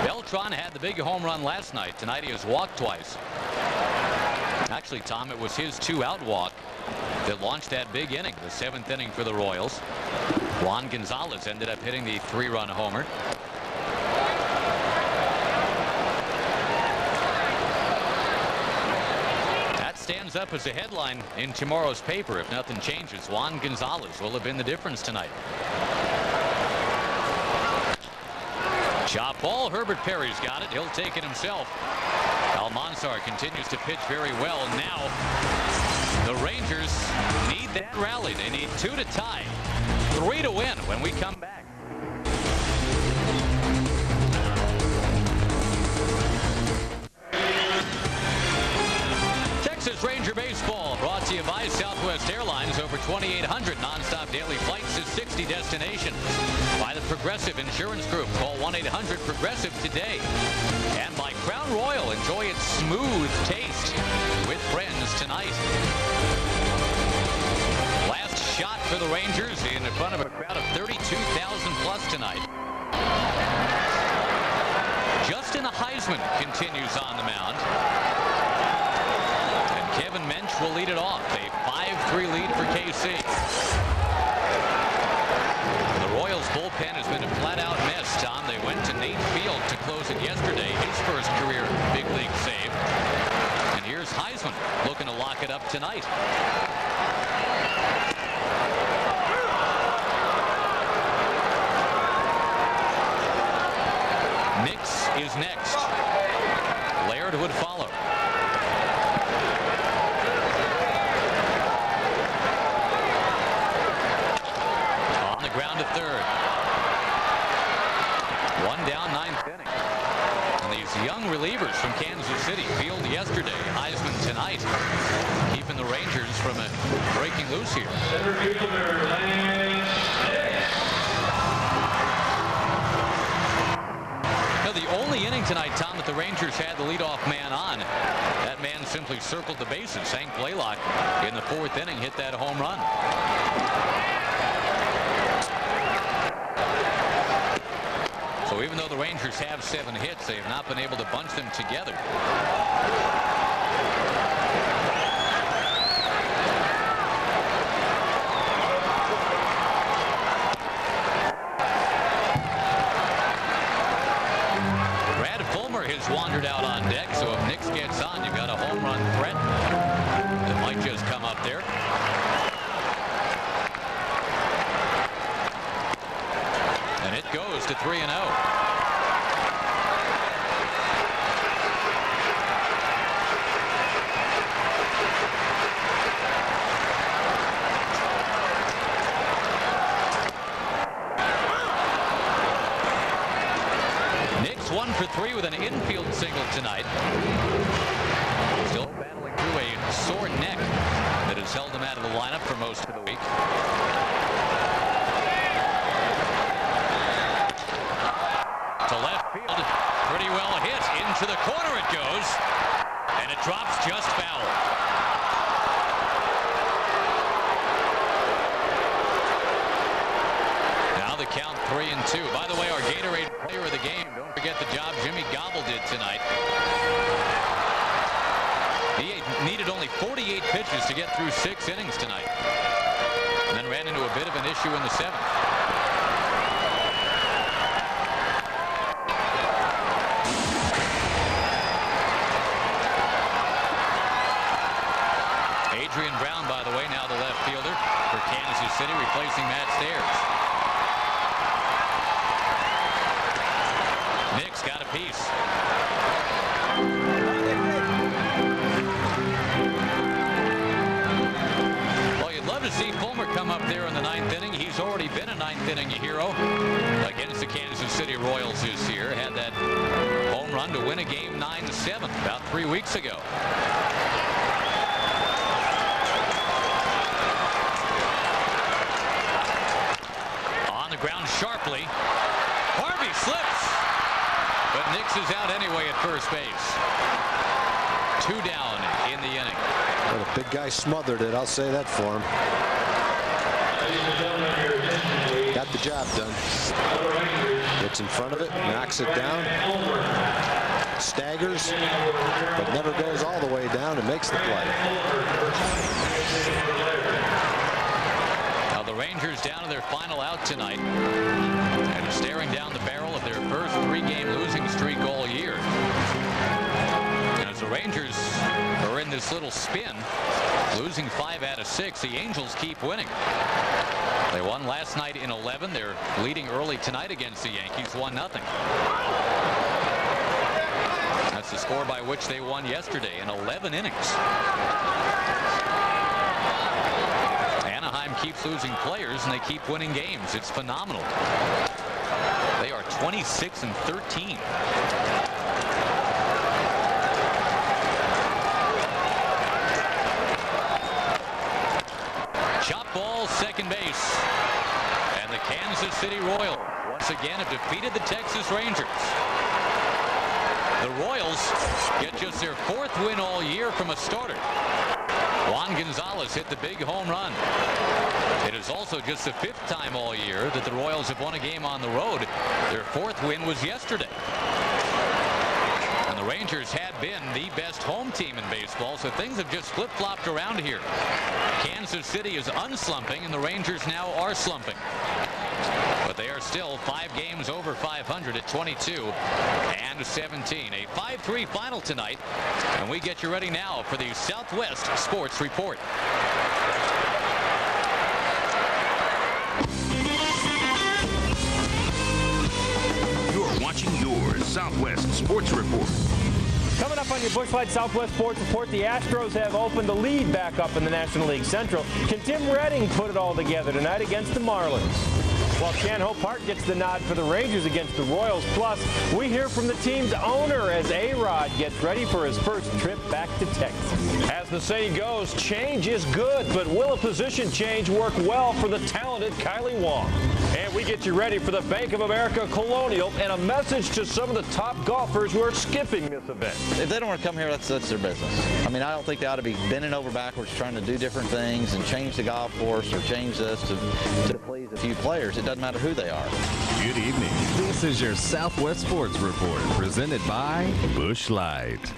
Beltran had the big home run last night. Tonight he has walked twice. Actually, Tom, it was his 2-out walk that launched that big inning, the 7th inning for the Royals. Juan Gonzalez ended up hitting the 3-run homer. That stands up as a headline in tomorrow's paper. If nothing changes, Juan Gonzalez will have been the difference tonight. Chop ball. Herbert Perry's got it. He'll take it himself. Almanzar continues to pitch very well. Now the Rangers need that rally. They need 2 to tie, 3 to win when we come back. Texas Ranger Baseball brought to you by Southwest Airlines. Over 2,800 nonstop daily flights to 60 destinations. By the Progressive Insurance Group. Call 1-800-PROGRESSIVE today. And by Crown Royal. Enjoy its smooth taste with friends tonight. Last shot for the Rangers in front of a crowd of 32,000 plus tonight. Justin Heisman continues on the mound. Kevin Mensch will lead it off. A 5-3 lead for KC. The Royals bullpen has been a flat-out mess, Tom. They went to Nate Field to close it yesterday. His first career big league save. And here's Heisman looking to lock it up tonight. Nix is next. Laird would follow. On the ground to third. One down, 9th inning. And these young relievers from Kansas City, Field yesterday, Heisman tonight, keeping the Rangers from breaking loose here. Center fielder, Lance Nix. The only inning tonight, Tom, that the Rangers had the leadoff man on. That man simply circled the bases. Hank Blaylock in the 4th inning hit that home run. So even though the Rangers have 7 hits, they have not been able to bunch them together. Wandered out on deck, so if Nix gets on, you've got a home run threat that might just come up there. And it goes to 3-0. Nix 1 for 3 with an infield single tonight. Still battling through a sore neck that has held him out of the lineup for most of the week. To left field, pretty well hit. Into the corner it goes, and it drops just foul. Now the count 3-2. By the way, our Gatorade player of the game, don't forget the job Jimmy Gobble did tonight. He needed only 48 pitches to get through 6 innings tonight, and then ran into a bit of an issue in the 7th. Adrian Brown, by the way, now the left fielder for Kansas City, replacing Matt Stairs. Nix got a piece. Well, you'd love to see Fulmer come up there in the 9th inning. He's already been a 9th inning hero against the Kansas City Royals this year. Had that home run to win a game 9-7 about 3 weeks ago. On the ground sharply. Harvey slips. But Nix is out anyway at first base. 2 down in the inning. Well, the big guy smothered it. I'll say that for him. Got the job done. Gets in front of it, knocks it down, staggers, but never goes all the way down and makes the play. Now the Rangers down to their final out tonight and are staring down the barrel of their first 3-game losing streak all year. And as the Rangers are in this little spin, losing 5 out of 6, the Angels keep winning. They won last night in 11. They're leading early tonight against the Yankees, 1-0. That's the score by which they won yesterday in 11 innings. Anaheim keeps losing players and they keep winning games. It's phenomenal. They are 26-13. Chop ball, second base. And the Kansas City Royals once again have defeated the Texas Rangers. The Royals get just their 4th win all year from a starter. Juan Gonzalez hit the big home run. It is also just the 5th time all year that the Royals have won a game on the road. Their 4th win was yesterday. And the Rangers had been the best home team in baseball, so things have just flip-flopped around here. Kansas City is unslumping, and the Rangers now are slumping. But they are still 5 games over 500 at 22-17. A 5-3 final tonight, and we get you ready now for the Southwest Sports Report. You're watching your Southwest Sports Report. Coming up on your Busch Light Southwest Sports Report, the Astros have opened the lead back up in the National League Central. Can Tim Redding put it all together tonight against the Marlins? While Chan Ho Park gets the nod for the Rangers against the Royals. Plus, we hear from the team's owner as A-Rod gets ready for his first trip back to Texas. As the saying goes, change is good, but will a position change work well for the talented Kylie Wong? And we get you ready for the Bank of America Colonial and a message to some of the top golfers who are skipping this event. If they don't want to come here, that's their business. I mean, I don't think they ought to be bending over backwards trying to do different things and change the golf course or change this to please a few players. It doesn't matter who they are. Good evening. This is your Southwest Sports Report presented by Busch Light.